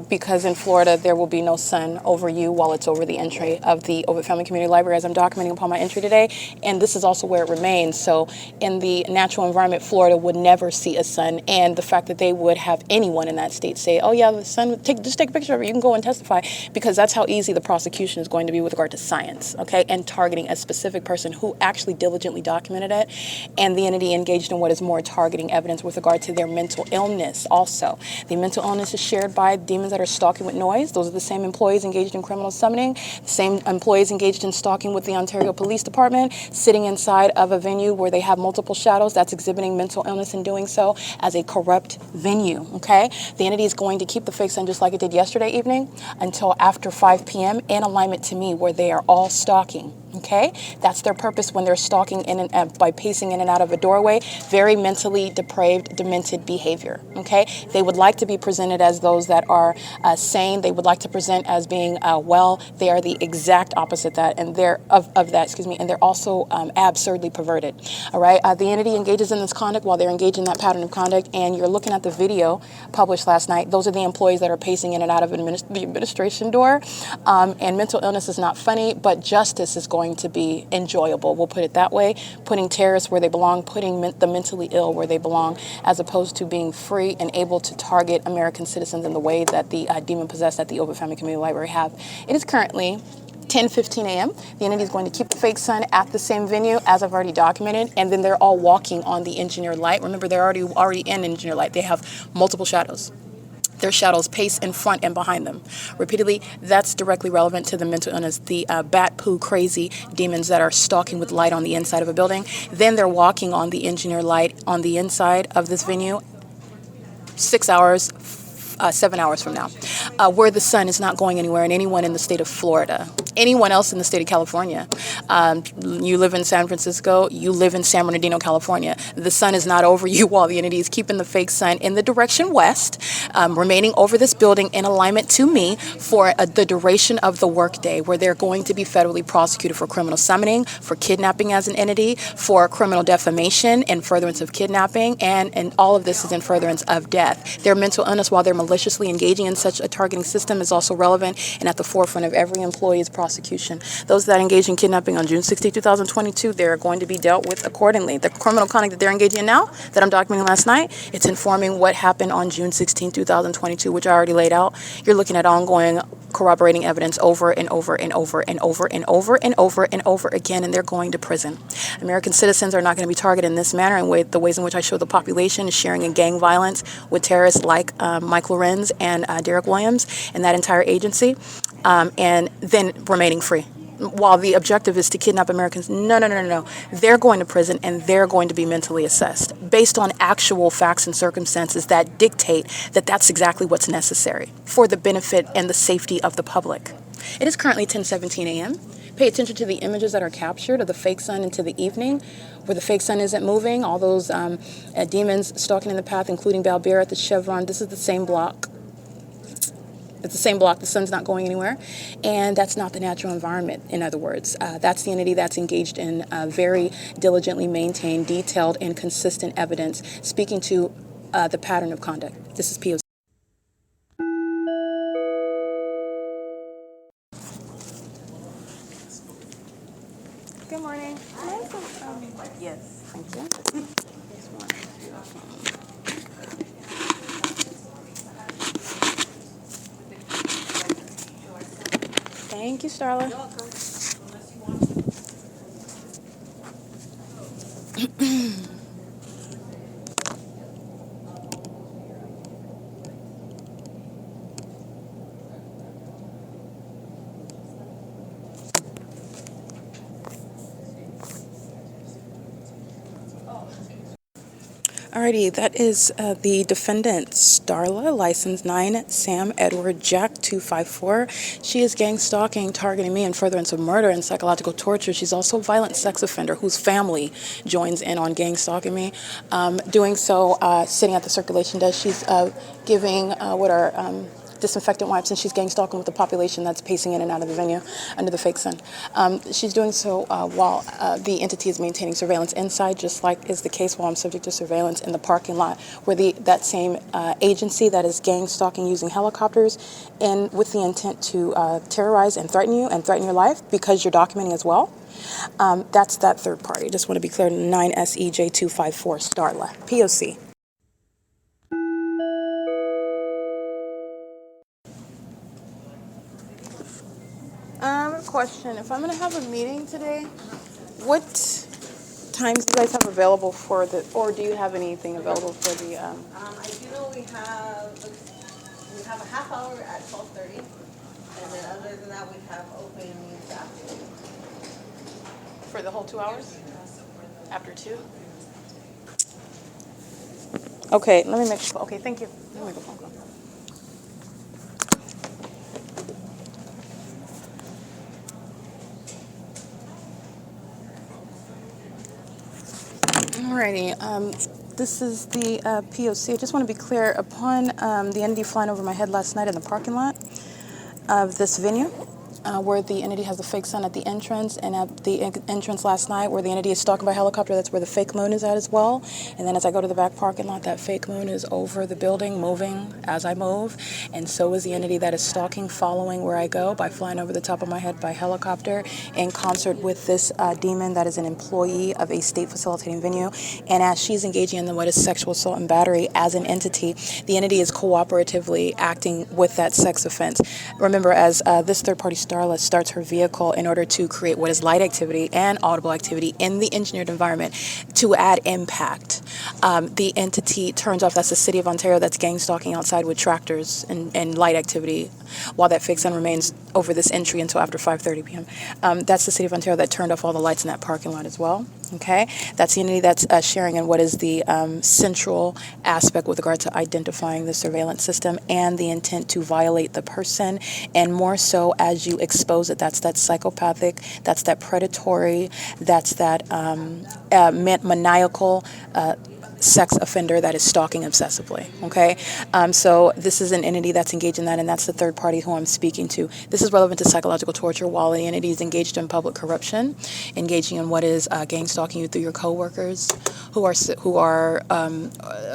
because in Florida there will be no sun over you while it's over the entry of the OVITT Family Community Library, as I'm documenting upon my entry today, and this is also where it remains. So in the natural environment, Florida would never see a sun, and the fact that they would have anyone in that state say, oh yeah, the sun, just take a picture of it, you can go and testify, because that's how easy the prosecution is going to be with regard to science, okay, and targeting a specific person who actually diligently documented it, and the entity engaged in what is more targeting evidence with regard to their mental illness also. The mental illness is shared by demons that are stalking with noise. Those are the same employees engaged in criminal summoning, the same employees engaged in stalking with the Ontario Police Department, sitting inside of a venue where they have multiple shadows, that's exhibiting mental illness in doing so as a corrupt venue, okay? The entity is going to keep the fake sun just like it did yesterday evening until after 5 p.m. in alignment to me, where they are all stalking. Okay, that's their purpose when they're stalking in and by pacing in and out of a doorway. Very mentally depraved, demented behavior. Okay, they would like to be presented as those that are sane. They would like to present as being well. They are the exact opposite that, and they're of that. Excuse me, and they're also absurdly perverted. All right, the entity engages in this conduct while they're engaged in that pattern of conduct. And you're looking at the video published last night. Those are the employees that are pacing in and out of the administration door. And mental illness is not funny, but justice is going to be enjoyable. We'll put it that way. Putting terrorists where they belong, putting the mentally ill where they belong, as opposed to being free and able to target American citizens in the way that the demon-possessed at the OVITT Family Community Library have. It is currently 10:15 a.m. The entity is going to keep the fake sun at the same venue as I've already documented, and then they're all walking on the engineered light. Remember, they're already in engineered light. They have multiple shadows. Their shadows pace in front and behind them. Repeatedly, that's directly relevant to the mental illness, the bat poo crazy demons that are stalking with light on the inside of a building. Then they're walking on the engineered light on the inside of this venue 6 hours, 7 hours from now, where the sun is not going anywhere, and anyone in the state of Florida, anyone else in the state of California, you live in San Francisco, you live in San Bernardino, California, the sun is not over you while the entity is keeping the fake sun in the direction west, remaining over this building in alignment to me for the duration of the workday, where they're going to be federally prosecuted for criminal summoning, for kidnapping as an entity, for criminal defamation in furtherance of kidnapping, and all of this is in furtherance of death. Their mental illness while they're maliciously engaging in such a targeting system is also relevant and at the forefront of every employee's prosecution. Those that engage in kidnapping on June 16, 2022, they're going to be dealt with accordingly. The criminal conduct that they're engaging in now, that I'm documenting last night, it's informing what happened on June 16, 2022, which I already laid out. You're looking at ongoing corroborating evidence over and over and over and over and over and over and over again, and they're going to prison. American citizens are not going to be targeted in this manner, and the ways in which I show the population is sharing in gang violence with terrorists like Mike LORENZ and Derek Williams and that entire agency, and then remaining free. While the objective is to kidnap Americans, no. They're going to prison, and they're going to be mentally assessed based on actual facts and circumstances that dictate that that's exactly what's necessary for the benefit and the safety of the public. It is currently 10:17 a.m. Pay attention to the images that are captured of the fake sun into the evening, where the fake sun isn't moving. All those demons stalking in the path, including Balbir at the Chevron. This is the same block. It's the same block. The sun's not going anywhere. And that's not the natural environment, in other words. That's the entity that's engaged in very diligently maintained, detailed, and consistent evidence speaking to the pattern of conduct. This is P.O.C. Good morning. Yes, thank you. Thank you, Starla. Alrighty, that is the defendant, Starla, license 9 Sam Edward Jack 254. She is gang stalking, targeting me in furtherance of murder and psychological torture. She's also a violent sex offender whose family joins in on gang stalking me. Doing so, sitting at the circulation desk, she's giving what are disinfectant wipes, and she's gang stalking with the population that's pacing in and out of the venue under the fake sun. She's doing so while the entity is maintaining surveillance inside, just like is the case while I'm subject to surveillance in the parking lot, where that same agency that is gang stalking using helicopters and with the intent to terrorize and threaten you and threaten your life because you're documenting as well. That's that third party. Just want to be clear, 9SEJ254 Starla, P.O.C. Question. If I'm going to have a meeting today, what times do you guys have available for or do you have anything available for the? I do know we have a half hour at 12:30, and then other than that, we have open meetings after. For the whole 2 hours? After 2? Okay, let me make sure. Okay, thank you. Let me make a phone call. Alrighty, this is the P.O.C. I just want to be clear, upon the entity flying over my head last night in the parking lot of this venue, where the entity has the fake sun at the entrance, and at the entrance last night where the entity is stalking by helicopter, that's where the fake moon is at as well. And then as I go to the back parking lot, that fake moon is over the building, moving as I move, and so is the entity that is stalking, following where I go by flying over the top of my head by helicopter, in concert with this demon that is an employee of a state facilitating venue. And as she's engaging in what is sexual assault and battery as an entity, the entity is cooperatively acting with that sex offense. Remember, as this third-party Starla starts her vehicle in order to create what is light activity and audible activity in the engineered environment to add impact, the entity turns off. That's the city of Ontario that's gang stalking outside with tractors and light activity while that fake sun remains over this entry until after 5:30 p.m. That's the city of Ontario that turned off all the lights in that parking lot as well. Okay, that's the entity that's sharing in what is the central aspect with regard to identifying the surveillance system and the intent to violate the person, and more so as you expose it. That's that psychopathic, that's that predatory, that's that maniacal sex offender that is stalking obsessively. Okay, so this is an entity that's engaged in that, and that's the third party who I'm speaking to. This is relevant to psychological torture while the entity is engaged in public corruption, engaging in what is gang stalking you through your coworkers who are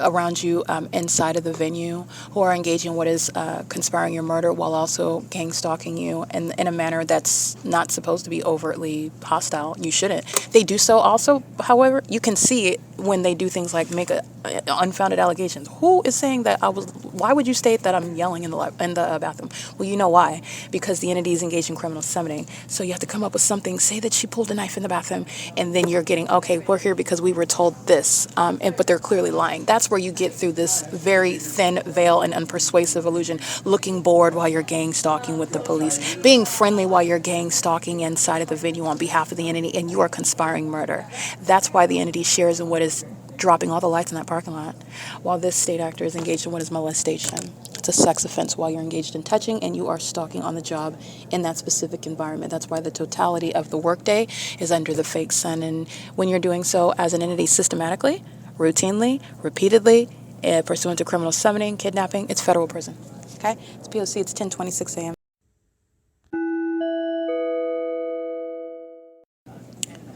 around you inside of the venue, who are engaging in what is conspiring your murder while also gang stalking you in a manner that's not supposed to be overtly hostile. You shouldn't. They do so also, however, you can see it when they do things like make unfounded allegations. Who is saying that why would you state that I'm yelling in the bathroom? Well, you know why. Because the entity is engaged in criminal summoning. So you have to come up with something, say that she pulled a knife in the bathroom, and then you're getting, okay, we're here because we were told this, but they're clearly lying. That's where you get through this very thin veil and unpersuasive illusion, looking bored while you're gang stalking with the police, being friendly while you're gang stalking inside of the venue on behalf of the entity, and you are conspiring murder. That's why the entity shares in what is dropping all the lights in that parking lot while this state actor is engaged in what is molestation. It's a sex offense while you're engaged in touching and you are stalking on the job in that specific environment. That's why the totality of the workday is under the fake sun. And when you're doing so as an entity systematically, routinely, repeatedly, pursuant to criminal summoning, kidnapping, it's federal prison. Okay? It's P.O.C. It's 10:26 a.m.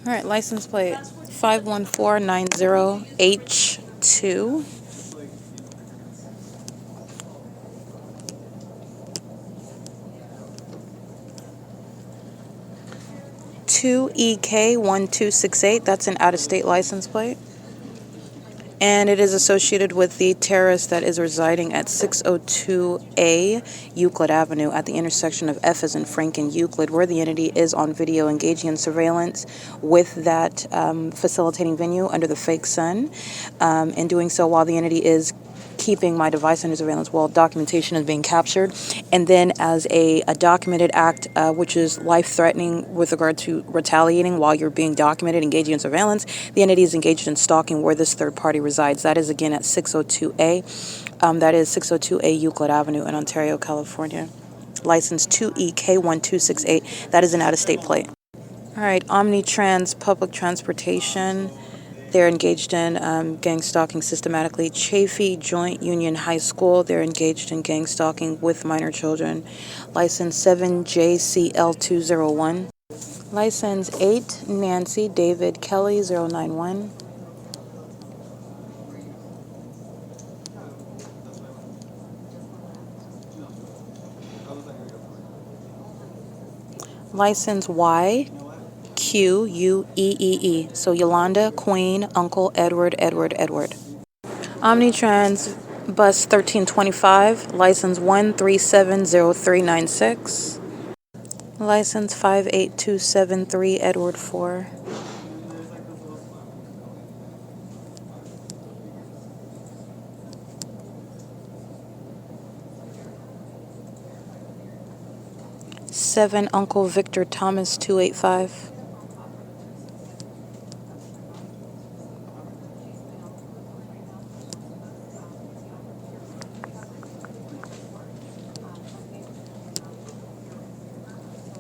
All right, license plate 51490H2. 2EK1268, that's an out-of-state license plate. And it is associated with the terrorist that is residing at 602A Euclid Avenue at the intersection of F as in Frank and Euclid, where the entity is on video engaging in surveillance with that facilitating venue under the fake sun, and doing so while the entity is keeping my device under surveillance while documentation is being captured. And then as a documented act, which is life-threatening with regard to retaliating while you're being documented, engaging in surveillance, the entity is engaged in stalking where this third party resides. That is, again, at 602A. That is 602A Euclid Avenue in Ontario, California. License 2EK1268. That is an out-of-state plate. All right, Omnitrans Public Transportation. They're engaged in gang stalking systematically. Chaffee Joint Union High School, they're engaged in gang stalking with minor children. License 7JCL201. License 8 Nancy David Kelly 091. License YQUEEE. So Yolanda, Queen, Uncle, Edward, Edward, Edward. Omnitrans Bus 1325, license 1370396. License 58273, Edward 4. Seven Uncle Victor Thomas 285.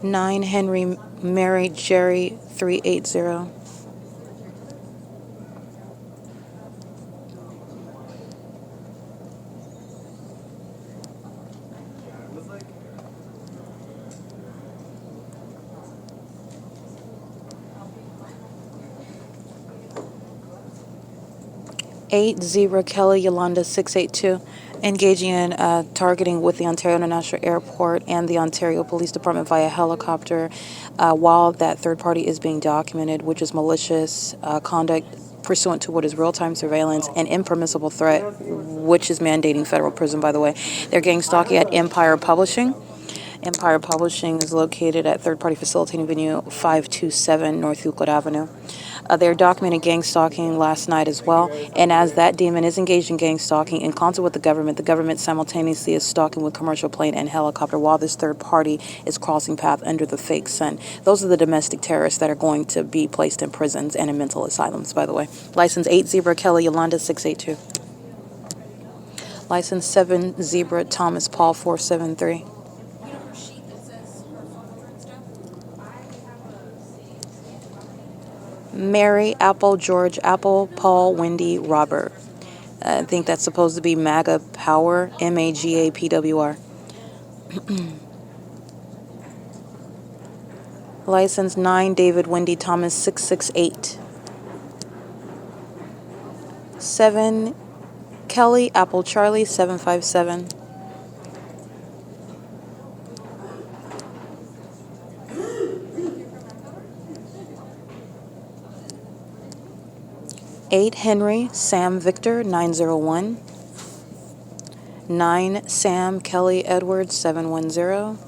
Nine Henry Mary Jerry 380. 80 Kelly Yolanda 682, engaging in targeting with the Ontario International Airport and the Ontario Police Department via helicopter while that third party is being documented, which is malicious conduct pursuant to what is real-time surveillance and impermissible threat, which is mandating federal prison, by the way. They're gang stalking at Empire Publishing. Empire Publishing is located at third-party facilitating venue 527 North Euclid Avenue. They're documenting gang stalking last night as well, and as that demon is engaged in gang stalking in concert with the government simultaneously is stalking with commercial plane and helicopter while this third party is crossing path under the fake sun. Those are the domestic terrorists that are going to be placed in prisons and in mental asylums, by the way. License 8 Zebra Kelly Yolanda 682. License 7 Zebra Thomas Paul 473. Mary, Apple, George, Apple, Paul, Wendy, Robert. I think that's supposed to be MAGA Power, MAGAPWR. License 9, David, Wendy, Thomas, 668. 7, Kelly, Apple, Charlie, 757. 8 Henry, Sam Victor, 901. 9 Sam Kelly Edwards, 710.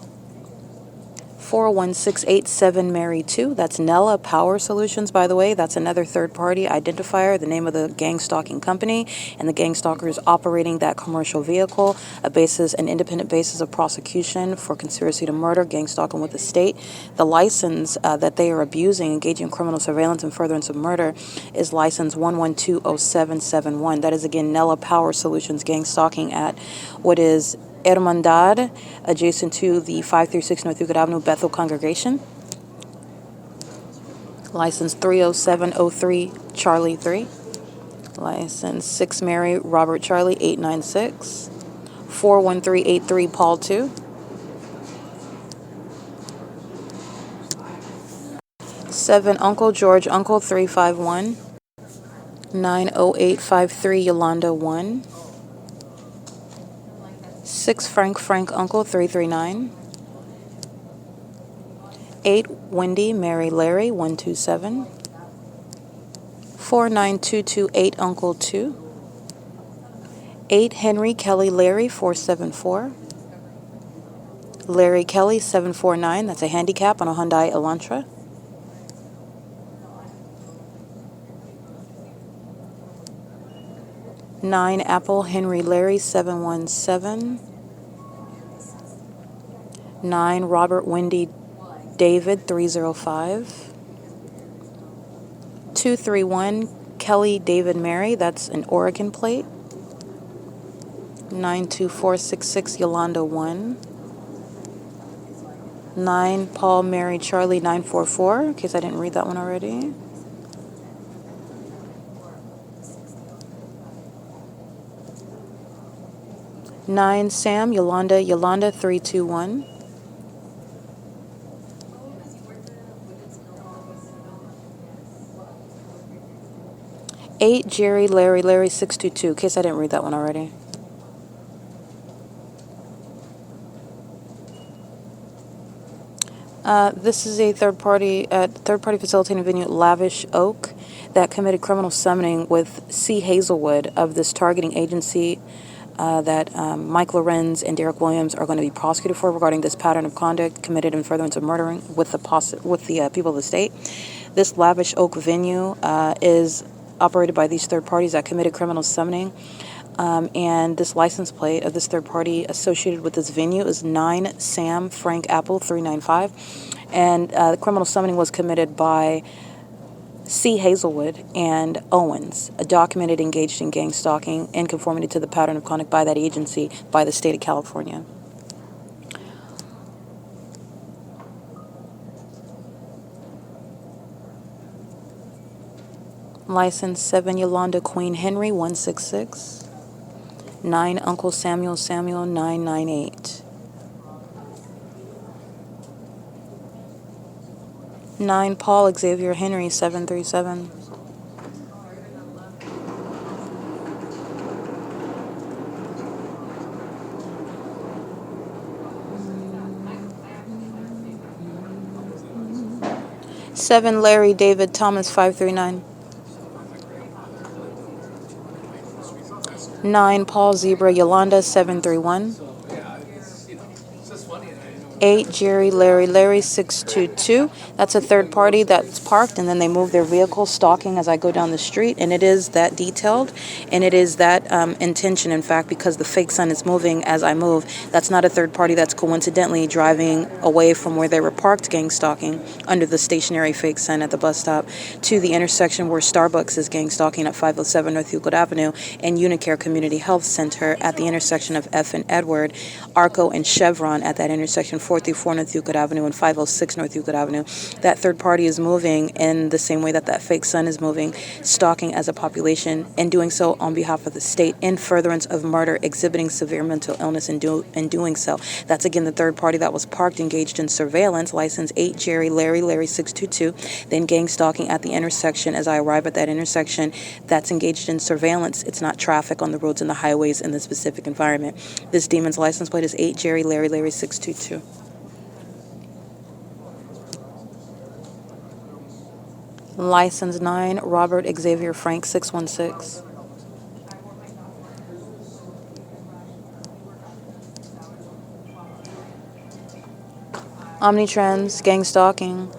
41687 Mary 2. That's Nella Power Solutions, by the way. That's another third-party identifier, the name of the gang stalking company, and the gang stalker is operating that commercial vehicle, an independent basis of prosecution for conspiracy to murder, gang stalking with the state. The license that they are abusing, engaging in criminal surveillance and furtherance of murder, is license 1120771. That is, again, Nella Power Solutions gang stalking at what is Hermandad, adjacent to the 536 North Euclid Avenue, Bethel congregation. License 30703 Charlie 3. License 6 Mary Robert Charlie 896. 41383 Paul 2. 7 Uncle George Uncle 351. 90853 Yolanda 1. 6 Frank Uncle 339. 8 Wendy Mary Larry 127. 49228 Uncle 2. 8 Henry Kelly Larry 474. Larry Kelly 749. That's a handicap on a Hyundai Elantra. 9 Apple Henry Larry 717. 9 Robert Wendy David 305. 231 Kelly David Mary, that's an Oregon plate. 92466 Yolanda 1. 9 Paul Mary Charlie 944, in case I didn't read that one already. 9 Sam Yolanda Yolanda 321. 8 Jerry Larry Larry 622. In case I didn't read that one already. This is a third-party facilitating venue, Lavish Oak, that committed criminal summoning with C. Hazelwood of this targeting agency that Mike Lorenz and Derek Williams are going to be prosecuted for regarding this pattern of conduct committed in furtherance of murdering with the people of the state. This Lavish Oak venue is operated by these third parties that committed criminal summoning. And this license plate of this third party associated with this venue is 9 Sam Frank Apple 395. And the criminal summoning was committed by C. Hazelwood and Owens, documented engaged in gang stalking in conformity to the pattern of conduct by that agency by the state of California. License 7 Yolanda Queen Henry 166. 9 Uncle Samuel Samuel 998. 9 Paul Xavier Henry 737. 7 Larry David Thomas 539. 9 Paul Zebra Yolanda 731. 8 Jerry Larry Larry 622. That's a third party that's parked and then they move their vehicle stalking as I go down the street, and it is that detailed and it is that intention, in fact, because the fake sun is moving as I move. That's not a third party that's coincidentally driving away from where they were parked gang stalking under the stationary fake sun at the bus stop to the intersection where Starbucks is gang stalking at 507 North Euclid Avenue and UNICARE Community Health Center at the intersection of F and Edward, ARCO and Chevron at that intersection 434 North Euclid Avenue and 506 North Euclid Avenue. That third party is moving in the same way that that fake sun is moving, stalking as a population and doing so on behalf of the state in furtherance of murder, exhibiting severe mental illness and doing so. That's again the third party that was parked, engaged in surveillance, license 8 Jerry Larry Larry 622, then gang stalking at the intersection. As I arrive at that intersection, that's engaged in surveillance. It's not traffic on the roads and the highways in the specific environment. This demon's license plate is 8 Jerry Larry Larry 622. License 9 Robert Xavier Frank 616. Omnitrans gang stalking,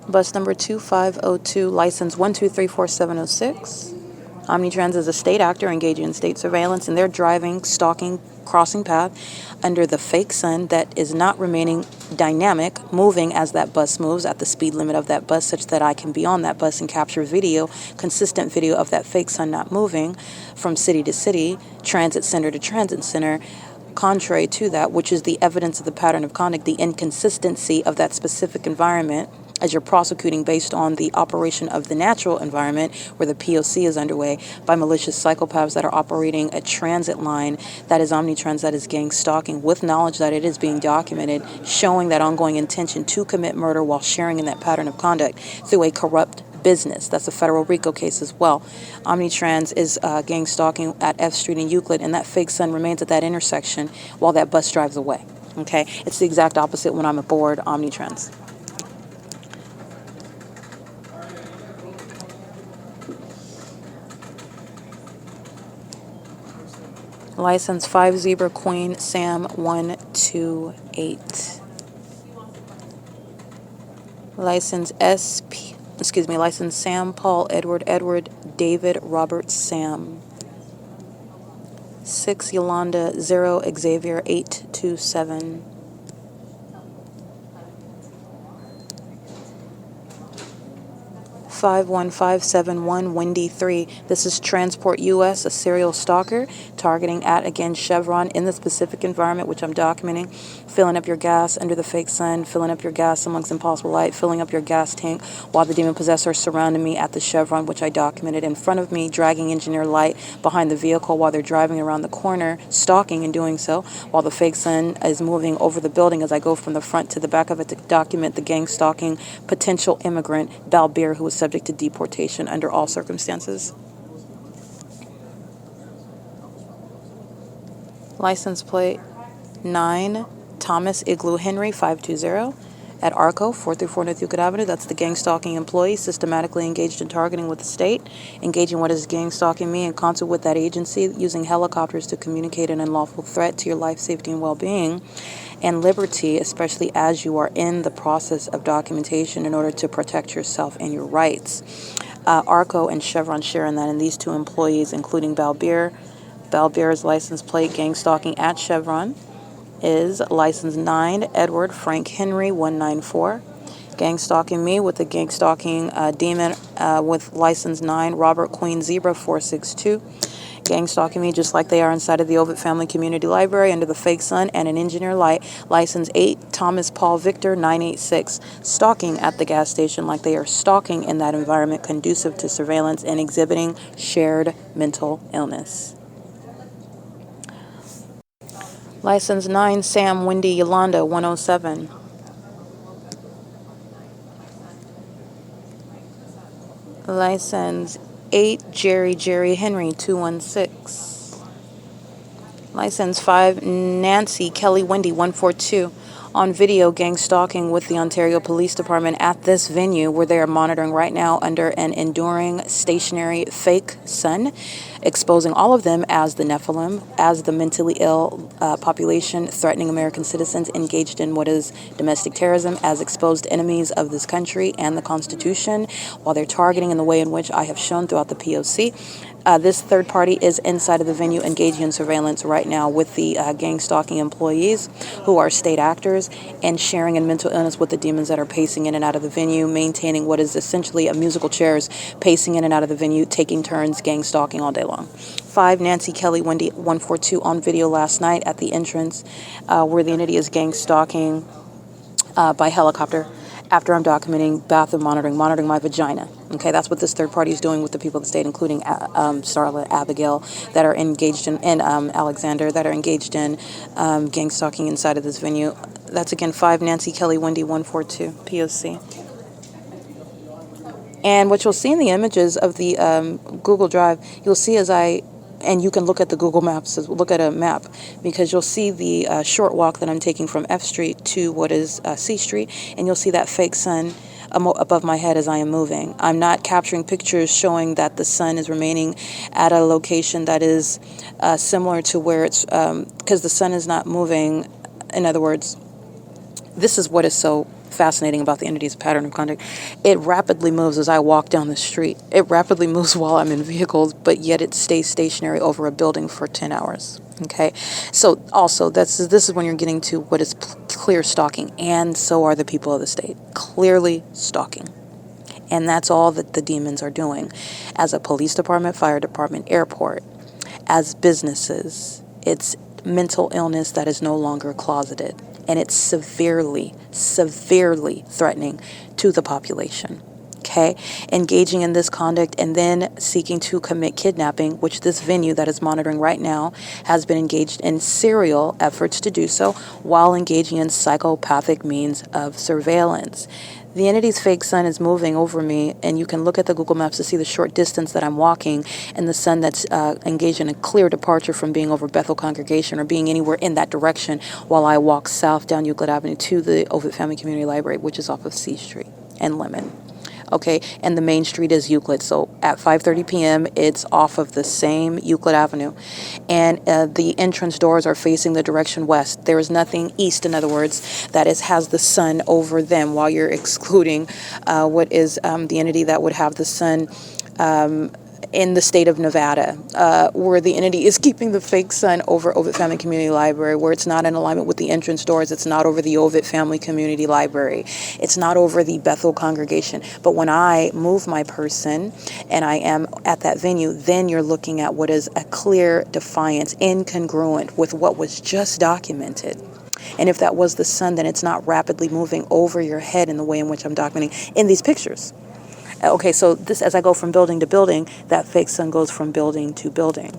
bus number 2502, license 1234706. Omnitrans is a state actor engaging in state surveillance, and they're driving, stalking, crossing path under the fake sun that is not remaining dynamic, moving as that bus moves at the speed limit of that bus, such that I can be on that bus and capture video, consistent video of that fake sun not moving from city to city, transit center to transit center. Contrary to that, which is the evidence of the pattern of conduct, the inconsistency of that specific environment, as you're prosecuting based on the operation of the natural environment where the P.O.C. is underway by malicious psychopaths that are operating a transit line that is omnitrans, that is gang stalking, with knowledge that it is being documented, showing that ongoing intention to commit murder while sharing in that pattern of conduct through a corrupt business. That's a federal RICO case as well. Omnitrans is gang stalking at F Street in Euclid, and that fake sun remains at that intersection while that bus drives away. Okay, it's the exact opposite when I'm aboard Omnitrans. License 5 Zebra Queen Sam 128. License license Sam Paul Edward Edward David Robert Sam. 6 Yolanda 0 Xavier 827. 51571 Windy 3. This is Transport U.S., a serial stalker, targeting at, again, Chevron in the specific environment, which I'm documenting. Filling up your gas under the fake sun, filling up your gas amongst impossible light, filling up your gas tank while the demon possessor surrounded me at the Chevron, which I documented in front of me, dragging engineer light behind the vehicle while they're driving around the corner, stalking and doing so, while the fake sun is moving over the building as I go from the front to the back of it to document the gang stalking potential immigrant, Balbir, who was subject to deportation under all circumstances. License plate 9 Thomas Igloo Henry 520 at ARCO 434 North Euclid Avenue. That's the gang stalking employee systematically engaged in targeting with the state, engaging what is gang stalking me in concert with that agency, using helicopters to communicate an unlawful threat to your life, safety, and well-being and liberty, especially as you are in the process of documentation in order to protect yourself and your rights. ARCO and Chevron share in that, and these two employees, including Balbir. Balbir's license plate gang stalking at Chevron is license 9 Edward Frank Henry 194. Gang stalking me with the gang stalking demon with license 9 Robert Queen Zebra 462. Gang stalking me just like they are inside of the OVITT Family Community Library under the fake sun and an engineer light, license 8 Thomas Paul Victor 986. Stalking at the gas station like they are stalking in that environment conducive to surveillance and exhibiting shared mental illness. License 9 Sam Wendy Yolanda 107. License 8 Jerry Henry 216. License 5 Nancy Kelly Wendy 142. On video, gang stalking with the Ontario Police Department at this venue where they are monitoring right now under an enduring stationary fake sun, exposing all of them as the Nephilim, as the mentally ill population threatening American citizens engaged in what is domestic terrorism, as exposed enemies of this country and the Constitution, while they're targeting in the way in which I have shown throughout the P.O.C. This third party is inside of the venue engaging in surveillance right now with the gang stalking employees who are state actors and sharing in mental illness with the demons that are pacing in and out of the venue, maintaining what is essentially a musical chairs, pacing in and out of the venue, taking turns gang stalking all day long. 5 Nancy Kelly Wendy 142 on video last night at the entrance where the entity is gang stalking by helicopter. After I'm documenting bathroom monitoring my vagina. Okay, that's what this third party is doing with the people of the state, including Starla, Abigail, that are engaged in, and Alexander, that are engaged in gang stalking inside of this venue. That's again 5 Nancy Kelly Wendy 142 P.O.C. And what you'll see in the images of the Google Drive, you'll see and you can look at the Google Maps, look at a map, because you'll see the short walk that I'm taking from F Street to what is C Street, and you'll see that fake sun above my head as I am moving. I'm not capturing pictures showing that the sun is remaining at a location that is similar to where it's, because the sun is not moving. In other words, this is what is so fascinating about the entity's pattern of conduct. It rapidly moves as I walk down the street. It rapidly moves while I'm in vehicles, but yet it stays stationary over a building for 10 hours. Okay, so also this is when you're getting to what is clear stalking, and so are the people of the state, clearly stalking. And that's all that the demons are doing as a police department, fire department, airport, as businesses. It's mental illness that is no longer closeted. And it's severely, severely threatening to the population. Okay? Engaging in this conduct and then seeking to commit kidnapping, which this venue that is monitoring right now has been engaged in serial efforts to do so while engaging in psychopathic means of surveillance. The entity's fake sun is moving over me, and you can look at the Google Maps to see the short distance that I'm walking, and the sun that's engaged in a clear departure from being over Bethel Congregation or being anywhere in that direction while I walk south down Euclid Avenue to the OVITT Family Community Library, which is off of C Street and Lemon. Okay, and the main street is Euclid. So at 5:30 p.m., it's off of the same Euclid Avenue. And the entrance doors are facing the direction west. There is nothing east, in other words, that has the sun over them, while you're excluding what is the entity that would have the sun in the state of Nevada, where the entity is keeping the fake sun over OVITT Family Community Library, where it's not in alignment with the entrance doors, it's not over the OVITT Family Community Library, it's not over the Bethel congregation. But when I move my person and I am at that venue, then you're looking at what is a clear defiance, incongruent with what was just documented. And if that was the sun, then it's not rapidly moving over your head in the way in which I'm documenting in these pictures. Okay, so this, as I go from building to building, that fake sun goes from building to building.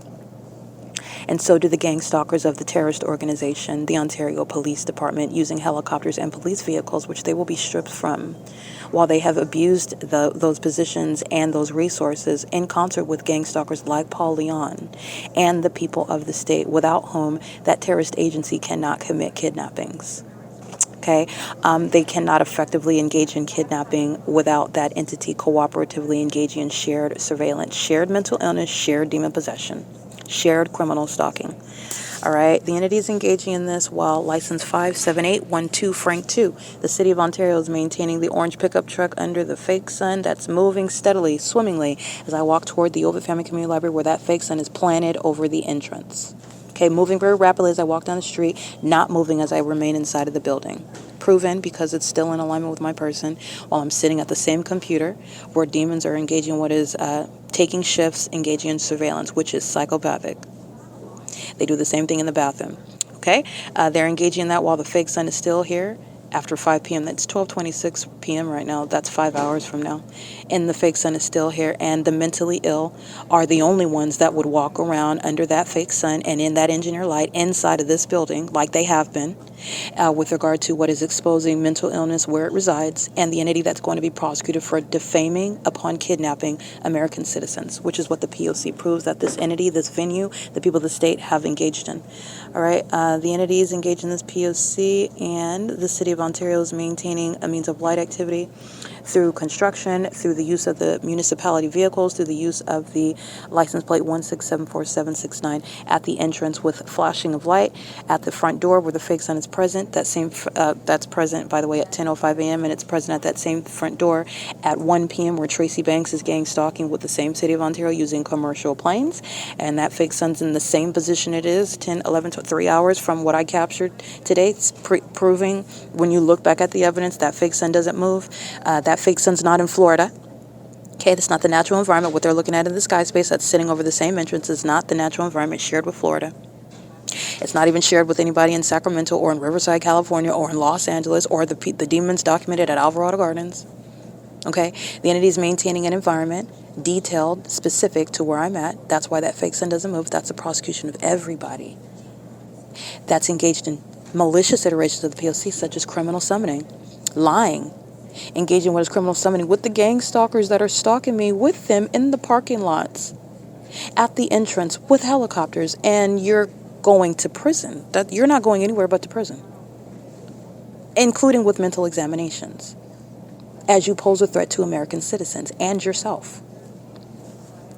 And so do the gang stalkers of the terrorist organization, the Ontario Police Department, using helicopters and police vehicles, which they will be stripped from, while they have abused those positions and those resources in concert with gang stalkers like Paul Leon and the people of the state, without whom that terrorist agency cannot commit kidnappings. Okay, they cannot effectively engage in kidnapping without that entity cooperatively engaging in shared surveillance, shared mental illness, shared demon possession, shared criminal stalking. All right, the entity is engaging in this while license 57812 Frank 2. The city of Ontario is maintaining the orange pickup truck under the fake sun that's moving steadily, swimmingly, as I walk toward the OVITT Family Community Library where that fake sun is planted over the entrance. Okay, moving very rapidly as I walk down the street, not moving as I remain inside of the building. Proven because it's still in alignment with my person while I'm sitting at the same computer where demons are engaging what is taking shifts, engaging in surveillance, which is psychopathic. They do the same thing in the bathroom. Okay, they're engaging in that while the fake sun is still here. After 5 p.m., that's 12:26 p.m. right now. That's 5 hours from now. And the fake sun is still here. And the mentally ill are the only ones that would walk around under that fake sun and in that engineer light inside of this building, like they have been, with regard to what is exposing mental illness where it resides, and the entity that's going to be prosecuted for defaming upon kidnapping American citizens, which is what the P.O.C. proves that this entity, this venue, the people of the state have engaged in. All right, the entity is engaged in this P.O.C. and the city of Ontario is maintaining a means of light activity through construction, through the use of the municipality vehicles, through the use of the license plate 1674769 at the entrance with flashing of light at the front door where the fake sun is present. That's present, by the way, at 10:05 a.m. and it's present at that same front door at 1 p.m. where Tracy Banks is gang stalking with the same city of Ontario using commercial planes, and that fake sun's in the same position it is 10, 11, 3 hours from what I captured today. It's proving when you look back at the evidence that fake sun doesn't move. That fake sun's not in Florida. Okay, that's not the natural environment. What they're looking at in the sky space that's sitting over the same entrance is not the natural environment shared with Florida. It's not even shared with anybody in Sacramento or in Riverside, California, or in Los Angeles, or the demons documented at Alvarado Gardens. Okay, the entity is maintaining an environment detailed, specific to where I'm at. That's why that fake sun doesn't move. That's the prosecution of everybody that's engaged in malicious iterations of the P.O.C., such as criminal summoning, lying, engaging in what is criminal summoning with the gang stalkers that are stalking me with them in the parking lots, at the entrance with helicopters, and you're going to prison. That you're not going anywhere but to prison, including with mental examinations, as you pose a threat to American citizens and yourself.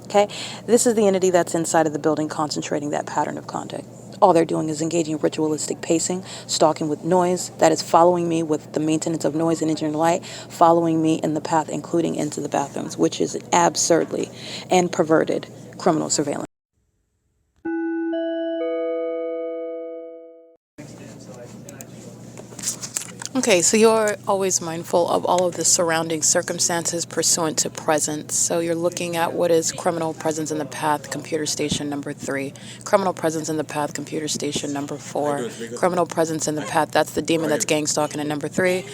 Okay, this is the entity that's inside of the building concentrating that pattern of conduct. All they're doing is engaging in ritualistic pacing, stalking with noise, that is following me with the maintenance of noise and engineering light, following me in the path, including into the bathrooms, which is absurdly and perverted criminal surveillance. Okay, so you're always mindful of all of the surrounding circumstances pursuant to presence. So you're looking at what is criminal presence in the path, computer station number 3. Criminal presence in the path, computer station number 4. Criminal presence in the path, that's the demon that's gang stalking at number 3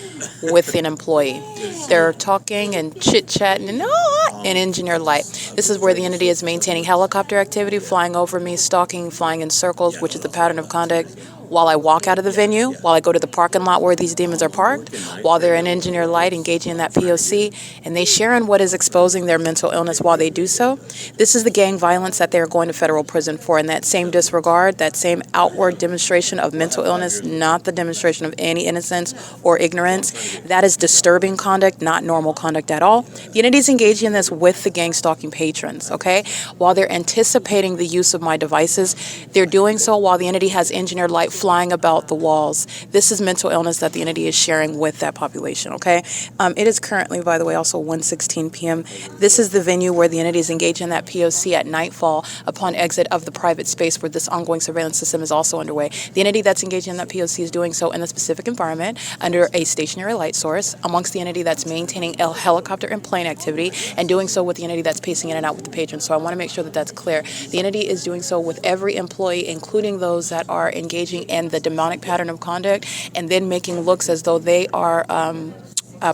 with an employee. They're talking and chit-chatting and engineer light. This is where the entity is maintaining helicopter activity, flying over me, stalking, flying in circles, which is the pattern of conduct while I walk out of the venue, while I go to the parking lot where these demons are parked, while they're in engineer light engaging in that P.O.C., and they share in what is exposing their mental illness while they do so. This is the gang violence that they're going to federal prison for, and that same disregard, that same outward demonstration of mental illness, not the demonstration of any innocence or ignorance, that is disturbing conduct, not normal conduct at all. The entity's engaging in this with the gang stalking patrons, okay? While they're anticipating the use of my devices, they're doing so while the entity has engineered light flying about the walls. This is mental illness that the entity is sharing with that population, okay? It is currently, by the way, also 1:16 p.m. This is the venue where the entity is engaged in that P.O.C. at nightfall upon exit of the private space where this ongoing surveillance system is also underway. The entity that's engaged in that P.O.C. is doing so in a specific environment under a stationary light source amongst the entity that's maintaining helicopter and plane activity, and doing so with the entity that's pacing in and out with the patrons. So I want to make sure that that's clear. The entity is doing so with every employee, including those that are engaging in the demonic pattern of conduct and then making looks as though they are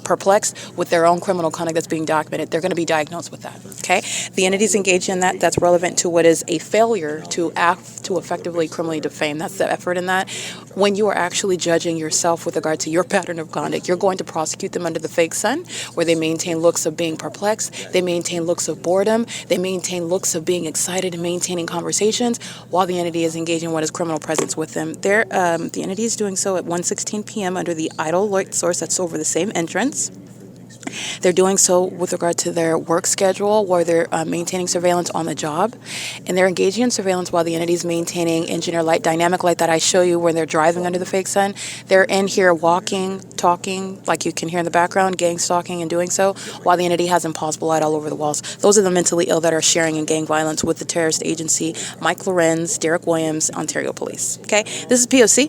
perplexed with their own criminal conduct that's being documented. They're going to be diagnosed with that, okay? The entity's engaged in that. That's relevant to what is a failure to act to effectively criminally defame. That's the effort in that. When you are actually judging yourself with regard to your pattern of conduct, you're going to prosecute them under the fake sun, where they maintain looks of being perplexed, they maintain looks of boredom, they maintain looks of being excited and maintaining conversations while the entity is engaging in what is criminal presence with them. The entity is doing so at 1:16 p.m. under the idle light source that's over the same entrance. They're doing so with regard to their work schedule, where they're maintaining surveillance on the job, and they're engaging in surveillance while the entity is maintaining engineer light, dynamic light that I show you when they're driving under the fake sun. They're in here walking, talking, like you can hear in the background, gang stalking and doing so, while the entity has impossible light all over the walls. Those are the mentally ill that are sharing in gang violence with the terrorist agency, Mike Lorenz, Derek Williams, Ontario Police. Okay, this is P.O.C.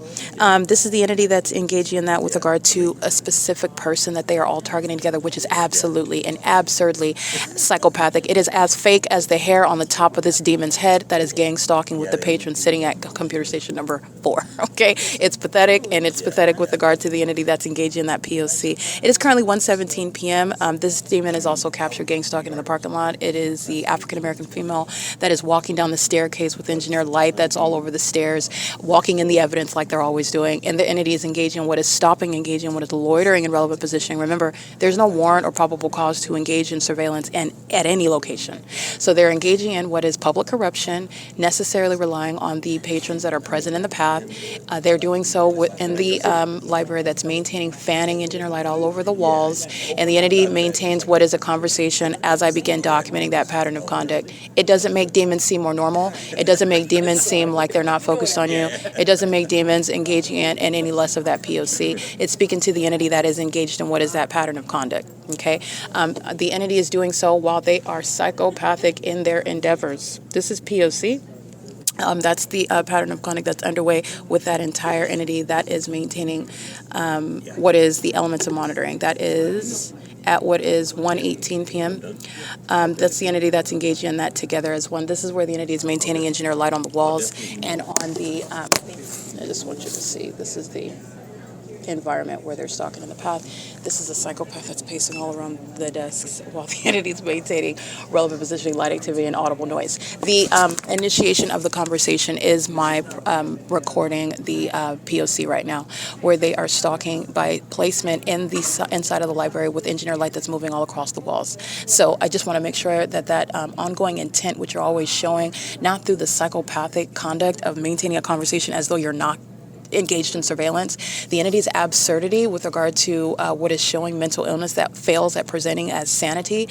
This is the entity that's engaging in that with regard to a specific person that they are all targeting together, which is absolutely and absurdly psychopathic. It is as fake as the hair on the top of this demon's head that is gang stalking with the patron sitting at computer station number 4. Okay, it's pathetic, and it's pathetic with regard to the entity that's engaged in that P.O.C. It is currently 1:17 p.m. This demon is also captured gang stalking in the parking lot. It is the African American female that is walking down the staircase with engineered light that's all over the stairs, walking in the evidence like they're always doing, and the entity is engaging in what is engaging in what is loitering in relevant positioning. Remember, there's no warrant or probable cause to engage in surveillance and at any location. So they're engaging in what is public corruption, necessarily relying on the patrons that are present in the path. They're doing so in the library that's maintaining fanning engineer light all over the walls, and the entity maintains what is a conversation as I begin documenting that pattern of conduct. It doesn't make demons seem more normal. It doesn't make demons seem like they're not focused on you. It doesn't make demons engaging in any less of that P.O.C. It's speaking to the entity that is engaged in what is that pattern of conduct. Okay, the entity is doing so while they are psychopathic in their endeavors. This is P.O.C. That's the pattern of conduct that's underway with that entire entity that is maintaining what is the elements of monitoring. That is at what is 1:18 p.m. That's the entity that's engaging in that together as one. This is where the entity is maintaining engineer light on the walls and on the, I just want you to see, this is the environment where they're stalking in the path. This is a psychopath that's pacing all around the desks while the entity is maintaining relevant positioning, light activity, and audible noise. The initiation of the conversation is my recording the P.O.C. right now, where they are stalking by placement in the inside of the library with engineer light that's moving all across the walls. So I just want to make sure that that ongoing intent, which you're always showing, not through the psychopathic conduct of maintaining a conversation as though you're not engaged in surveillance, the entity's absurdity with regard to what is showing mental illness that fails at presenting as sanity.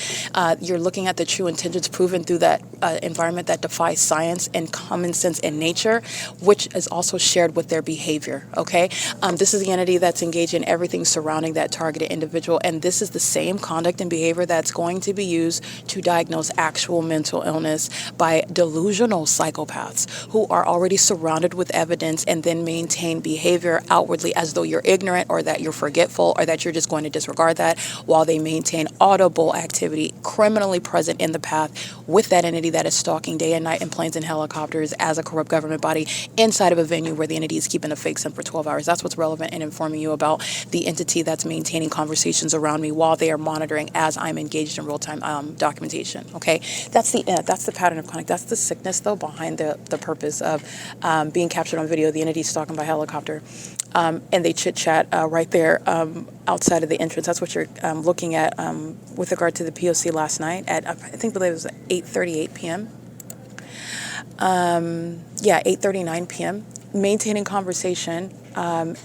You're looking at the true intentions proven through that environment that defies science and common sense and nature, which is also shared with their behavior, okay? This is the entity that's engaged in everything surrounding that targeted individual, and this is the same conduct and behavior that's going to be used to diagnose actual mental illness by delusional psychopaths who are already surrounded with evidence and then maintain behavior outwardly as though you're ignorant or that you're forgetful or that you're just going to disregard that, while they maintain audible activity criminally present in the path with that entity that is stalking day and night in planes and helicopters as a corrupt government body inside of a venue where the entity is keeping a fake sun for 12 hours. That's what's relevant in informing you about the entity that's maintaining conversations around me while they are monitoring as I'm engaged in real-time documentation. Okay, that's the pattern of conduct. That's the sickness, though, behind the purpose of being captured on video. The entity stalking by helicopter, and they chit-chat right there outside of the entrance. That's what you're looking at with regard to the P.O.C. last night at, I believe it was 8:38 p.m. 8:39 p.m. maintaining conversation,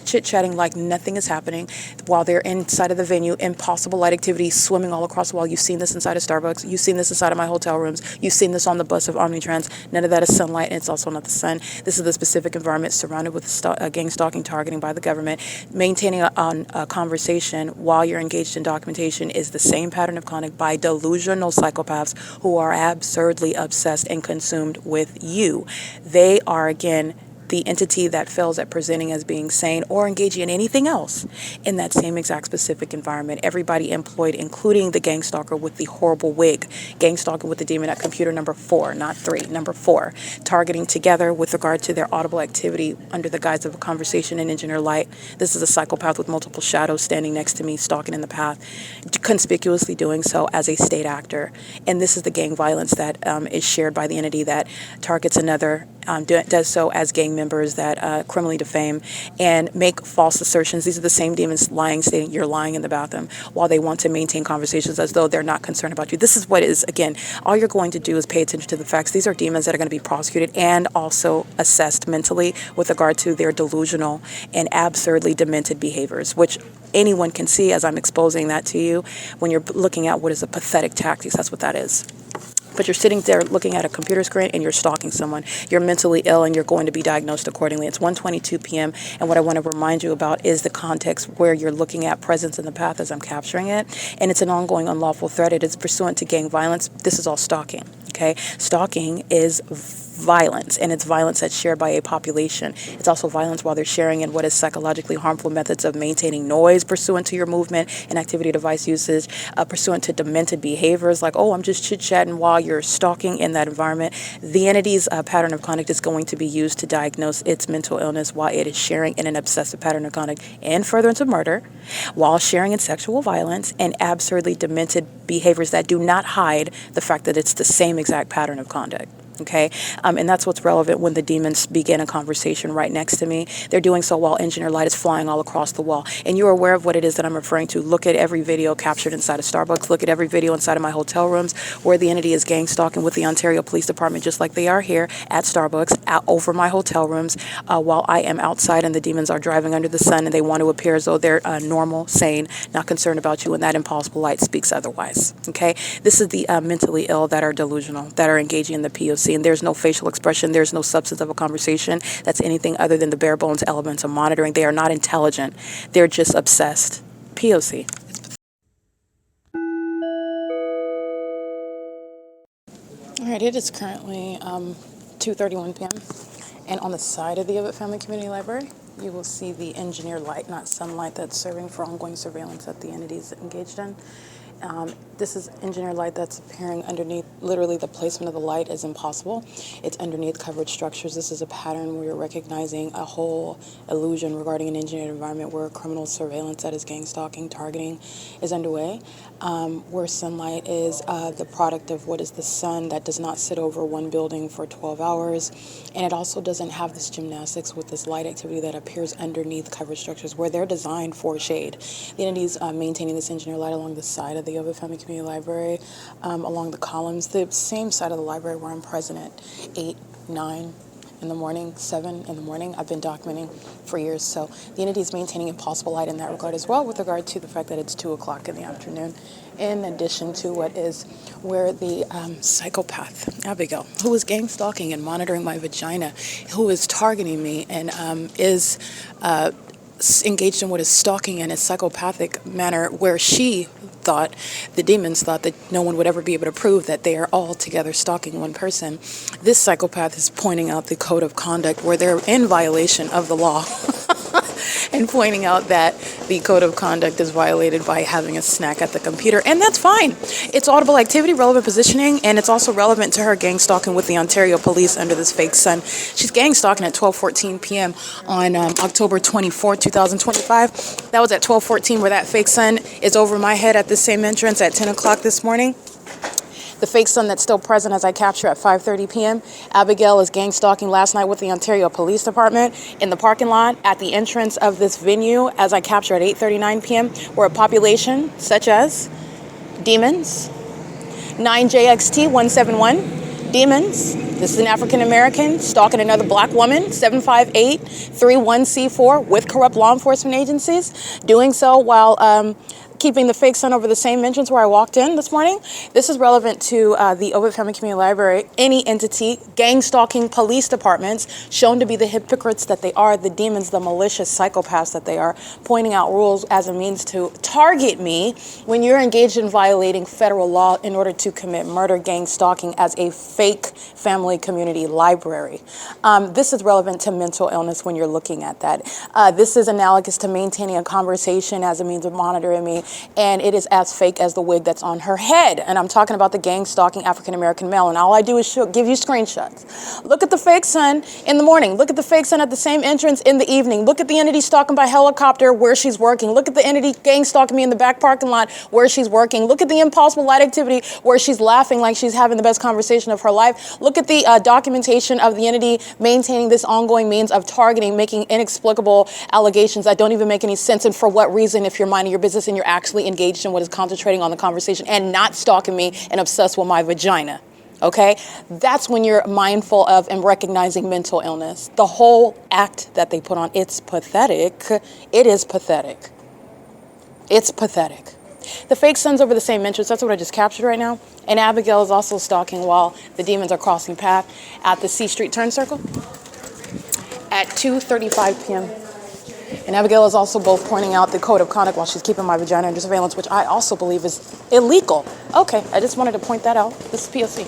chit-chatting like nothing is happening while they're inside of the venue, impossible light activity, swimming all across the wall. You've seen this inside of Starbucks. You've seen this inside of my hotel rooms. You've seen this on the bus of Omnitrans. None of that is sunlight, and it's also not the sun. This is the specific environment surrounded with gang stalking, targeting by the government. Maintaining a conversation while you're engaged in documentation is the same pattern of conduct by delusional psychopaths who are absurdly obsessed and consumed with you. They are, again, the entity that fails at presenting as being sane or engaging in anything else in that same exact specific environment. Everybody employed, including the gang stalker with the horrible wig, gang stalking with the demon at computer number 4, not 3, number 4, targeting together with regard to their audible activity under the guise of a conversation in engineer light. This is a psychopath with multiple shadows standing next to me, stalking in the path, conspicuously doing so as a state actor. And this is the gang violence that is shared by the entity that targets another, does so as gang members that criminally defame and make false assertions. These are the same demons lying, stating you're lying in the bathroom, while they want to maintain conversations as though they're not concerned about you. This is what is, again, all you're going to do is pay attention to the facts. These are demons that are going to be prosecuted and also assessed mentally with regard to their delusional and absurdly demented behaviors, which anyone can see as I'm exposing that to you when you're looking at what is a pathetic tactics. That's what that is. But you're sitting there looking at a computer screen and you're stalking someone. You're mentally ill and you're going to be diagnosed accordingly. It's 1:22 p.m. and what I want to remind you about is the context where you're looking at presence in the path as I'm capturing it. And it's an ongoing unlawful threat. It is pursuant to gang violence. This is all stalking. Okay? Stalking is violence, and it's violence that's shared by a population. It's also violence while they're sharing in what is psychologically harmful methods of maintaining noise pursuant to your movement and activity device usage, pursuant to demented behaviors like, oh, I'm just chit-chatting while you're stalking in that environment. The entity's pattern of conduct is going to be used to diagnose its mental illness while it is sharing in an obsessive pattern of conduct and furtherance of murder, while sharing in sexual violence and absurdly demented behaviors that do not hide the fact that it's the same exact pattern of conduct. Okay, and that's what's relevant when the demons begin a conversation right next to me. They're doing so while engineer light is flying all across the wall. And you're aware of what it is that I'm referring to. Look at every video captured inside of Starbucks. Look at every video inside of my hotel rooms where the entity is gang stalking with the Ontario Police Department, just like they are here at Starbucks, over my hotel rooms, while I am outside and the demons are driving under the sun and they want to appear as though they're normal, sane, not concerned about you, and that impossible light speaks otherwise. Okay, this is the mentally ill that are delusional, that are engaging in the P.O.C. And there's no facial expression, there's no substance of a conversation that's anything other than the bare bones elements of monitoring. They are not intelligent, they're just obsessed. P.O.C. All right, it is currently 2:31 p.m. and on the side of the OVITT Family Community Library, you will see the engineer light, not sunlight, that's serving for ongoing surveillance that the entity is engaged in. This is engineer light that's appearing underneath. Literally, the placement of the light is impossible. It's underneath covered structures. This is a pattern where you're recognizing a whole illusion regarding an engineered environment where criminal surveillance, that is gang stalking, targeting, is underway, where sunlight is the product of what is the sun that does not sit over one building for 12 hours. And it also doesn't have this gymnastics with this light activity that appears underneath covered structures where they're designed for shade. The entity's maintaining this engineer light along the side of the OVITT Family Community Library, along the columns, the same side of the library where I'm present at 8, 9 in the morning, 7 in the morning. I've been documenting for years, so the entity is maintaining impossible light in that regard as well, with regard to the fact that it's 2 o'clock in the afternoon, in addition to what is where the psychopath, Abigail, who is gang stalking and monitoring my vagina, who is targeting me and is engaged in what is stalking in a psychopathic manner, where she thought, the demons thought, that no one would ever be able to prove that they are all together stalking one person. This psychopath is pointing out the code of conduct where they're in violation of the law and pointing out that the code of conduct is violated by having a snack at the computer. And that's fine. It's audible activity, relevant positioning, and it's also relevant to her gang stalking with the Ontario Police under this fake sun. She's gang stalking at 12:14 p.m. on October 24, 2025. That was at 12:14 where that fake sun is over my head at the same entrance at 10 o'clock this morning. The fake sun that's still present as I capture at 5:30 p.m. Abigail is gang stalking last night with the Ontario Police Department in the parking lot at the entrance of this venue as I capture at 8:39 p.m. where a population such as demons, 9JXT171, Demons. This is an African American stalking another black woman, 758-31C4, with corrupt law enforcement agencies. Doing so while keeping the fake sun over the same entrance where I walked in this morning. This is relevant to the OVITT Family Community Library, any entity, gang stalking police departments, shown to be the hypocrites that they are, the demons, the malicious psychopaths that they are, pointing out rules as a means to target me when you're engaged in violating federal law in order to commit murder, gang stalking as a fake family community library. This is relevant to mental illness when you're looking at that. This is analogous to maintaining a conversation as a means of monitoring me, and it is as fake as the wig that's on her head. And I'm talking about the gang stalking African-American male, and all I do is give you screenshots. Look at the fake sun in the morning. Look at the fake sun at the same entrance in the evening. Look at the entity stalking by helicopter where she's working. Look at the entity gang stalking me in the back parking lot where she's working. Look at the impossible light activity where she's laughing like she's having the best conversation of her life. Look at the documentation of the entity maintaining this ongoing means of targeting, making inexplicable allegations that don't even make any sense, and for what reason if you're minding your business and you're actually engaged in what is concentrating on the conversation and not stalking me and obsessed with my vagina. Okay? That's when you're mindful of and recognizing mental illness. The whole act that they put on, it's pathetic. It is pathetic. It's pathetic. The fake sun's over the same entrance. That's what I just captured right now. And Abigail is also stalking while the demons are crossing path at the C Street turn circle at 2:35 p.m. And Abigail is also both pointing out the code of conduct while she's keeping my vagina under surveillance, which I also believe is illegal. Okay, I just wanted to point that out. This is P.O.C.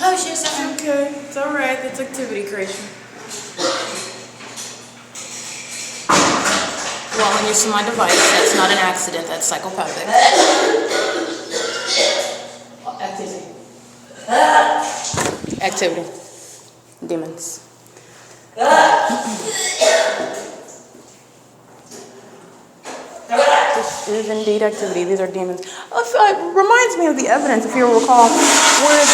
Oh, she's okay. It's all right. It's activity creation. Well, when you see my device, that's not an accident. That's psychopathic. Activity. Demons. This is indeed activity. These are demons. It reminds me of the evidence, if you recall, where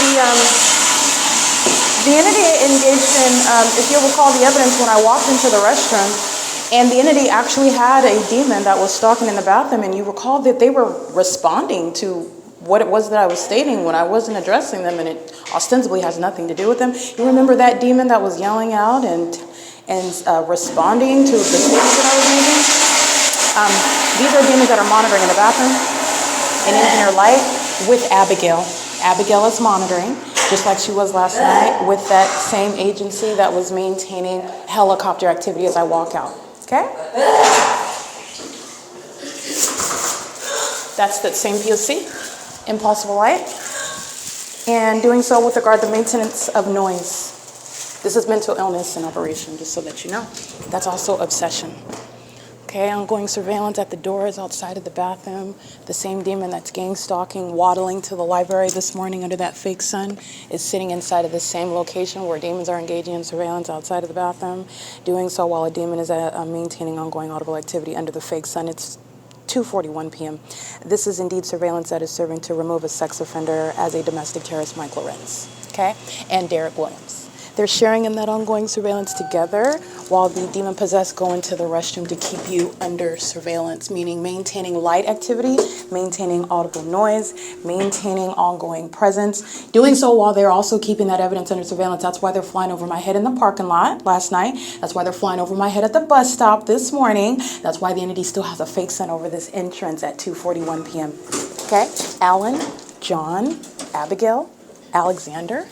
the entity engaged in, if you recall the evidence when I walked into the restroom, and the entity actually had a demon that was stalking in the bathroom, and you recall that they were responding to what it was that I was stating when I wasn't addressing them, and it ostensibly has nothing to do with them. You remember that demon that was yelling out and responding to the statements that I was making? These are demons that are monitoring in the bathroom and in your life with Abigail. Abigail is monitoring, just like she was last night, with that same agency that was maintaining helicopter activity as I walk out. Okay? That's that same P.O.C, impulsive light, and doing so with regard to maintenance of noise. This is mental illness in operation, just so that you know. That's also obsession. Okay, ongoing surveillance at the doors outside of the bathroom. The same demon that's gang stalking, waddling to the library this morning under that fake sun is sitting inside of the same location where demons are engaging in surveillance outside of the bathroom, doing so while a demon is maintaining ongoing audible activity under the fake sun. It's 2:41 p.m. This is indeed surveillance that is serving to remove a sex offender as a domestic terrorist, Mike LORENZ, okay, and Derek Williams. They're sharing in that ongoing surveillance together while the demon-possessed go into the restroom to keep you under surveillance, meaning maintaining light activity, maintaining audible noise, maintaining ongoing presence, doing so while they're also keeping that evidence under surveillance. That's why they're flying over my head in the parking lot last night. That's why they're flying over my head at the bus stop this morning. That's why the entity still has a fake sun over this entrance at 2:41 p.m. Okay? Alan, John, Abigail, Alexander.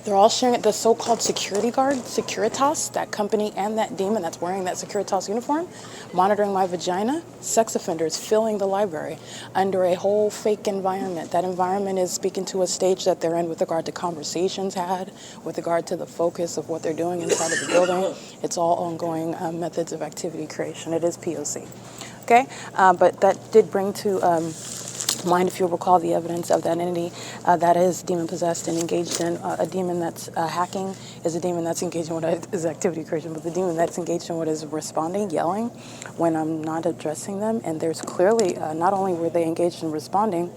They're all sharing the so-called security guard, Securitas, that company and that demon that's wearing that Securitas uniform, monitoring my vagina. Sex offenders filling the library under a whole fake environment. That environment is speaking to a stage that they're in with regard to conversations had, with regard to the focus of what they're doing inside of the building. It's all ongoing methods of activity creation. It is P.O.C. Okay. Okay, but that did bring to mind, if you'll recall, the evidence of that entity that is demon possessed and engaged in a demon that's hacking is a demon that's engaged in what is activity creation, but the demon that's engaged in what is responding, yelling when I'm not addressing them. And there's clearly not only were they engaged in responding,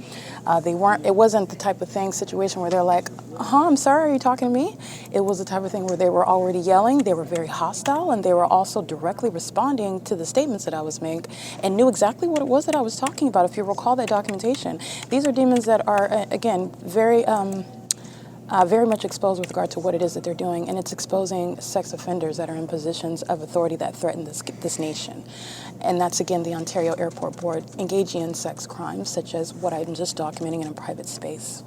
it wasn't the type of situation where they're like, I'm sorry, are you talking to me? It was the type of thing where they were already yelling, they were very hostile, and they were also directly responding to the statements that I was making and knew exactly what it was that I was talking about. If you recall that documentation, these are demons that are, again, very much exposed with regard to what it is that they're doing, and it's exposing sex offenders that are in positions of authority that threaten this nation. And that's, again, the Ontario Airport Board engaging in sex crimes, such as what I'm just documenting in a private space.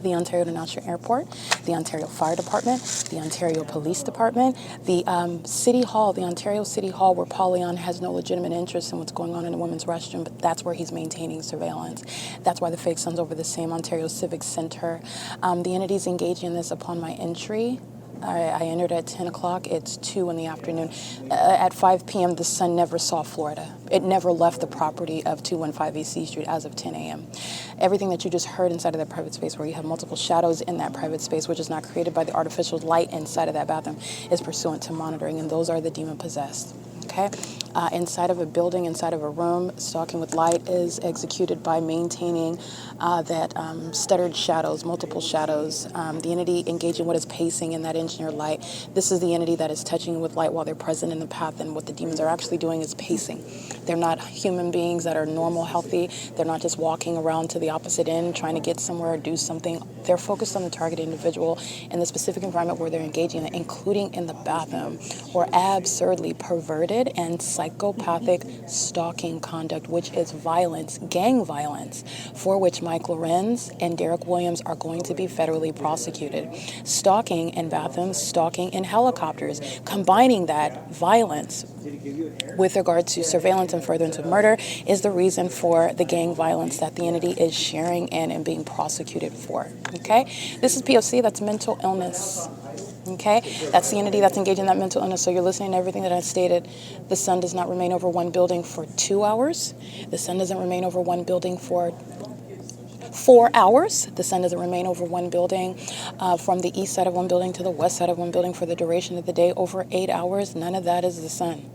The Ontario International Airport, the Ontario Fire Department, the Ontario Police Department, the City Hall, the Ontario City Hall, where Paul Leon has no legitimate interest in what's going on in the women's restroom, but that's where he's maintaining surveillance. That's why the fake sun's over the same Ontario Civic Center. The entities engaging in this upon my entry. I entered at 10 o'clock. It's 2 in the afternoon. At 5 p.m., the sun never saw Florida. It never left the property of 215 East C Street as of 10 a.m. Everything that you just heard inside of that private space, where you have multiple shadows in that private space, which is not created by the artificial light inside of that bathroom, is pursuant to monitoring, and those are the demon possessed. Okay, inside of a building, inside of a room, stalking with light is executed by maintaining that stuttered shadows, multiple shadows. The entity engaging what is pacing in that engineered light. This is the entity that is touching with light while they're present in the path, and what the demons are actually doing is pacing. They're not human beings that are normal, healthy. They're not just walking around to the opposite end trying to get somewhere or do something. They're focused on the target individual in the specific environment where they're engaging in, including in the bathroom, or absurdly perverted and psychopathic stalking conduct, which is violence, gang violence, for which Mike Lorenz and Derek Williams are going to be federally prosecuted. Stalking in bathrooms, stalking in helicopters, combining that violence with regard to surveillance and furtherance of murder is the reason for the gang violence that the entity is sharing in and being prosecuted for. Okay, this is P.O.C. That's mental illness. Okay, that's the entity that's engaged in that mental illness. So you're listening to everything that I stated. The sun does not remain over one building for 2 hours. The sun doesn't remain over one building for 4 hours. The sun doesn't remain over one building from the east side of one building to the west side of one building for the duration of the day over 8 hours. None of that is the sun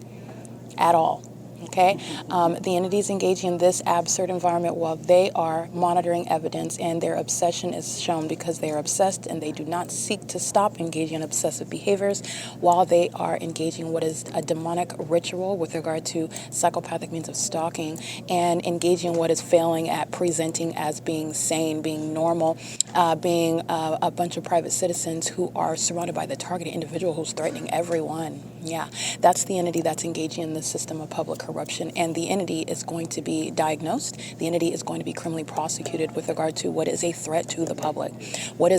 at all. Okay, the entities engaging in this absurd environment while they are monitoring evidence, and their obsession is shown because they are obsessed and they do not seek to stop engaging in obsessive behaviors while they are engaging what is a demonic ritual with regard to psychopathic means of stalking, and engaging what is failing at presenting as being sane, being normal, being a bunch of private citizens who are surrounded by the targeted individual who's threatening everyone. Yeah, that's the entity that's engaging in the system of public corruption, and the entity is going to be diagnosed. The entity is going to be criminally prosecuted with regard to what is a threat to the public, what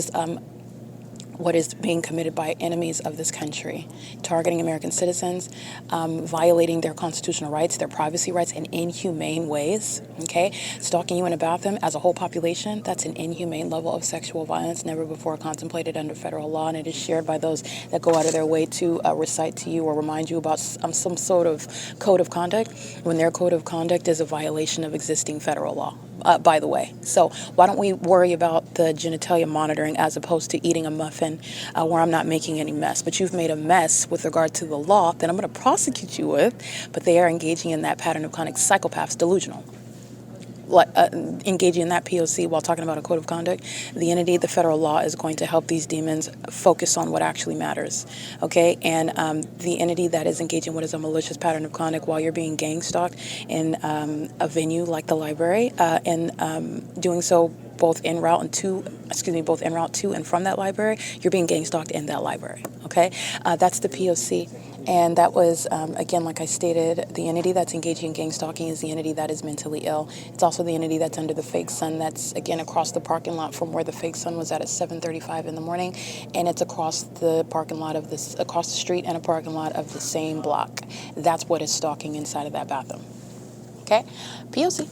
is being committed by enemies of this country, targeting American citizens, violating their constitutional rights, their privacy rights in inhumane ways, okay? Stalking you in a bathroom as a whole population, that's an inhumane level of sexual violence never before contemplated under federal law, and it is shared by those that go out of their way to recite to you or remind you about some sort of code of conduct when their code of conduct is a violation of existing federal law. By the way. So why don't we worry about the genitalia monitoring as opposed to eating a muffin where I'm not making any mess? But you've made a mess with regard to the law that I'm going to prosecute you with, but they are engaging in that pattern of conduct, psychopaths, delusional. Engaging in that P.O.C. while talking about a code of conduct, the entity, the federal law, is going to help these demons focus on what actually matters, okay? And the entity that is engaging what is a malicious pattern of conduct while you're being gang stalked in a venue like the library, and doing so both en route to and from that library, you're being gang stalked in that library, okay? That's the P.O.C. And that was, again, like I stated, the entity that's engaging in gang stalking is the entity that is mentally ill. It's also the entity that's under the fake sun that's, again, across the parking lot from where the fake sun was at 7:35 in the morning. And it's across the parking lot of this, across the street and a parking lot of the same block. That's what is stalking inside of that bathroom. Okay? P.O.C.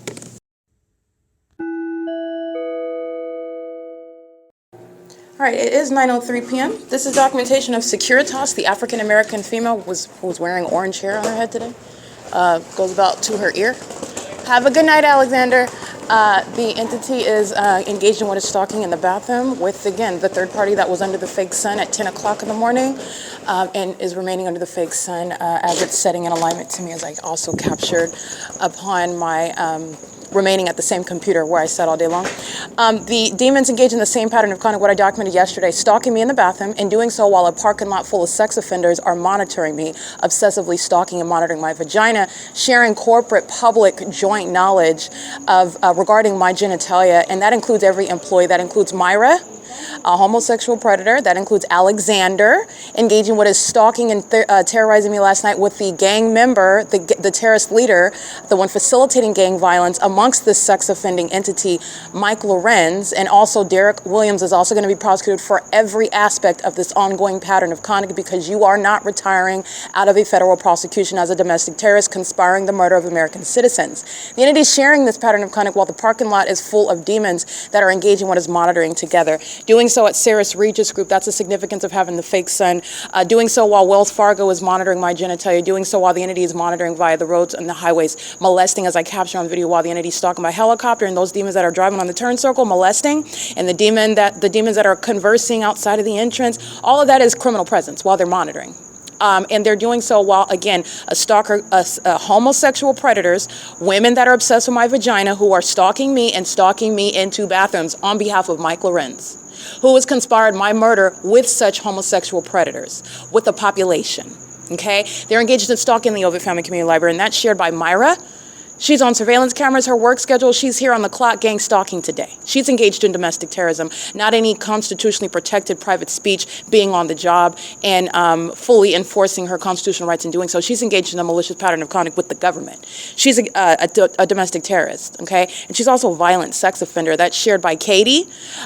All right, it is 9:03 p.m. This is documentation of Securitas, the African-American female who was wearing orange hair on her head today. goes about to her ear. Have a good night, Alexander. The entity is engaged in what is stalking in the bathroom with, again, the third party that was under the fake sun at 10 o'clock in the morning and is remaining under the fake sun as it's setting in alignment to me, as I also captured upon my remaining at the same computer where I sat all day long. The demons engage in the same pattern of conduct what I documented yesterday, stalking me in the bathroom, and doing so while a parking lot full of sex offenders are monitoring me, obsessively stalking and monitoring my vagina, sharing corporate, public, joint knowledge of regarding my genitalia, and that includes every employee. That includes Myra, a homosexual predator. That includes Alexander, engaging what is stalking and terrorizing me last night with the gang member, the terrorist leader, the one facilitating gang violence amongst this sex offending entity, Mike Lorenz, and also Derek Williams is also going to be prosecuted for every aspect of this ongoing pattern of conduct because you are not retiring out of a federal prosecution as a domestic terrorist conspiring the murder of American citizens. The entity is sharing this pattern of conduct while the parking lot is full of demons that are engaging what is monitoring together. Doing so at Sarah's Regis Group, that's the significance of having the fake sun. Doing so while Wells Fargo is monitoring my genitalia. Doing so while the entity is monitoring via the roads and the highways. Molesting, as I capture on video, while the entity is stalking by helicopter, and those demons that are driving on the turn circle, molesting, and the demons that are conversing outside of the entrance. All of that is criminal presence while they're monitoring. And they're doing so while, again, homosexual predators, women that are obsessed with my vagina who are stalking me and stalking me into bathrooms on behalf of Mike Lorenz, who has conspired my murder with such homosexual predators, with the population, okay? They're engaged in stalking the OVITT Family Community Library, and that's shared by Myra. She's on surveillance cameras, her work schedule, she's here on the clock gang stalking today. She's engaged in domestic terrorism, not any constitutionally protected private speech, being on the job and fully enforcing her constitutional rights in doing so. She's engaged in a malicious pattern of conduct with the government. She's a domestic terrorist, okay? And she's also a violent sex offender. That's shared by Katie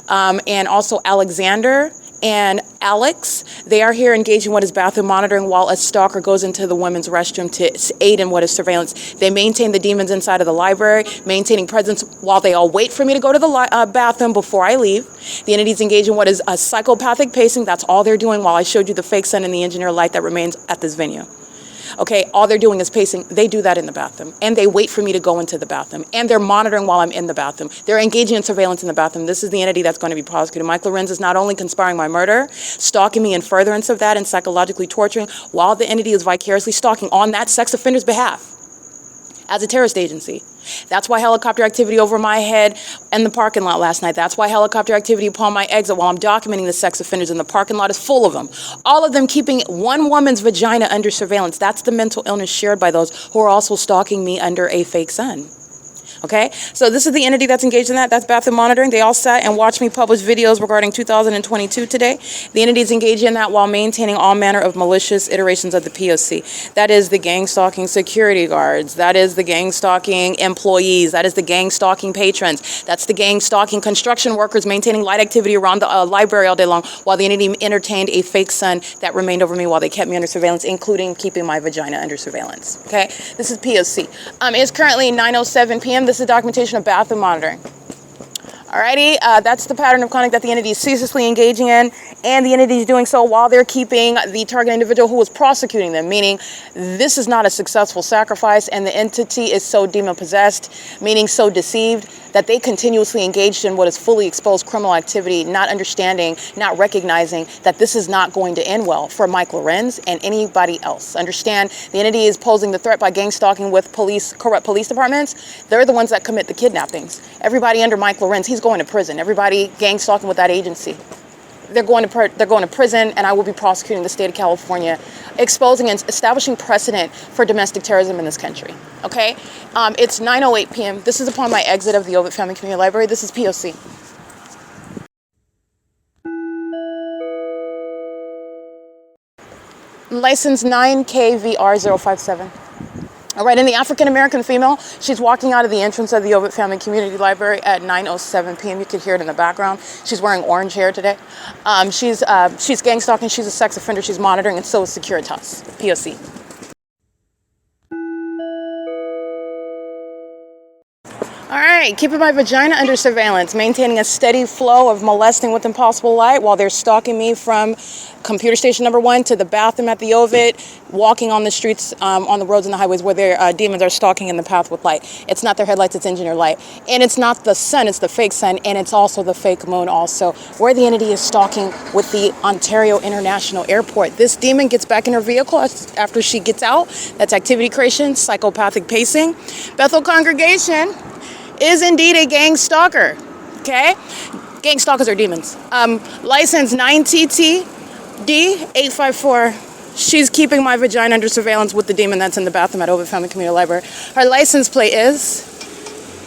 and also Alexander and Alex. They are here engaging in what is bathroom monitoring while a stalker goes into the women's restroom to aid in what is surveillance. They maintain the demons inside of the library, maintaining presence while they all wait for me to go to the bathroom before I leave. The entities engage in what is a psychopathic pacing. That's all they're doing while I showed you the fake sun and the engineer light that remains at this venue. Okay, all they're doing is pacing. They do that in the bathroom, and they wait for me to go into the bathroom, and they're monitoring while I'm in the bathroom. They're engaging in surveillance in the bathroom. This is the entity that's going to be prosecuted. Mike Lorenz is not only conspiring my murder, stalking me in furtherance of that, and psychologically torturing, while the entity is vicariously stalking on that sex offender's behalf as a terrorist agency. That's why helicopter activity over my head in the parking lot last night. That's why helicopter activity upon my exit while I'm documenting the sex offenders in the parking lot is full of them. All of them keeping one woman's vagina under surveillance. That's the mental illness shared by those who are also stalking me under a fake sun. Okay, so this is the entity that's engaged in that. That's bathroom monitoring. They all sat and watched me publish videos regarding 2022 today. The entity is engaged in that while maintaining all manner of malicious iterations of the P.O.C. That is the gang stalking security guards. That is the gang stalking employees. That is the gang stalking patrons. That's the gang stalking construction workers maintaining light activity around the library all day long while the entity entertained a fake sun that remained over me while they kept me under surveillance, including keeping my vagina under surveillance. Okay, this is P.O.C. It's currently 9:07 p.m. This is documentation of bathroom monitoring. Alrighty, that's the pattern of conduct that the entity is ceaselessly engaging in, and the entity is doing so while they're keeping the target individual who was prosecuting them, meaning this is not a successful sacrifice, and the entity is so demon-possessed, meaning so deceived, that they continuously engaged in what is fully exposed criminal activity, not understanding, not recognizing that this is not going to end well for Mike Lorenz and anybody else. Understand, the entity is posing the threat by gang stalking with corrupt police departments. They're the ones that commit the kidnappings. Everybody under Mike Lorenz, he's going to prison. Everybody gang stalking with that agency, they're going to prison, and I will be prosecuting the state of California, exposing and establishing precedent for domestic terrorism in this country. Okay, it's 9:08 p.m. This is upon my exit of the OVITT Family Community Library. This is P.O.C. License 9KVR057. All right, and the African-American female, she's walking out of the entrance of the OVITT Family Community Library at 9:07 p.m. You can hear it in the background. She's wearing orange hair today. She's gang stalking, she's a sex offender, she's monitoring, and so is Securitas, P.O.C. All right, right, keeping my vagina under surveillance, maintaining a steady flow of molesting with impossible light while they're stalking me from computer station number 1 to the bathroom at the OVITT, walking on the streets, on the roads and the highways where their demons are stalking in the path with light. It's not their headlights, it's engineer light. And it's not the sun, it's the fake sun, and it's also the fake moon also, where the entity is stalking with the Ontario International Airport. This demon gets back in her vehicle after she gets out. That's activity creation, psychopathic pacing. Bethel congregation is indeed a gang stalker, okay? Gang stalkers are demons. License 9TTD854. She's keeping my vagina under surveillance with the demon that's in the bathroom at OVITT Family Community Library. Her license plate is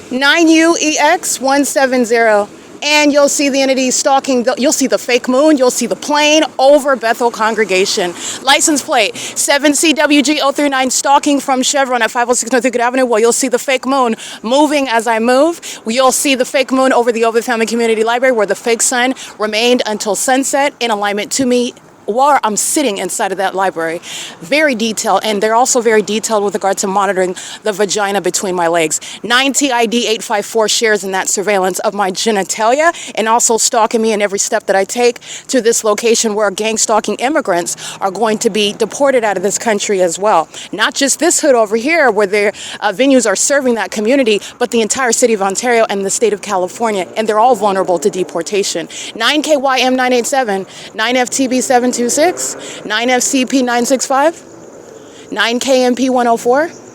9UEX170. And you'll see the entity stalking, you'll see the fake moon, you'll see the plane over Bethel congregation. License plate 7CWG039, stalking from Chevron at 506 North Euclid Avenue. Well, you'll see the fake moon moving as I move. You'll see the fake moon over the OVITT Family Community Library where the fake sun remained until sunset in alignment to me while I'm sitting inside of that library. Very detailed, and they're also very detailed with regard to monitoring the vagina between my legs. 9TID854 shares in that surveillance of my genitalia and also stalking me in every step that I take to this location where gang stalking immigrants are going to be deported out of this country as well. Not just this hood over here where their venues are serving that community, but the entire city of Ontario and the state of California, and they're all vulnerable to deportation. 9KYM987, 9FTB726, 9FCP965, 9KMP104.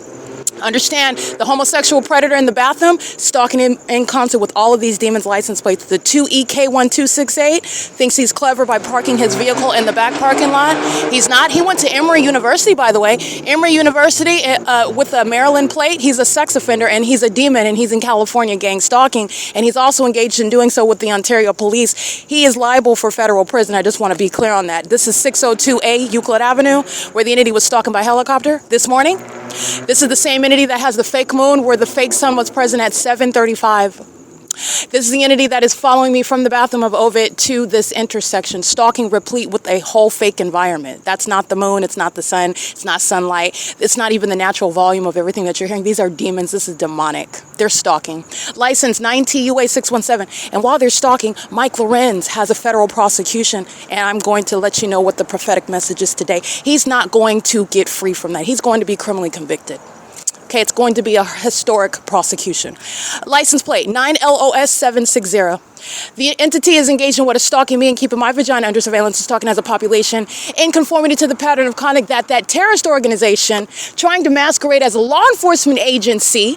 Understand, the homosexual predator in the bathroom stalking him in concert with all of these demons' license plates. The 2EK1268 thinks he's clever by parking his vehicle in the back parking lot. He's not. He went to Emory University, by the way. Emory University with a Maryland plate. He's a sex offender and he's a demon and he's in California gang stalking. And he's also engaged in doing so with the Ontario police. He is liable for federal prison. I just want to be clear on that. This is 602A Euclid Avenue where the entity was stalking by helicopter this morning. This is the same entity that has the fake moon where the fake sun was present at 7:35. This is the entity that is following me from the bathroom of OVITT to this intersection, stalking replete with a whole fake environment. That's not the moon, it's not the sun, it's not sunlight, it's not even the natural volume of everything that you're hearing. These are demons, this is demonic. They're stalking. License 9TUA617. And while they're stalking, Mike LORENZ has a federal prosecution, and I'm going to let you know what the prophetic message is today. He's not going to get free from that. He's going to be criminally convicted. Okay, it's going to be a historic prosecution. License plate 9LOS760. The entity is engaged in what is stalking me and keeping my vagina under surveillance and stalking as a population in conformity to the pattern of conduct that terrorist organization trying to masquerade as a law enforcement agency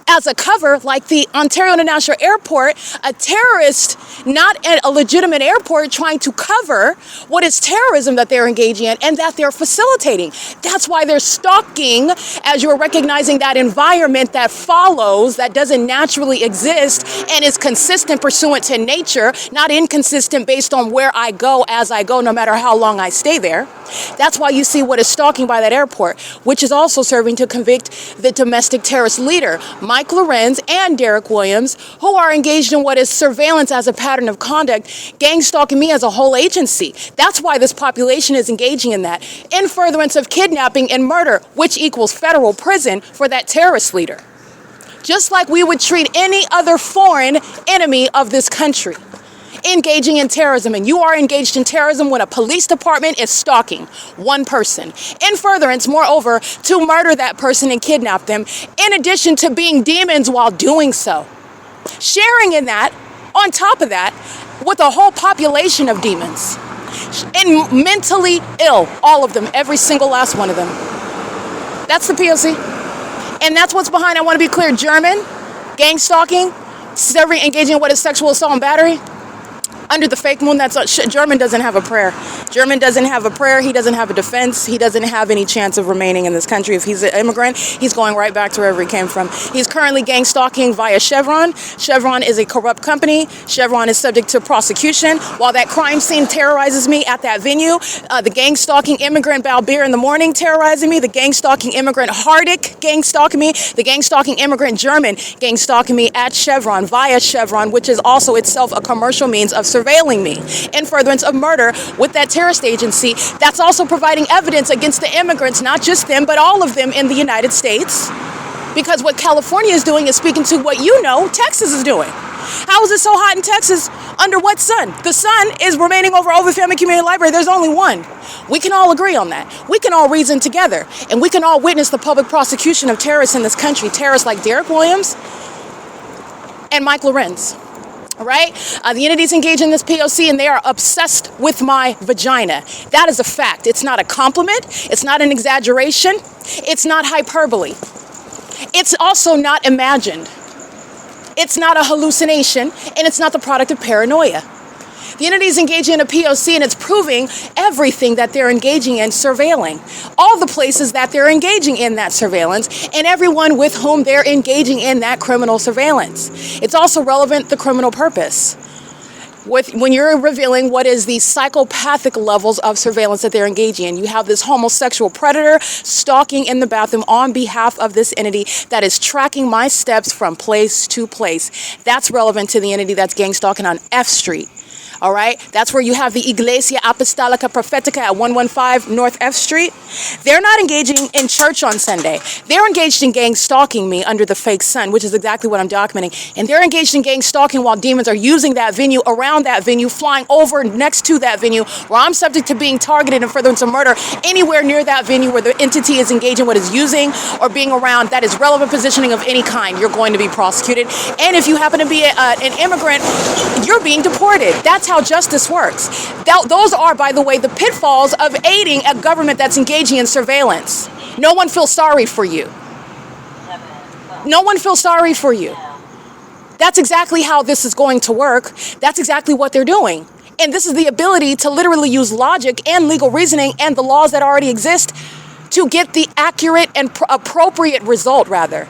as a cover, like the Ontario International Airport, a terrorist, not at a legitimate airport, trying to cover what is terrorism that they're engaging in and that they're facilitating. That's why they're stalking, as you're recognizing that environment that follows, that doesn't naturally exist and is consistent pursuant to nature, not inconsistent based on where I go as I go, no matter how long I stay there. That's why you see what is stalking by that airport, which is also serving to convict the domestic terrorist leader, Mike LORENZ and Derek Williams, who are engaged in what is surveillance as a pattern of conduct, gang stalking me as a whole agency. That's why this population is engaging in that, in furtherance of kidnapping and murder, which equals federal prison for that terrorist leader. Just like we would treat any other foreign enemy of this country. Engaging in terrorism, and you are engaged in terrorism when a police department is stalking one person. In furtherance, moreover, to murder that person and kidnap them, in addition to being demons while doing so. Sharing in that, on top of that, with a whole population of demons. And mentally ill, all of them, every single last one of them. That's the P.O.C. And that's what's behind, I want to be clear, German, gang stalking, engaging in what is sexual assault and battery. Under the fake moon, German doesn't have a prayer. German doesn't have a prayer. He doesn't have a defense. He doesn't have any chance of remaining in this country. If he's an immigrant, he's going right back to wherever he came from. He's currently gang stalking via Chevron. Chevron is a corrupt company. Chevron is subject to prosecution. While that crime scene terrorizes me at that venue, the gang stalking immigrant Balbir in the morning terrorizing me, the gang stalking immigrant Hardick gang stalking me, the gang stalking immigrant German gang stalking me at Chevron via Chevron, which is also itself a commercial means of surveilling me in furtherance of murder with that terrorist agency that's also providing evidence against the immigrants, not just them, but all of them in the United States, Because what California is doing is speaking to what you know Texas is doing. How is it so hot in Texas? Under what sun? The sun is remaining over OVITT Family Community Library. There's only one. We can all agree on that. We can all reason together. And we can all witness the public prosecution of terrorists in this country. Terrorists like Derek Williams and Mike Lorenz. All right? The entities engaged in this P.O.C. and they are obsessed with my vagina. That is a fact. It's not a compliment. It's not an exaggeration. It's not hyperbole. It's also not imagined. It's not a hallucination, and it's not the product of paranoia. The entity is engaging in a P.O.C. and it's proving everything that they're engaging in surveilling. All the places that they're engaging in that surveillance and everyone with whom they're engaging in that criminal surveillance. It's also relevant the criminal purpose. When you're revealing what is the psychopathic levels of surveillance that they're engaging in. You have this homosexual predator stalking in the bathroom on behalf of this entity that is tracking my steps from place to place. That's relevant to the entity that's gang stalking on F Street. All right, that's where you have the Iglesia Apostolica Profetica at 115 North F Street. They're not engaging in church on Sunday. They're engaged in gang stalking me under the fake sun, which is exactly what I'm documenting. And they're engaged in gang stalking while demons are using that venue, around that venue, flying over next to that venue, where I'm subject to being targeted and furtherance of murder anywhere near that venue where the entity is engaging what is using or being around that is relevant positioning of any kind. You're going to be prosecuted. And if you happen to be an immigrant, you're being deported. That's how justice works. Those are, by the way, the pitfalls of aiding a government that's engaging in surveillance. No one feels sorry for you. No one feels sorry for you. That's exactly how this is going to work. That's exactly what they're doing. And this is the ability to literally use logic and legal reasoning and the laws that already exist to get the accurate and appropriate result, rather.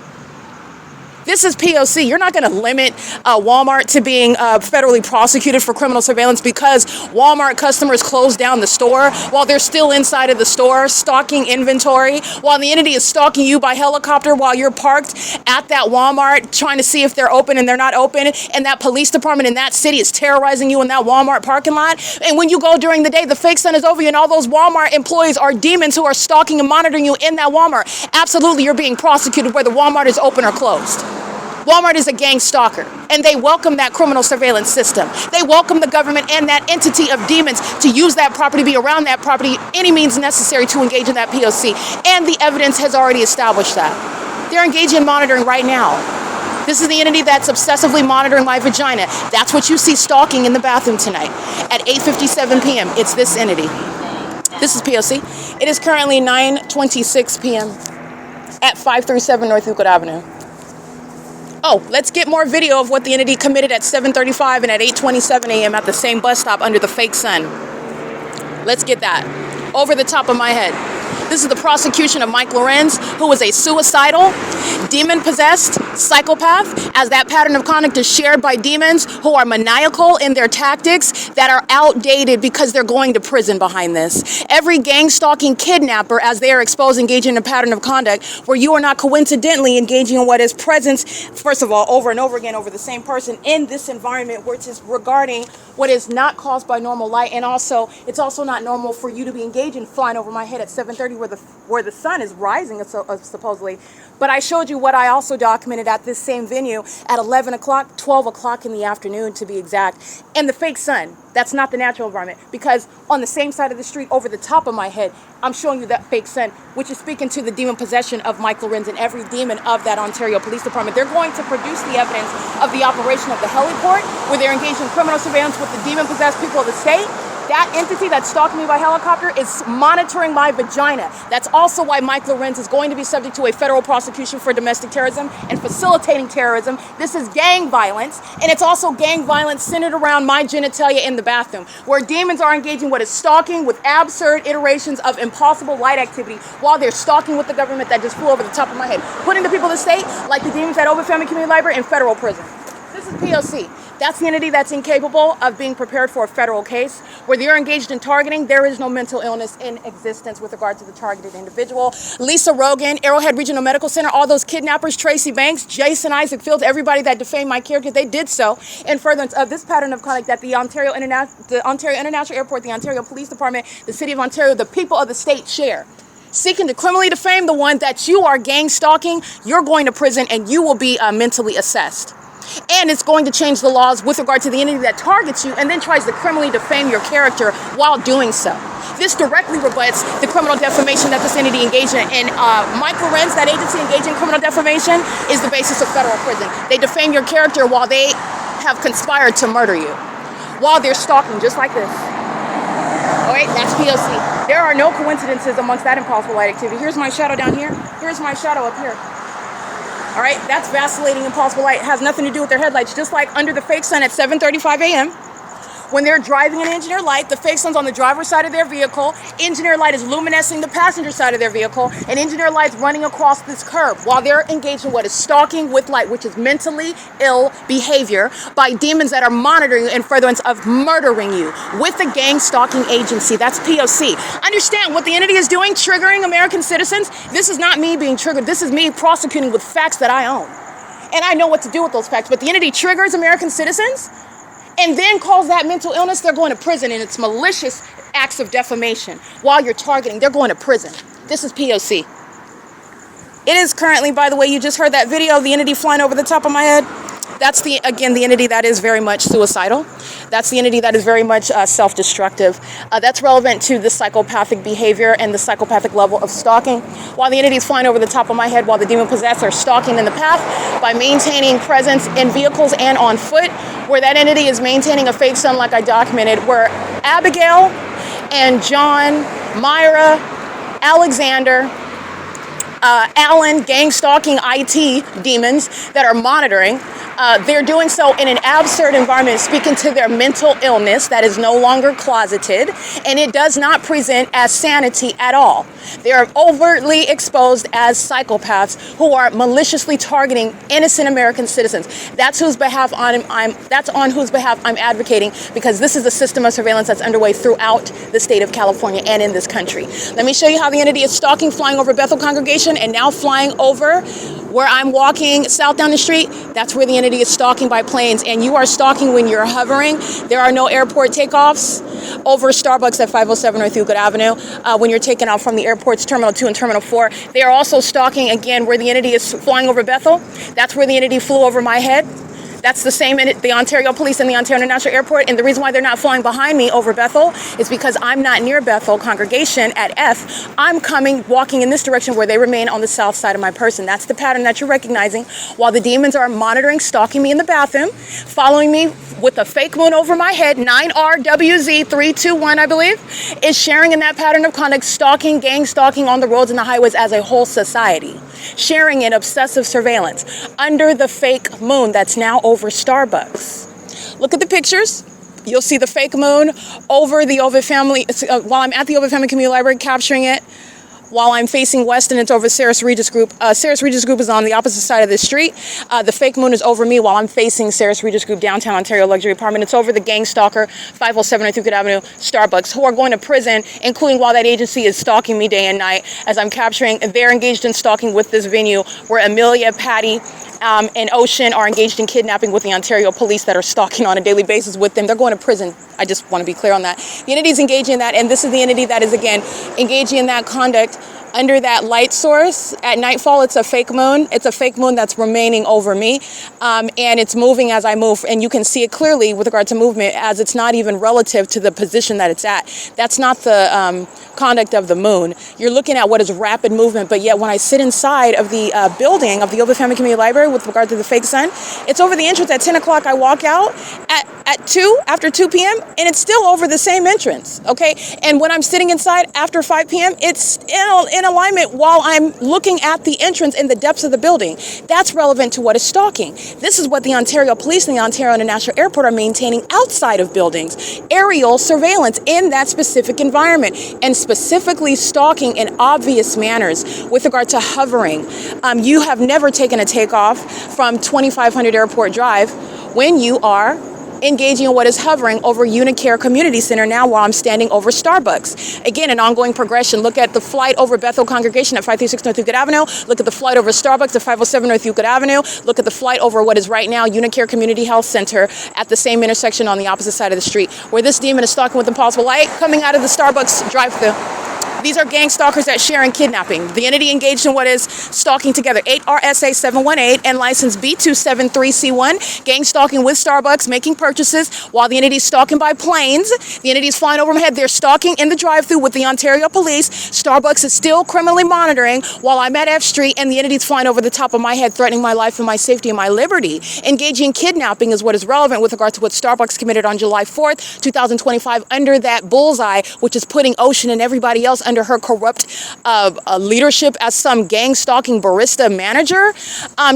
This is P.O.C. You're not going to limit Walmart to being federally prosecuted for criminal surveillance because Walmart customers close down the store while they're still inside of the store stalking inventory, while the entity is stalking you by helicopter while you're parked at that Walmart trying to see if they're open and they're not open, and that police department in that city is terrorizing you in that Walmart parking lot. And when you go during the day, the fake sun is over you and all those Walmart employees are demons who are stalking and monitoring you in that Walmart. Absolutely, you're being prosecuted whether Walmart is open or closed. Walmart is a gang stalker, and they welcome that criminal surveillance system. They welcome the government and that entity of demons to use that property, be around that property, any means necessary to engage in that P.O.C. And the evidence has already established that. They're engaged in monitoring right now. This is the entity that's obsessively monitoring my vagina. That's what you see stalking in the bathroom tonight at 8:57 p.m. It's this entity. This is P.O.C. It is currently 9:26 p.m. at 537 North Euclid Avenue. Oh, let's get more video of what the entity committed at 7:35 and at 8:27 a.m. at the same bus stop under the fake sun. Let's get that. Over the top of my head. This is the prosecution of Mike Lorenz, who was a suicidal, demon-possessed psychopath, as that pattern of conduct is shared by demons who are maniacal in their tactics that are outdated because they're going to prison behind this. Every gang-stalking kidnapper, as they are exposed, engaging in a pattern of conduct where you are not coincidentally engaging in what is presence, first of all, over and over again over the same person in this environment, which is regarding what is not caused by normal light, and also, it's also not normal for you to be engaged in flying over my head at 7:30 where the sun is rising, supposedly. But I showed you what I also documented at this same venue at 11 o'clock, 12 o'clock in the afternoon to be exact. And the fake sun, that's not the natural environment, because on the same side of the street over the top of my head, I'm showing you that fake sun, which is speaking to the demon possession of Mike Lorenz and every demon of that Ontario Police Department. They're going to produce the evidence of the operation of the heliport, where they're engaged in criminal surveillance with the demon-possessed people of the state. That entity that's stalking me by helicopter is monitoring my vagina. That's also why Mike Lorenz is going to be subject to a federal prosecution for domestic terrorism and facilitating terrorism. This is gang violence, and it's also gang violence centered around my genitalia in the bathroom, where demons are engaging what is stalking with absurd iterations of impossible light activity while they're stalking with the government that just flew over the top of my head, putting the people of the state, like the demons at OVITT Family Community Library, in federal prison. This is P.O.C. That's the entity that's incapable of being prepared for a federal case. Where they're engaged in targeting, there is no mental illness in existence with regard to the targeted individual. Lisa Rogan, Arrowhead Regional Medical Center, all those kidnappers, Tracy Banks, Jason Isaac Fields, everybody that defamed my character, they did so in furtherance of this pattern of conduct that the Ontario International Airport, the Ontario Police Department, the City of Ontario, the people of the state share. seeking to criminally defame the one that you are gang stalking, you're going to prison and you will be mentally assessed. And it's going to change the laws with regard to the entity that targets you and then tries to criminally defame your character while doing so. This directly rebuts the criminal defamation that this entity engaged in. And LORENZ, that agency engaged in criminal defamation, is the basis of federal prison. They defame your character while they have conspired to murder you, while they're stalking, just like this. All right, that's P.O.C. There are no coincidences amongst that impossible light activity. Here's my shadow down here. Here's my shadow up here. All right, that's vacillating impossible light. It has nothing to do with their headlights. Just like under the fake sun at 7:35 a.m., when they're driving an engineer light, the fake sun's on the driver's side of their vehicle, engineer light is luminescing the passenger side of their vehicle, and engineer light's running across this curb while they're engaged in what is stalking with light, which is mentally ill behavior by demons that are monitoring you in furtherance of murdering you with the gang stalking agency. That's P.O.C. Understand what the entity is doing, triggering American citizens. This is not me being triggered. This is me prosecuting with facts that I own. And I know what to do with those facts. But the entity triggers American citizens and then calls that mental illness, they're going to prison, and it's malicious acts of defamation. While you're targeting, they're going to prison. This is P.O.C. It is currently, by the way, you just heard that video of the entity flying over the top of my head. That's, the entity that is very much suicidal. That's the entity that is very much self-destructive. That's relevant to the psychopathic behavior and the psychopathic level of stalking. While the entity is flying over the top of my head, while the demon-possessed are stalking in the path by maintaining presence in vehicles and on foot, where that entity is maintaining a fake sun like I documented, where Abigail and John, Myra, Alexander, Alan, gang stalking IT demons that are monitoring, they're doing so in an absurd environment, speaking to their mental illness that is no longer closeted, and it does not present as sanity at all. They are overtly exposed as psychopaths who are maliciously targeting innocent American citizens. That's on whose behalf I'm advocating, because this is a system of surveillance that's underway throughout the state of California and in this country. Let me show you how the entity is stalking, flying over Bethel Congregation, and now flying over where I'm walking south down the street. That's where the entity is stalking by planes, and you are stalking when you're hovering. There are no airport takeoffs over Starbucks at 507 North Euclid Avenue when you're taking off from the airport's Terminal 2 and Terminal 4. They are also stalking, again, where the entity is flying over Bethel. That's where the entity flew over my head. That's the same in the Ontario Police and the Ontario International Airport. And the reason why they're not flying behind me over Bethel is because I'm not near Bethel Congregation at F. I'm walking in this direction where they remain on the south side of my person. That's the pattern that you're recognizing. While the demons are monitoring, stalking me in the bathroom, following me with a fake moon over my head, 9RWZ321, I believe, is sharing in that pattern of conduct, stalking, gang stalking on the roads and the highways as a whole society, sharing in obsessive surveillance under the fake moon that's now over Starbucks. Look at the pictures. You'll see the fake moon over the OVITT family, while I'm at the OVITT Family Community Library capturing it, while I'm facing west, and it's over Sarah's Regis Group. Sarah's Regis Group is on the opposite side of the street. The fake moon is over me while I'm facing Sarah's Regis Group, downtown Ontario luxury apartment. It's over the gang stalker, 507 North Euclid Avenue, Starbucks, who are going to prison, including while that agency is stalking me day and night as I'm capturing. They're engaged in stalking with this venue where Amelia, Patty, and Ocean are engaged in kidnapping with the Ontario Police that are stalking on a daily basis with them. They're going to prison. I just want to be clear on that. The entity is engaging in that, and this is the entity that is, again, engaging in that conduct under that light source. At nightfall, it's a fake moon. It's a fake moon that's remaining over me, and it's moving as I move, and you can see it clearly with regard to movement, as it's not even relative to the position that it's at. That's not the conduct of the moon. You're looking at what is rapid movement, but yet when I sit inside of the building of the OVITT Family Community Library with regard to the fake sun, it's over the entrance at 10 o'clock. I walk out after 2 p.m., and it's still over the same entrance, okay? And when I'm sitting inside after 5 p.m., it's in alignment while I'm looking at the entrance in the depths of the building. That's relevant to what is stalking. This is what the Ontario Police and the Ontario International Airport are maintaining outside of buildings. Aerial surveillance in that specific environment, and specifically stalking in obvious manners with regard to hovering. You have never taken a takeoff from 2500 Airport Drive when you are engaging in what is hovering over UNICARE Community Center now while I'm standing over Starbucks. Again, an ongoing progression. Look at the flight over Bethel Congregation at 536 North Euclid Avenue. Look at the flight over Starbucks at 507 North Euclid Avenue. Look at the flight over what is right now UNICARE Community Health Center at the same intersection on the opposite side of the street, where this demon is stalking with impossible light coming out of the Starbucks drive-thru. These are gang stalkers that share in kidnapping. The entity engaged in what is stalking together. 8 RSA 718 and license B273C1. Gang stalking with Starbucks, making purchases while the entity is stalking by planes. The entity is flying over my head. They're stalking in the drive-thru with the Ontario police. Starbucks is still criminally monitoring while I'm at F Street, and the entity is flying over the top of my head, threatening my life and my safety and my liberty. Engaging in kidnapping is what is relevant with regard to what Starbucks committed on July 4th, 2025, under that bullseye, which is putting Ocean and everybody else under her corrupt leadership as some gang stalking barista manager.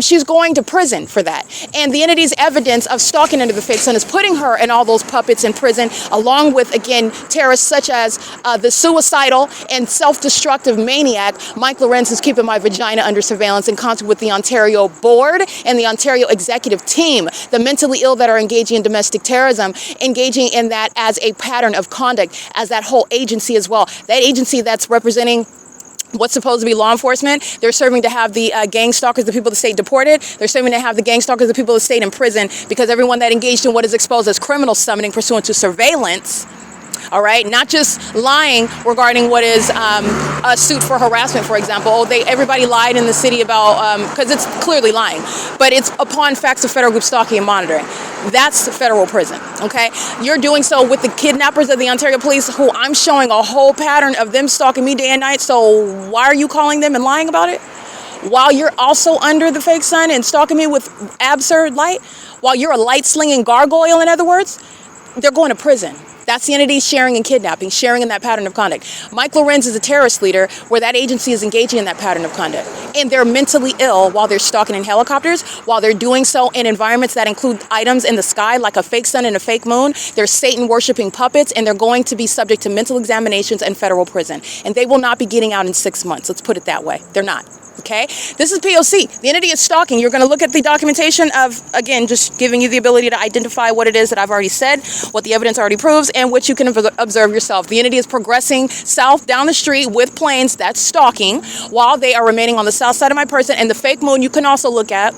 She's going to prison for that. And the entity's evidence of stalking under the fake sun is putting her and all those puppets in prison, along with, again, terrorists such as the suicidal and self-destructive maniac Mike LORENZ, who's keeping my vagina under surveillance in concert with the Ontario board and the Ontario executive team. The mentally ill that are engaging in domestic terrorism, engaging in that as a pattern of conduct, as that whole agency as well. That agency that's representing what's supposed to be law enforcement, they're serving to have the gang stalkers, the people of the state, deported. They're serving to have the gang stalkers, the people of the state, in prison, because everyone that engaged in what is exposed as criminal summoning pursuant to surveillance, all right, not just lying regarding what is a suit for harassment, for example. Oh, everybody lied in the city about, because it's clearly lying, but it's upon facts of federal group stalking and monitoring. That's federal prison, okay? You're doing so with the kidnappers of the Ontario police, who I'm showing a whole pattern of them stalking me day and night, so why are you calling them and lying about it? While you're also under the fake sun and stalking me with absurd light, while you're a light-slinging gargoyle, in other words, they're going to prison. That's the entity sharing and kidnapping, sharing in that pattern of conduct. Mike LORENZ is a terrorist leader where that agency is engaging in that pattern of conduct. And they're mentally ill while they're stalking in helicopters, while they're doing so in environments that include items in the sky like a fake sun and a fake moon. They're Satan-worshipping puppets, and they're going to be subject to mental examinations and federal prison. And they will not be getting out in 6 months. Let's put it that way. They're not. Okay, this is P.O.C. The entity is stalking. You're going to look at the documentation of, again, just giving you the ability to identify what it is that I've already said, what the evidence already proves, and what you can observe yourself. The entity is progressing south down the street with planes. That's stalking, while they are remaining on the south side of my person. And the fake moon you can also look at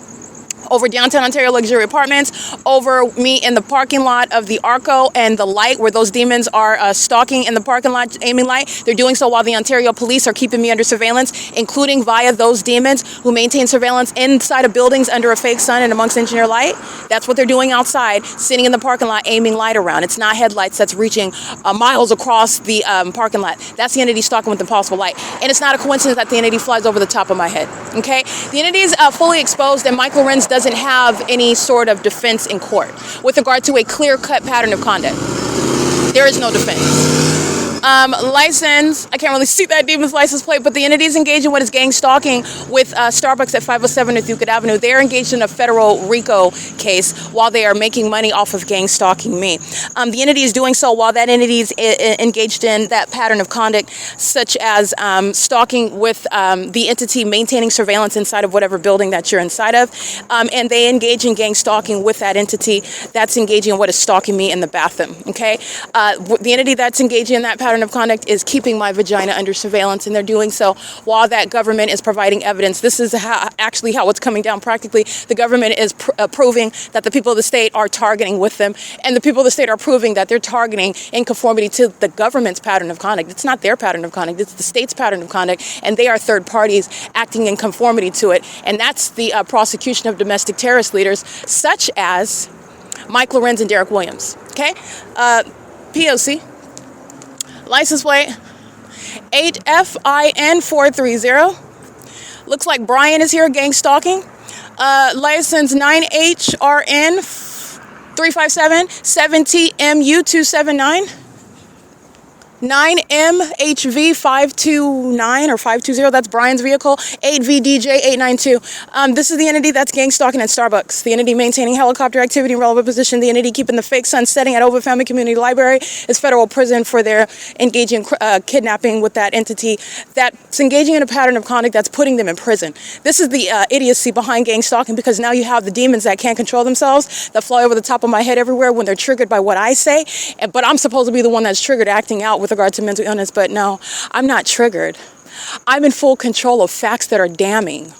over downtown Ontario luxury apartments, over me in the parking lot of the ARCO and the light where those demons are stalking in the parking lot, aiming light. They're doing so while the Ontario police are keeping me under surveillance, including via those demons who maintain surveillance inside of buildings under a fake sun and amongst engineer light. That's what they're doing outside, sitting in the parking lot, aiming light around. It's not headlights that's reaching miles across the parking lot. That's the entity stalking with impossible light. And it's not a coincidence that the entity flies over the top of my head, okay? The entity is fully exposed, and Mike LORENZ doesn't have any sort of defense in court with regard to a clear-cut pattern of conduct. There is no defense. License, I can't really see that demon's license plate, but the entity is engaged in what is gang stalking with Starbucks at 507 North EUCLID Avenue. They are engaged in a federal RICO case while they are making money off of gang stalking me. The entity is doing so while that entity is engaged in that pattern of conduct, such as stalking with the entity maintaining surveillance inside of whatever building that you're inside of. And they engage in gang stalking with that entity that's engaging in what is stalking me in the bathroom, okay? The entity that's engaging in that pattern of conduct is keeping my vagina under surveillance, and they're doing so while that government is providing evidence. This is actually how it's coming down practically. The government is proving that the people of the state are targeting with them, and the people of the state are proving that they're targeting in conformity to the government's pattern of conduct. It's not their pattern of conduct, it's the state's pattern of conduct, and they are third parties acting in conformity to it. And that's the prosecution of domestic terrorist leaders such as Mike LORENZ and Derek Williams, okay? P.O.C. License plate 8FIN430. Looks like Brian is here, gang stalking. License 9HRN357 7TMU279. 9MHV529 or 520, that's Brian's vehicle, 8VDJ892. This is the entity that's gang stalking at Starbucks. The entity maintaining helicopter activity in relevant position. The entity keeping the fake sun setting at OVITT Family Community Library is federal prison for their engaging kidnapping with that entity that's engaging in a pattern of conduct that's putting them in prison. This is the idiocy behind gang stalking, because now you have the demons that can't control themselves, that fly over the top of my head everywhere when they're triggered by what I say. But I'm supposed to be the one that's triggered, acting out with regard to mental illness, but no, I'm not triggered. I'm in full control of facts that are damning.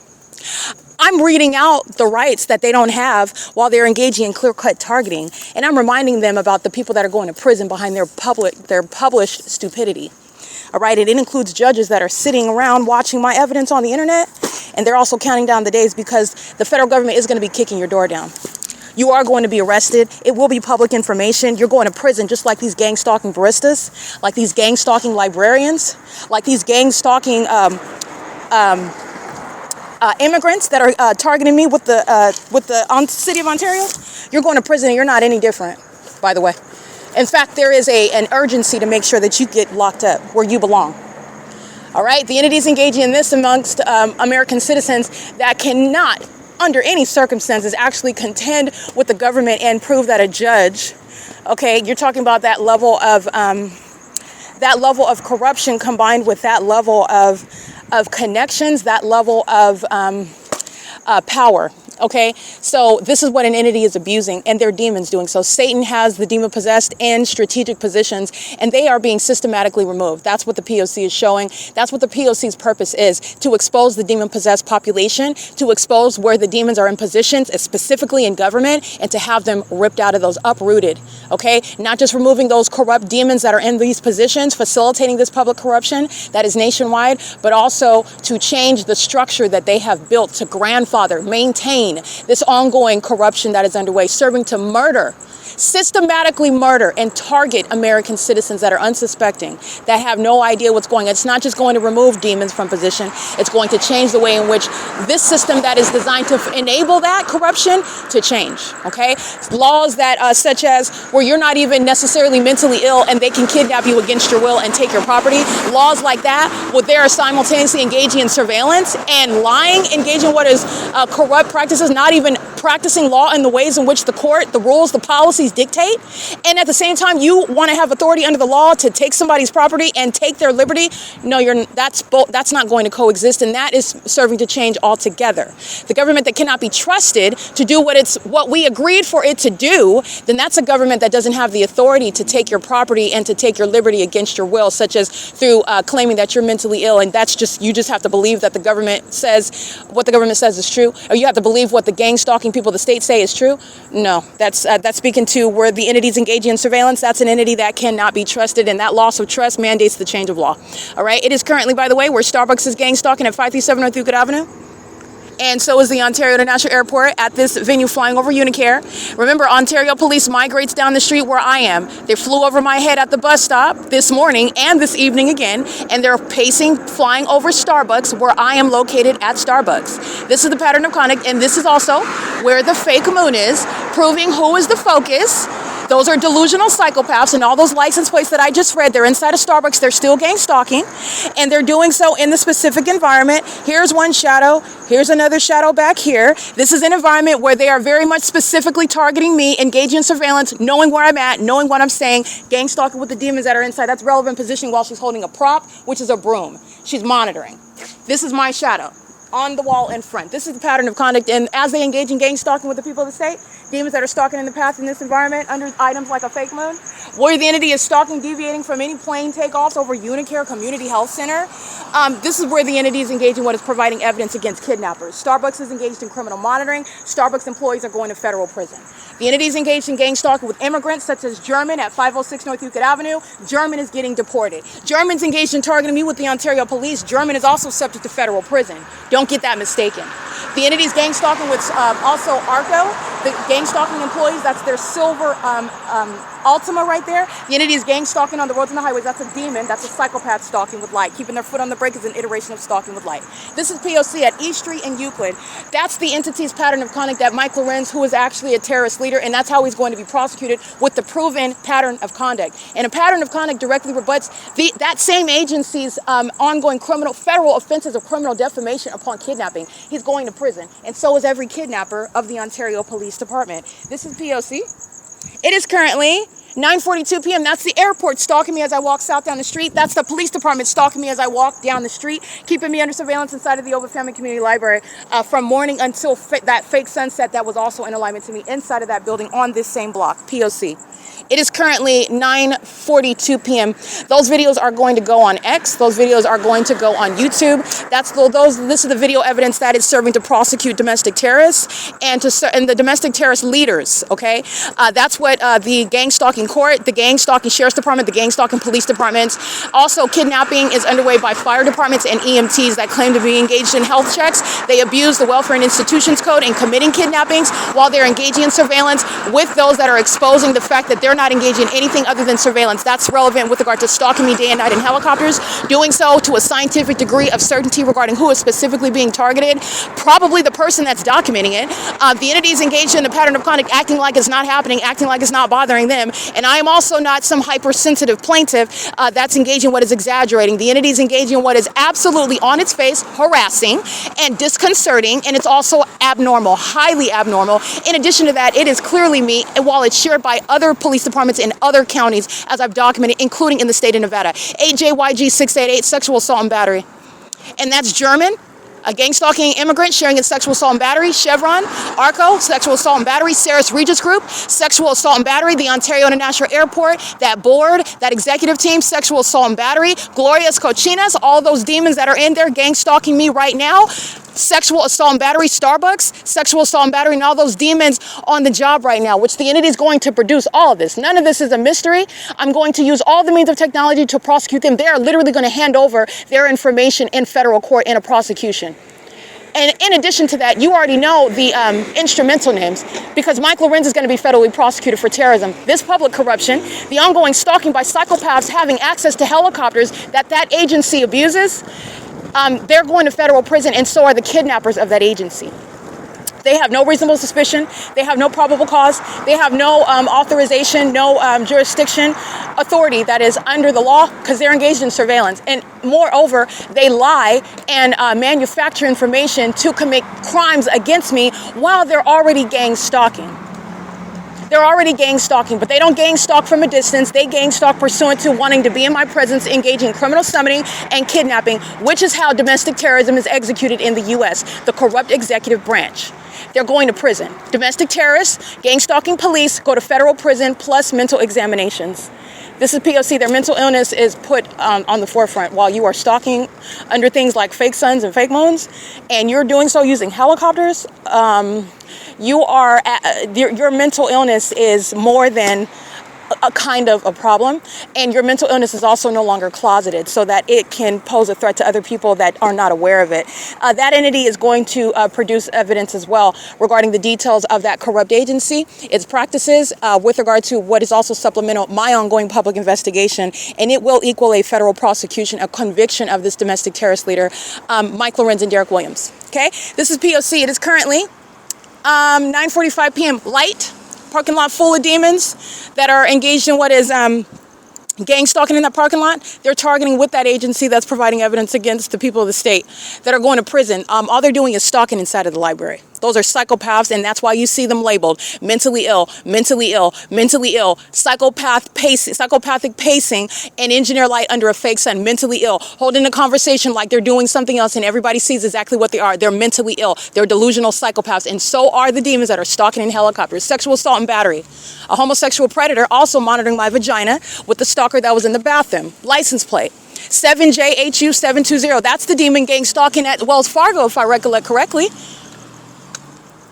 I'm reading out the rights that they don't have while they're engaging in clear-cut targeting, and I'm reminding them about the people that are going to prison behind their published stupidity. All right, and it includes judges that are sitting around watching my evidence on the internet, and they're also counting down the days because the federal government is going to be kicking your door down. You are going to be arrested. It will be public information. You're going to prison just like these gang stalking baristas, like these gang stalking librarians, like these gang stalking immigrants that are targeting me with the city of Ontario. You're going to prison and you're not any different, by the way. In fact, there is an urgency to make sure that you get locked up where you belong. All right, the entities engaging in this amongst American citizens that cannot, under any circumstances, actually contend with the government and prove that a judge, okay, you're talking about that level of corruption combined with that level of connections, that level of power. Okay, so this is what an entity is abusing, and their demons doing so. Satan has the demon possessed in strategic positions, and they are being systematically removed. That's what the P.O.C. is showing. That's what the P.O.C.'s purpose is, to expose the demon possessed population, to expose where the demons are in positions, specifically in government, and to have them ripped out of those, uprooted. Okay, not just removing those corrupt demons that are in these positions, facilitating this public corruption that is nationwide, but also to change the structure that they have built to grandfather, maintain this ongoing corruption that is underway, serving to murder, systematically murder and target American citizens that are unsuspecting, that have no idea what's going on. It's not just going to remove demons from position. It's going to change the way in which this system that is designed to enable that corruption to change. Okay, laws that such as where you're not even necessarily mentally ill and they can kidnap you against your will and take your property. Laws like that, where they are simultaneously engaging in surveillance and lying, engaging in what is corrupt practices, not even practicing law in the ways in which the court, the rules, the policies dictate, and at the same time you want to have authority under the law to take somebody's property and take their liberty. No, that's not going to coexist, and that is serving to change altogether. The government that cannot be trusted to do what we agreed for it to do, then that's a government that doesn't have the authority to take your property and to take your liberty against your will, such as through claiming that you're mentally ill, and you just have to believe that the government says what the government says is true, or you have to believe what the gang stalking people of the state say is true. No, that's speaking to where the entities engaging in surveillance. That's an entity that cannot be trusted, and that loss of trust mandates the change of law. All right, it is currently, by the way, where Starbucks is gang stalking at 537 North Euclid Avenue. And so is the Ontario International Airport at this venue flying over UNICARE. Remember, Ontario Police migrates down the street where I am. They flew over my head at the bus stop this morning and this evening again, and they're flying over Starbucks where I am located at Starbucks. This is the pattern of conduct, and this is also where the fake moon is, proving who is the focus. Those are delusional psychopaths, and all those license plates that I just read, they're inside of Starbucks. They're still gang stalking, and they're doing so in the specific environment. Here's one shadow. Here's another shadow back here. This is an environment where they are very much specifically targeting me, engaging in surveillance, knowing where I'm at, knowing what I'm saying, gang stalking with the demons that are inside. That's relevant positioning while she's holding a prop, which is a broom. She's monitoring. This is my shadow on the wall in front. This is the pattern of conduct, and as they engage in gang stalking with the people of the state, demons that are stalking in the path in this environment under items like a fake moon, where the entity is stalking, deviating from any plane takeoffs over UNICARE Community Health Center. This is where the entity is engaging what is providing evidence against kidnappers. Starbucks is engaged in criminal monitoring. Starbucks employees are going to federal prison. The entity is engaged in gang stalking with immigrants such as German at 506 North Euclid Avenue. German is getting deported. German's engaged in targeting me with the Ontario Police. German is also subject to federal prison. Don't get that mistaken. The entity is gang stalking with also ARCO, the gang stalking employees. That's their silver Altima right there. The entity is gang stalking on the roads and the highways. That's a demon. That's a psychopath stalking with light. Keeping their foot on the brake is an iteration of stalking with light. This is P.O.C. at E Street and Euclid. That's the entity's pattern of conduct that Mike LORENZ, who is actually a terrorist leader, and that's how he's going to be prosecuted, with the proven pattern of conduct. And a pattern of conduct directly rebuts that same agency's ongoing federal offenses of criminal defamation upon kidnapping. He's going to prison, and so is every kidnapper of the Ontario Police Department. This is P.O.C. It is currently 9:42 p.m. That's the airport stalking me as I walk south down the street. That's the police department stalking me as I walk down the street, keeping me under surveillance inside of the OVITT Family Community Library from morning until that fake sunset that was also in alignment to me inside of that building on this same block, P.O.C. It is currently 9:42 p.m. Those videos are going to go on X. Those videos are going to go on YouTube. This is the video evidence that is serving to prosecute domestic terrorists and the domestic terrorist leaders, okay? That's what the gang stalking court, the gang stalking sheriff's department, the gang stalking police departments. Also, kidnapping is underway by fire departments and EMTs that claim to be engaged in health checks. They abuse the Welfare and Institutions Code in committing kidnappings while they're engaging in surveillance with those that are exposing the fact that they're not engaging in anything other than surveillance. That's relevant with regard to stalking me day and night in helicopters, doing so to a scientific degree of certainty regarding who is specifically being targeted, probably the person that's documenting it. The entities engaged in a pattern of conduct acting like it's not happening, acting like it's not bothering them. And I am also not some hypersensitive plaintiff that's engaging in what is exaggerating. The entities engaging in what is absolutely on its face harassing and disconcerting, and it's also abnormal, highly abnormal. In addition to that, it is clearly me, and while it's shared by other police departments in other counties, as I've documented, including in the state of Nevada. 8JYG688, sexual assault and battery. And that's German. A gang stalking immigrant sharing in sexual assault and battery. Chevron, ARCO, sexual assault and battery. Saris Regis Group, sexual assault and battery. The Ontario International Airport, that board, that executive team, sexual assault and battery. Glorias Cochinas, all those demons that are in there gang stalking me right now. Sexual assault and battery. Starbucks, sexual assault and battery, and all those demons on the job right now, which the entity is going to produce all of this. None of this is a mystery. I'm going to use all the means of technology to prosecute them. They are literally going to hand over their information in federal court in a prosecution. And in addition to that, you already know the instrumental names, because Mike LORENZ is going to be federally prosecuted for terrorism. This public corruption, the ongoing stalking by psychopaths having access to helicopters that agency abuses, they're going to federal prison, and so are the kidnappers of that agency. They have no reasonable suspicion. They have no probable cause. They have no authorization, no jurisdiction, authority that is under the law, because they're engaged in surveillance. And moreover, they lie and manufacture information to commit crimes against me while they're already gang stalking. They're already gang stalking, but they don't gang stalk from a distance. They gang stalk pursuant to wanting to be in my presence, engaging in criminal summoning and kidnapping, which is how domestic terrorism is executed in the U.S., the corrupt executive branch. They're going to prison. Domestic terrorists, gang stalking police go to federal prison plus mental examinations. This is P.O.C. Their mental illness is put on the forefront while you are stalking under things like fake suns and fake moons, and you're doing so using helicopters. Your mental illness is more than a kind of a problem, and your mental illness is also no longer closeted, so that it can pose a threat to other people that are not aware of it. That entity is going to produce evidence as well regarding the details of that corrupt agency, its practices, with regard to what is also supplemental, my ongoing public investigation, and it will equal a federal prosecution, a conviction of this domestic terrorist leader, Mike LORENZ and Derek Williams. Okay, this is P.O.C. It is currently 9:45 p.m. Light. Parking lot full of demons that are engaged in what is gang stalking in that parking lot. They're targeting with that agency that's providing evidence against the people of the state that are going to prison. All they're doing is stalking inside of the library. Those are psychopaths, and that's why you see them labeled mentally ill, mentally ill, mentally ill, psychopathic pacing, and engineer light under a fake sun, mentally ill, holding a conversation like they're doing something else, and everybody sees exactly what they are. They're mentally ill. They're delusional psychopaths, and so are the demons that are stalking in helicopters. Sexual assault and battery. A homosexual predator also monitoring my vagina with the stalker that was in the bathroom. License plate. 7JHU720. That's the demon gang stalking at Wells Fargo, if I recollect correctly.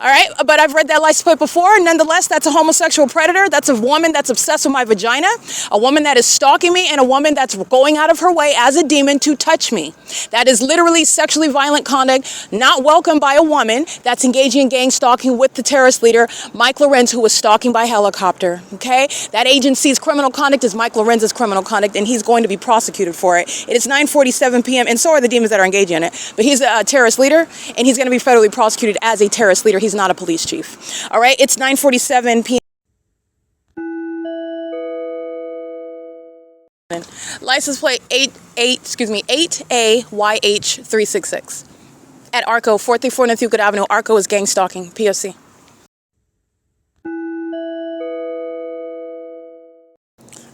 All right, but I've read that license plate before. Nonetheless, that's a homosexual predator. That's a woman that's obsessed with my vagina, a woman that is stalking me, and a woman that's going out of her way as a demon to touch me. That is literally sexually violent conduct, not welcome by a woman that's engaging in gang stalking with the terrorist leader, Mike LORENZ, who was stalking by helicopter. Okay, that agency's criminal conduct is Mike LORENZ's criminal conduct, and he's going to be prosecuted for it. It is 9:47 p.m., and so are the demons that are engaging in it. But he's a terrorist leader, and he's going to be federally prosecuted as a terrorist leader. He's not a police chief. All right, it's 9:47 p.m. License plate 8AYH366 at ARCO, 434 North Euclid Avenue. ARCO is gang stalking. P.O.C.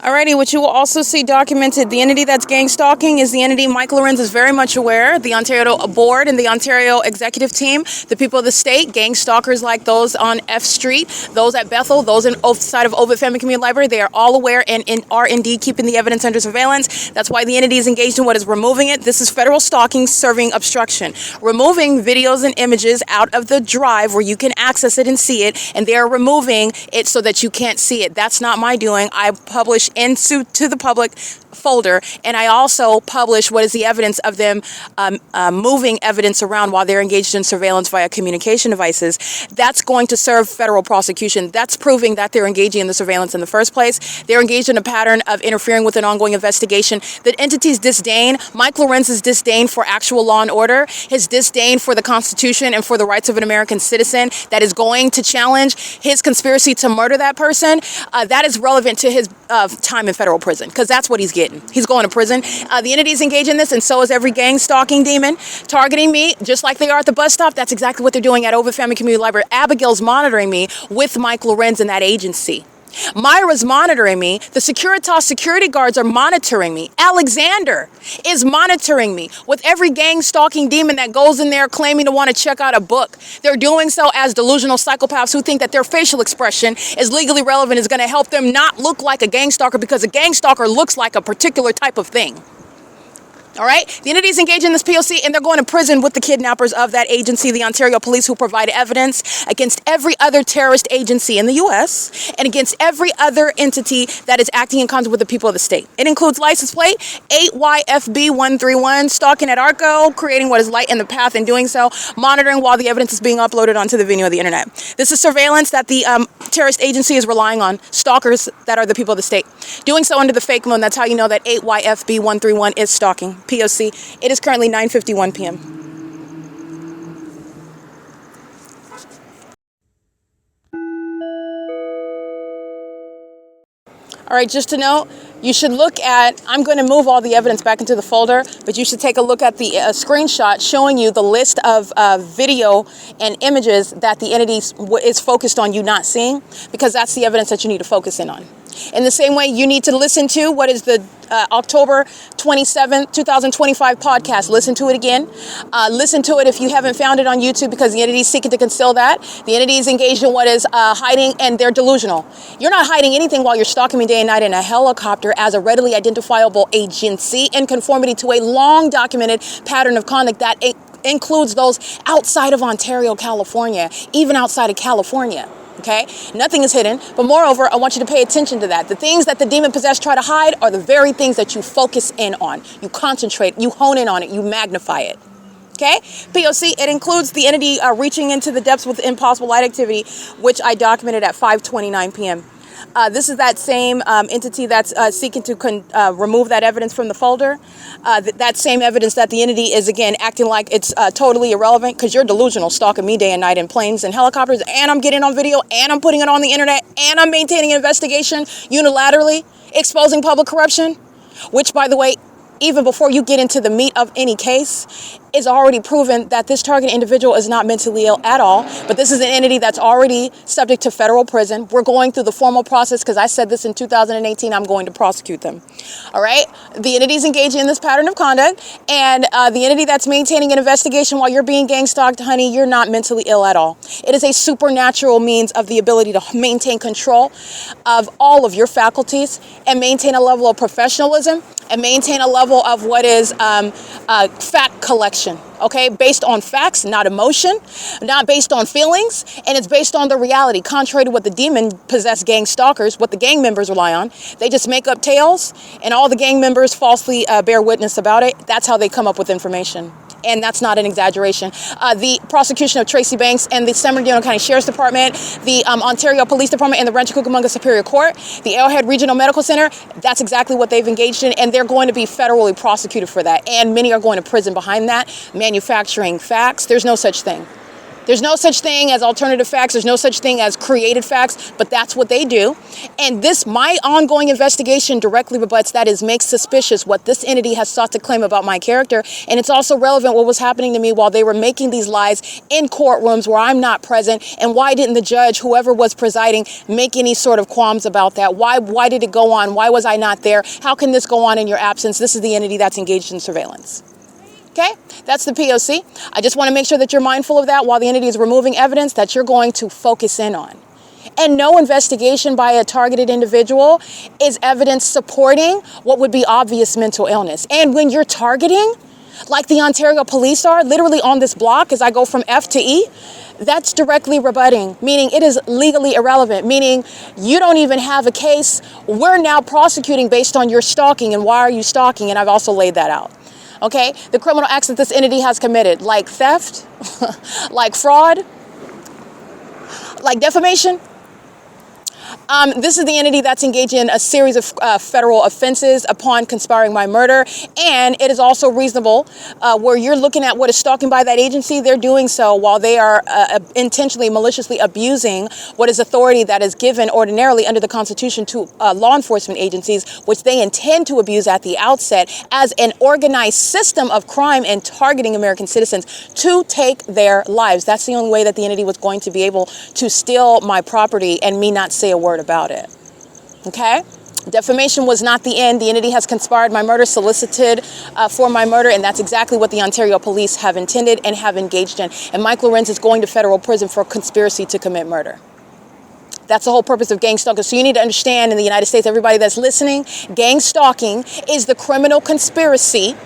Alrighty, what you will also see documented, the entity that's gang stalking is the entity Mike Lorenz is very much aware, the Ontario Board and the Ontario Executive Team, the people of the state, gang stalkers like those on F Street, those at Bethel, those inside of OVITT Family Community Library, they are all aware and are indeed keeping the evidence under surveillance. That's why the entity is engaged in what is removing it. This is federal stalking serving obstruction. Removing videos and images out of the drive where you can access it and see it, and they are removing it so that you can't see it. That's not my doing. I publish into the public folder, and I also publish what is the evidence of them moving evidence around while they're engaged in surveillance via communication devices. That's going to serve federal prosecution. That's proving that they're engaging in the surveillance in the first place. They're engaged in a pattern of interfering with an ongoing investigation. The entity's disdain, Mike Lorenz's disdain for actual law and order, his disdain for the Constitution and for the rights of an American citizen that is going to challenge his conspiracy to murder that person, that is relevant to his time in federal prison, because that's what he's getting. He's going to prison. The entity is engaged in this, and so is every gang stalking demon targeting me, just like they are at the bus stop. That's exactly what they're doing at OVITT Family Community Library. Abigail's monitoring me with Mike Lorenz and that agency. Myra's monitoring me. The Securitas security guards are monitoring me. Alexander is monitoring me with every gang stalking demon that goes in there claiming to want to check out a book. They're doing so as delusional psychopaths who think that their facial expression is legally relevant, is going to help them not look like a gang stalker, because a gang stalker looks like a particular type of thing. All right, the entity is engaged in this P.O.C. and they're going to prison with the kidnappers of that agency, the Ontario Police, who provide evidence against every other terrorist agency in the U.S. and against every other entity that is acting in concert with the people of the state. It includes license plate 8YFB131, stalking at ARCO, creating what is light in the path and doing so, monitoring while the evidence is being uploaded onto the venue of the internet. This is surveillance that the terrorist agency is relying on, stalkers that are the people of the state. Doing so under the fake moon, that's how you know that 8YFB131 is stalking. P.O.C. It is currently 9:51 p.m. All right, just to note, you should look at, I'm going to move all the evidence back into the folder, but you should take a look at the screenshot showing you the list of video and images that the entity is focused on you not seeing, because that's the evidence that you need to focus in on. In the same way, you need to listen to what is the October 27th, 2025 podcast. Listen to it again. Listen to it if you haven't found it on YouTube, because the entity is seeking to conceal that. The entity is engaged in what is hiding, and they're delusional. You're not hiding anything while you're stalking me day and night in a helicopter as a readily identifiable agency in conformity to a long documented pattern of conduct that includes those outside of Ontario, California, even outside of California. Okay, nothing is hidden, but moreover, I want you to pay attention to that. The things that the demon-possessed try to hide are the very things that you focus in on. You concentrate, you hone in on it, you magnify it. Okay, P.O.C. It includes the entity reaching into the depths with impossible light activity, which I documented at 5:29 p.m. This is that same entity that's seeking to remove that evidence from the folder. That same evidence that the entity is, again, acting like it's totally irrelevant, because you're delusional, stalking me day and night in planes and helicopters, and I'm getting on video, and I'm putting it on the internet, and I'm maintaining an investigation unilaterally, exposing public corruption, which, by the way, even before you get into the meat of any case, is already proven that this target individual is not mentally ill at all, but this is an entity that's already subject to federal prison. We're going through the formal process, because I said this in 2018, I'm going to prosecute them. All right? The entity is engaging in this pattern of conduct, and the entity that's maintaining an investigation while you're being gang stalked, honey, you're not mentally ill at all. It is a supernatural means of the ability to maintain control of all of your faculties and maintain a level of professionalism and maintain a level of what is fact collection, okay? Based on facts, not emotion, not based on feelings, and it's based on the reality, contrary to what the demon-possessed gang stalkers, what the gang members rely on. They just make up tales, and all the gang members falsely bear witness about it. That's how they come up with information. And that's not an exaggeration. The prosecution of Tracy Banks and the San Bernardino County Sheriff's Department, the Ontario Police Department, and the Rancho Cucamonga Superior Court, the Arrowhead Regional Medical Center, that's exactly what they've engaged in, and they're going to be federally prosecuted for that. And many are going to prison behind that. Manufacturing facts, there's no such thing. There's no such thing as alternative facts. There's no such thing as created facts, but that's what they do. And my ongoing investigation directly rebuts that, makes suspicious what this entity has sought to claim about my character. And it's also relevant what was happening to me while they were making these lies in courtrooms where I'm not present. And why didn't the judge, whoever was presiding, make any sort of qualms about that? Why did it go on? Why was I not there? How can this go on in your absence? This is the entity that's engaged in surveillance. Okay, that's the P.O.C. I just want to make sure that you're mindful of that while the entity is removing evidence that you're going to focus in on. And no investigation by a targeted individual is evidence supporting what would be obvious mental illness. And when you're targeting, like the Ontario police are, literally on this block as I go from F to E, that's directly rebutting, meaning it is legally irrelevant, meaning you don't even have a case. We're now prosecuting based on your stalking, and why are you stalking? And I've also laid that out. Okay, the criminal acts that this entity has committed, like theft, like fraud, like defamation. This is the entity that's engaged in a series of federal offenses upon conspiring my murder. And it is also reasonable where you're looking at what is stalking by that agency. They're doing so while they are intentionally, maliciously abusing what is authority that is given ordinarily under the Constitution to law enforcement agencies, which they intend to abuse at the outset as an organized system of crime and targeting American citizens to take their lives. That's the only way that the entity was going to be able to steal my property and me not say a word about it. Okay? Defamation was not the end. The entity has conspired my murder, solicited for my murder, and that's exactly what the Ontario police have intended and have engaged in. And Mike LORENZ is going to federal prison for conspiracy to commit murder. That's the whole purpose of gang stalking. So you need to understand, in the United States, everybody that's listening, gang stalking is the criminal conspiracy,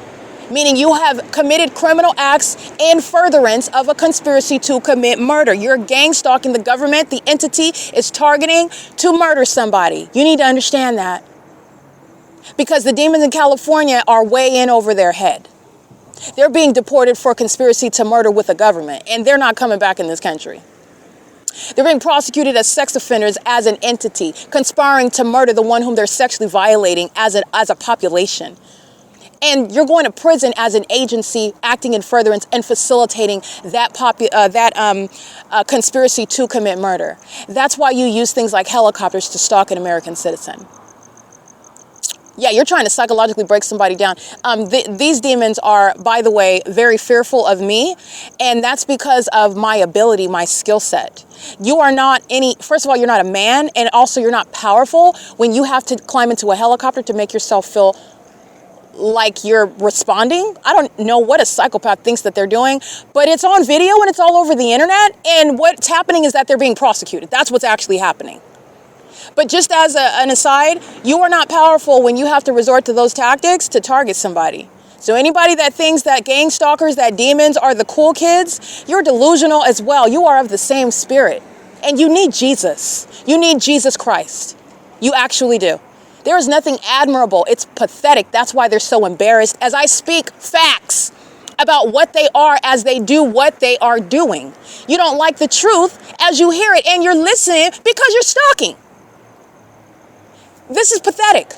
meaning you have committed criminal acts in furtherance of a conspiracy to commit murder. You're gang stalking the government. The entity is targeting to murder somebody. You need to understand that. Because the demons in California are way in over their head. They're being deported for conspiracy to murder with the government, and they're not coming back in this country. They're being prosecuted as sex offenders as an entity, conspiring to murder the one whom they're sexually violating as a population. And you're going to prison as an agency acting in furtherance and facilitating that conspiracy to commit murder. That's why you use things like helicopters to stalk an American citizen. Yeah, you're trying to psychologically break somebody down. These demons are, by the way, very fearful of me. And that's because of my ability, my skill set. You are not first of all, you're not a man. And also you're not powerful when you have to climb into a helicopter to make yourself feel like you're responding. I don't know what a psychopath thinks that they're doing, but it's on video and it's all over the internet. And what's happening is that they're being prosecuted. That's what's actually happening. But just as an aside, you are not powerful when you have to resort to those tactics to target somebody. So anybody that thinks that gang stalkers, that demons are the cool kids, you're delusional as well. You are of the same spirit. And you need Jesus. You need Jesus Christ. You actually do. There is nothing admirable. It's pathetic. That's why they're so embarrassed as I speak facts about what they are as they do what they are doing. You don't like the truth as you hear it, and you're listening because you're stalking. This is pathetic.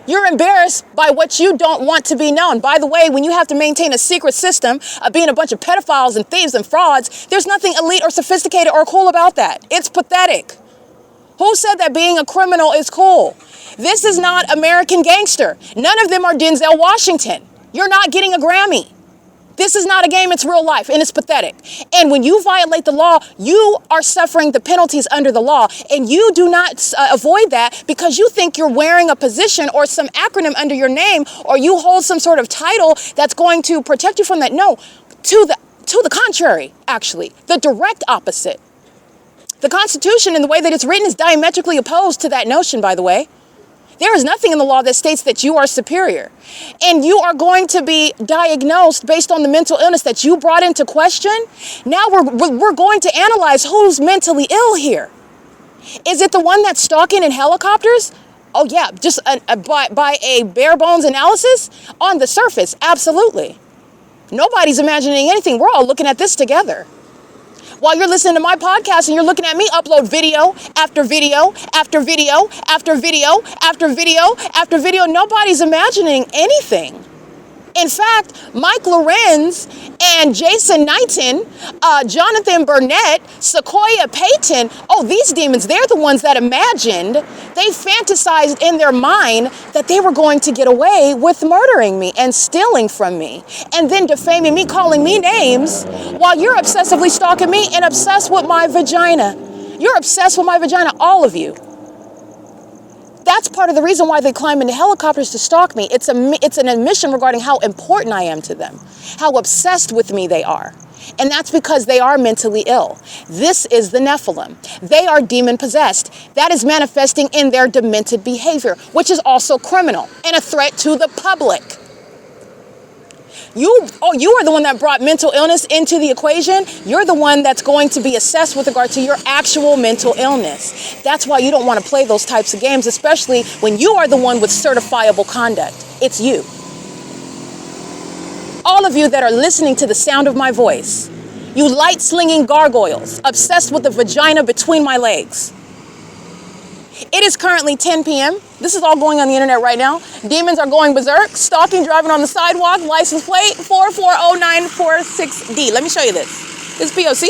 You're embarrassed by what you don't want to be known. By the way, when you have to maintain a secret system of being a bunch of pedophiles and thieves and frauds, there's nothing elite or sophisticated or cool about that. It's pathetic. Who said that being a criminal is cool? This is not American Gangster. None of them are Denzel Washington. You're not getting a Grammy. This is not a game, it's real life, and it's pathetic. And when you violate the law, you are suffering the penalties under the law, and you do not avoid that because you think you're wearing a position or some acronym under your name, or you hold some sort of title that's going to protect you from that. No, to the contrary, actually, the direct opposite. The Constitution and the way that it's written is diametrically opposed to that notion, by the way. There is nothing in the law that states that you are superior. And you are going to be diagnosed based on the mental illness that you brought into question. Now we're going to analyze who's mentally ill here. Is it the one that's stalking in helicopters? Oh yeah, just by a bare bones analysis? On the surface, absolutely. Nobody's imagining anything. We're all looking at this together. While you're listening to my podcast and you're looking at me upload video after video after video after video after video after video, nobody's imagining anything. In fact, Mike Lorenz and Jason Knighton, Jonathan Burnett, Sequoia Payton, oh, these demons, they're the ones that imagined, they fantasized in their mind that they were going to get away with murdering me and stealing from me and then defaming me, calling me names while you're obsessively stalking me and obsessed with my vagina. You're obsessed with my vagina, all of you. That's part of the reason why they climb into helicopters to stalk me. It's an admission regarding how important I am to them, how obsessed with me they are. And that's because they are mentally ill. This is the Nephilim. They are demon possessed. That is manifesting in their demented behavior, which is also criminal and a threat to the public. You are the one that brought mental illness into the equation. You're the one that's going to be assessed with regard to your actual mental illness. That's why you don't want to play those types of games, especially when you are the one with certifiable conduct. It's you. All of you that are listening to the sound of my voice, you light-slinging gargoyles, obsessed with the vagina between my legs. It is currently 10 p.m. This is all going on the internet right now. Demons are going berserk, stalking, driving on the sidewalk, license plate 440946D. Let me show you this. This is P.O.C.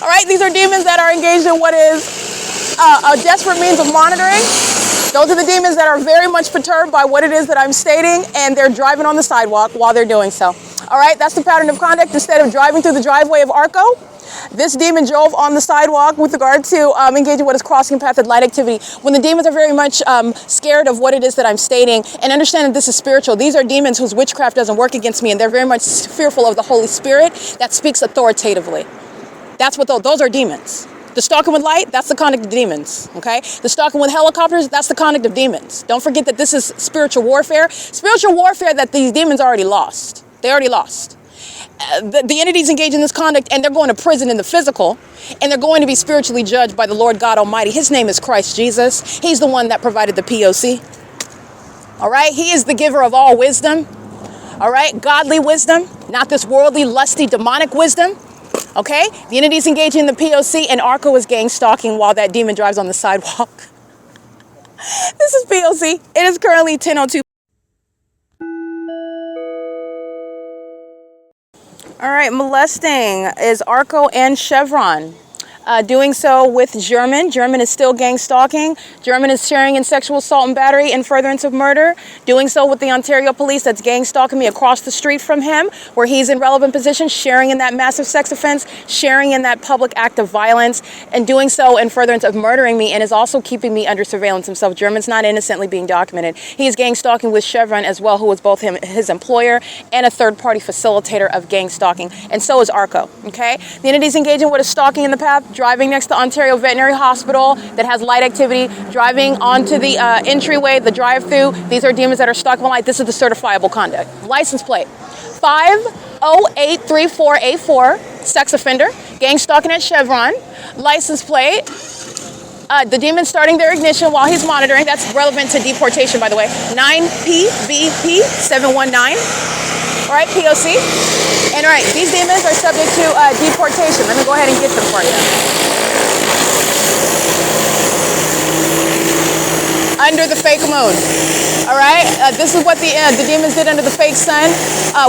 All right, these are demons that are engaged in what is a desperate means of monitoring. Those are the demons that are very much perturbed by what it is that I'm stating, and they're driving on the sidewalk while they're doing so. All right, that's the pattern of conduct. Instead of driving through the driveway of ARCO, this demon drove on the sidewalk with regard to engaging what is crossing path of light activity. When the demons are very much scared of what it is that I'm stating, and understand that this is spiritual. These are demons whose witchcraft doesn't work against me, and they're very much fearful of the Holy Spirit that speaks authoritatively. That's what those are demons. The stalking with light, that's the conduct of demons, okay? The stalking with helicopters, that's the conduct of demons. Don't forget that this is spiritual warfare. Spiritual warfare that these demons already lost. They already lost. The entities engage in this conduct, and they're going to prison in the physical, and they're going to be spiritually judged by the Lord God Almighty. His name is Christ Jesus. He's the one that provided the P.O.C. All right? He is the giver of all wisdom. All right? Godly wisdom, not this worldly, lusty, demonic wisdom. Okay? The entities engaging in the P.O.C. and ARCO is gang stalking while that demon drives on the sidewalk. This is P.O.C. It is currently 10:02. All right, molesting is ARCO and CHEVRON. Doing so with German. German is still gang stalking. German is sharing in sexual assault and battery in furtherance of murder. Doing so with the Ontario police that's gang stalking me across the street from him, where he's in relevant position, sharing in that massive sex offense, sharing in that public act of violence, and doing so in furtherance of murdering me, and is also keeping me under surveillance himself. German's not innocently being documented. He is gang stalking with CHEVRON as well, who is both his employer and a third-party facilitator of gang stalking, and so is ARCO, okay? The entities engaging with a stalking in the path, driving next to Ontario Veterinary Hospital that has light activity, driving onto the entryway, the drive-through. These are demons that are stalking with light. This is the certifiable conduct. License plate 5083484, sex offender, gang stalking at CHEVRON. License plate, the demon starting their ignition while he's monitoring. That's relevant to deportation, by the way. 9PVP719. All right, P.O.C. And all right, these demons are subject to deportation. Let me go ahead and get them for you. Under the fake moon. All right, this is what the demons did under the fake sun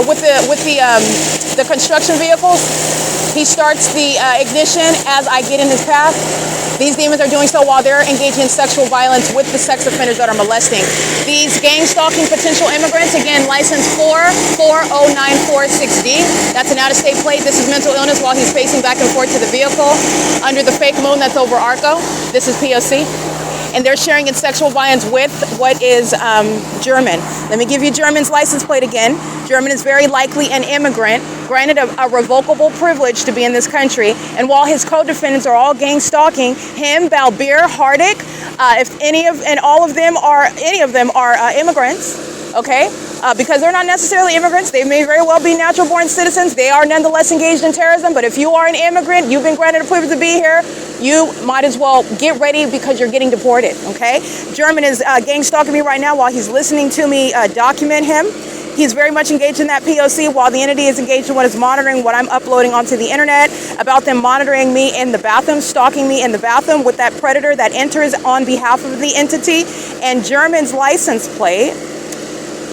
with the construction vehicles. He starts the ignition as I get in his path. These demons are doing so while they're engaging in sexual violence with the sex offenders that are molesting. These gang stalking potential immigrants, again, license 440946D. That's an out-of-state plate. This is mental illness while he's pacing back and forth to the vehicle. Under the fake moon that's over ARCO. This is P.O.C. And they're sharing in sexual violence with what is German. Let me give you German's license plate again. German is very likely an immigrant, granted a revocable privilege to be in this country. And while his co-defendants are all gang stalking, him, Balbir, Hardick, if any of them are immigrants, okay? Because they're not necessarily immigrants. They may very well be natural-born citizens. They are nonetheless engaged in terrorism. But if you are an immigrant, you've been granted a privilege to be here, you might as well get ready because you're getting deported, okay? German is gang stalking me right now while he's listening to me document him. He's very much engaged in that P.O.C. while the entity is engaged in what is monitoring what I'm uploading onto the internet about them monitoring me in the bathroom, stalking me in the bathroom with that predator that enters on behalf of the entity. And German's license plate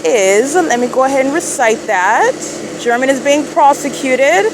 is, let me go ahead and recite that. German is being prosecuted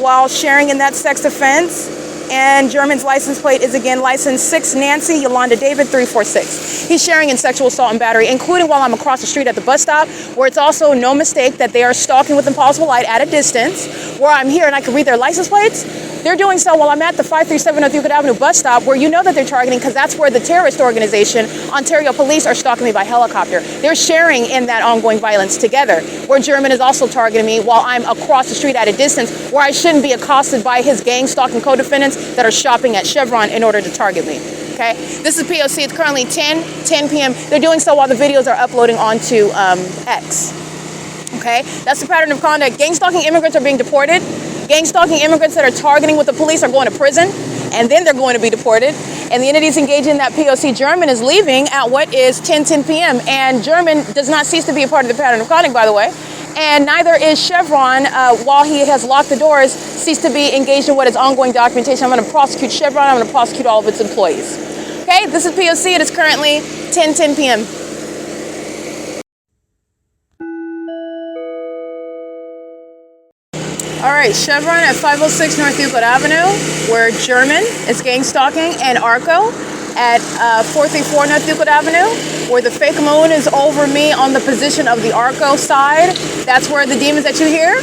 while sharing in that sex offense. And German's license plate is again license 6 Nancy Yolanda David 346. He's sharing in sexual assault and battery, including while I'm across the street at the bus stop, where it's also no mistake that they are stalking with impossible light at a distance, where I'm here and I can read their license plates. They're doing so while I'm at the 537 North Euclid Avenue bus stop, where you know that they're targeting, because that's where the terrorist organization, Ontario Police, are stalking me by helicopter. They're sharing in that ongoing violence together, where German is also targeting me while I'm across the street at a distance, where I shouldn't be accosted by his gang stalking co-defendants that are shopping at Chevron in order to target me. Okay, this is P.O.C. It's currently 10 p.m. They're doing so while the videos are uploading onto X. Okay, that's the pattern of conduct. Gang stalking immigrants are being deported. Gang stalking immigrants that are targeting with the police are going to prison, and then they're going to be deported. And the entities engaged in that P.O.C. German is leaving at what is 10 p.m. And German does not cease to be a part of the pattern of conduct, by the way. And neither is Chevron, while he has locked the doors, ceased to be engaged in what is ongoing documentation. I'm going to prosecute Chevron. I'm going to prosecute all of its employees. Okay, this is P.O.C. It is currently 10 p.m. All right, Chevron at 506 North Euclid Avenue, where German is gang stalking, and ARCO at 434 North Euclid Avenue, where the fake moon is over me on the position of the ARCO side. That's where the demons that you hear.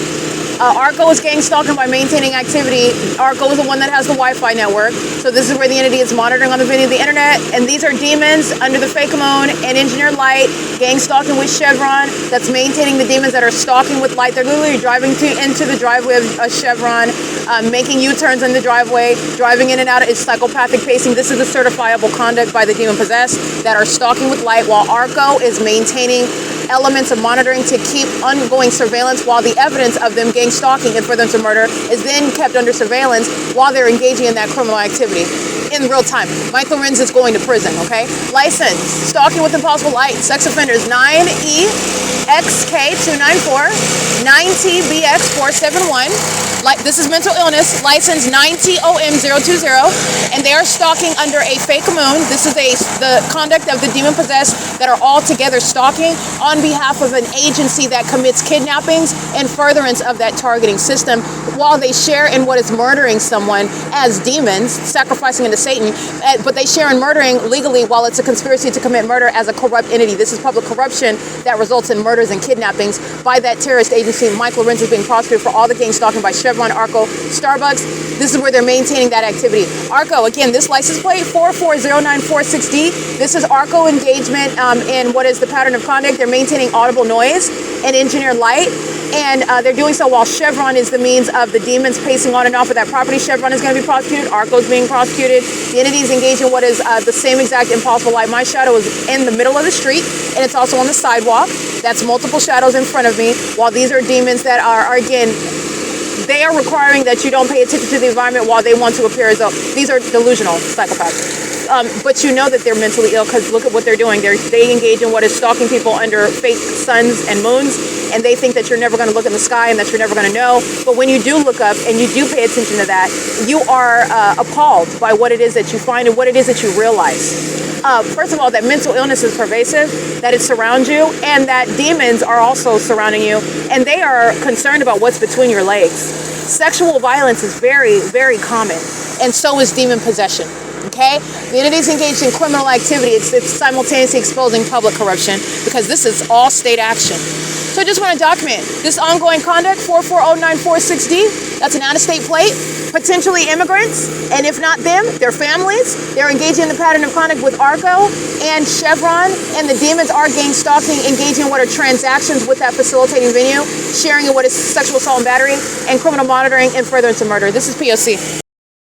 ARCO is gang stalking by maintaining activity. ARCO is the one that has the Wi-Fi network. So this is where the entity is monitoring on the video of the internet. And these are demons under the fake moon and engineered light, gang stalking with Chevron. That's maintaining the demons that are stalking with light. They're literally driving into the driveway of Chevron, making U-turns in the driveway, driving in and out. It's psychopathic pacing. This is the certifiable conduct by the demon possessed that are stalking with light, while ARCO is maintaining elements of monitoring to keep ongoing surveillance, while the evidence of them gang stalking and furtherance of murder is then kept under surveillance while they're engaging in that criminal activity in real time. Mike LORENZ is going to prison, okay? License, stalking with impossible light, sex offenders 9EXK294, 9TBX471. This is mental illness, license 9TOM020, and they are stalking under a fake moon. This is the conduct of the demon possessed that are all together stalking on behalf of an agency that commits kidnappings and furtherance of that targeting system, while they share in what is murdering someone as demons, sacrificing into Satan, but they share in murdering legally while it's a conspiracy to commit murder as a corrupt entity. This is public corruption that results in murders and kidnappings by that terrorist agency. Mike LORENZ is being prosecuted for all the gang stalking by Chevron, ARCO, Starbucks. This is where they're maintaining that activity. ARCO, again, this license plate 440946D. This is ARCO engagement in what is the pattern of conduct. They're maintaining audible noise and engineered light. And they're doing so while Chevron is the means of the demons pacing on and off of that property. Chevron is going to be prosecuted. ARCO is being prosecuted. The entity is engaged in what is the same exact impossible light. My shadow is in the middle of the street, and it's also on the sidewalk. That's multiple shadows in front of me, while these are demons that are again, they are requiring that you don't pay attention to the environment while they want to appear as though these are delusional psychopaths. But you know that they're mentally ill, because look at what they're doing. They engage in what is stalking people under fake suns and moons, and they think that you're never going to look in the sky and that you're never going to know. But when you do look up and you do pay attention to that, you are appalled by what it is that you find and what it is that you realize. First of all, that mental illness is pervasive, that it surrounds you, and that demons are also surrounding you, and they are concerned about what's between your legs. Sexual violence is very, very common, and so is demon possession. Okay? The entity is engaged in criminal activity. It's simultaneously exposing public corruption, because this is all state action. So I just want to document this ongoing conduct, 440946D. That's an out-of-state plate, potentially immigrants, and if not them, their families. They're engaging in the pattern of conduct with ARCO and Chevron, and the demons are gang stalking, engaging in what are transactions with that facilitating venue, sharing in what is sexual assault and battery, and criminal monitoring and furtherance of murder. This is P.O.C.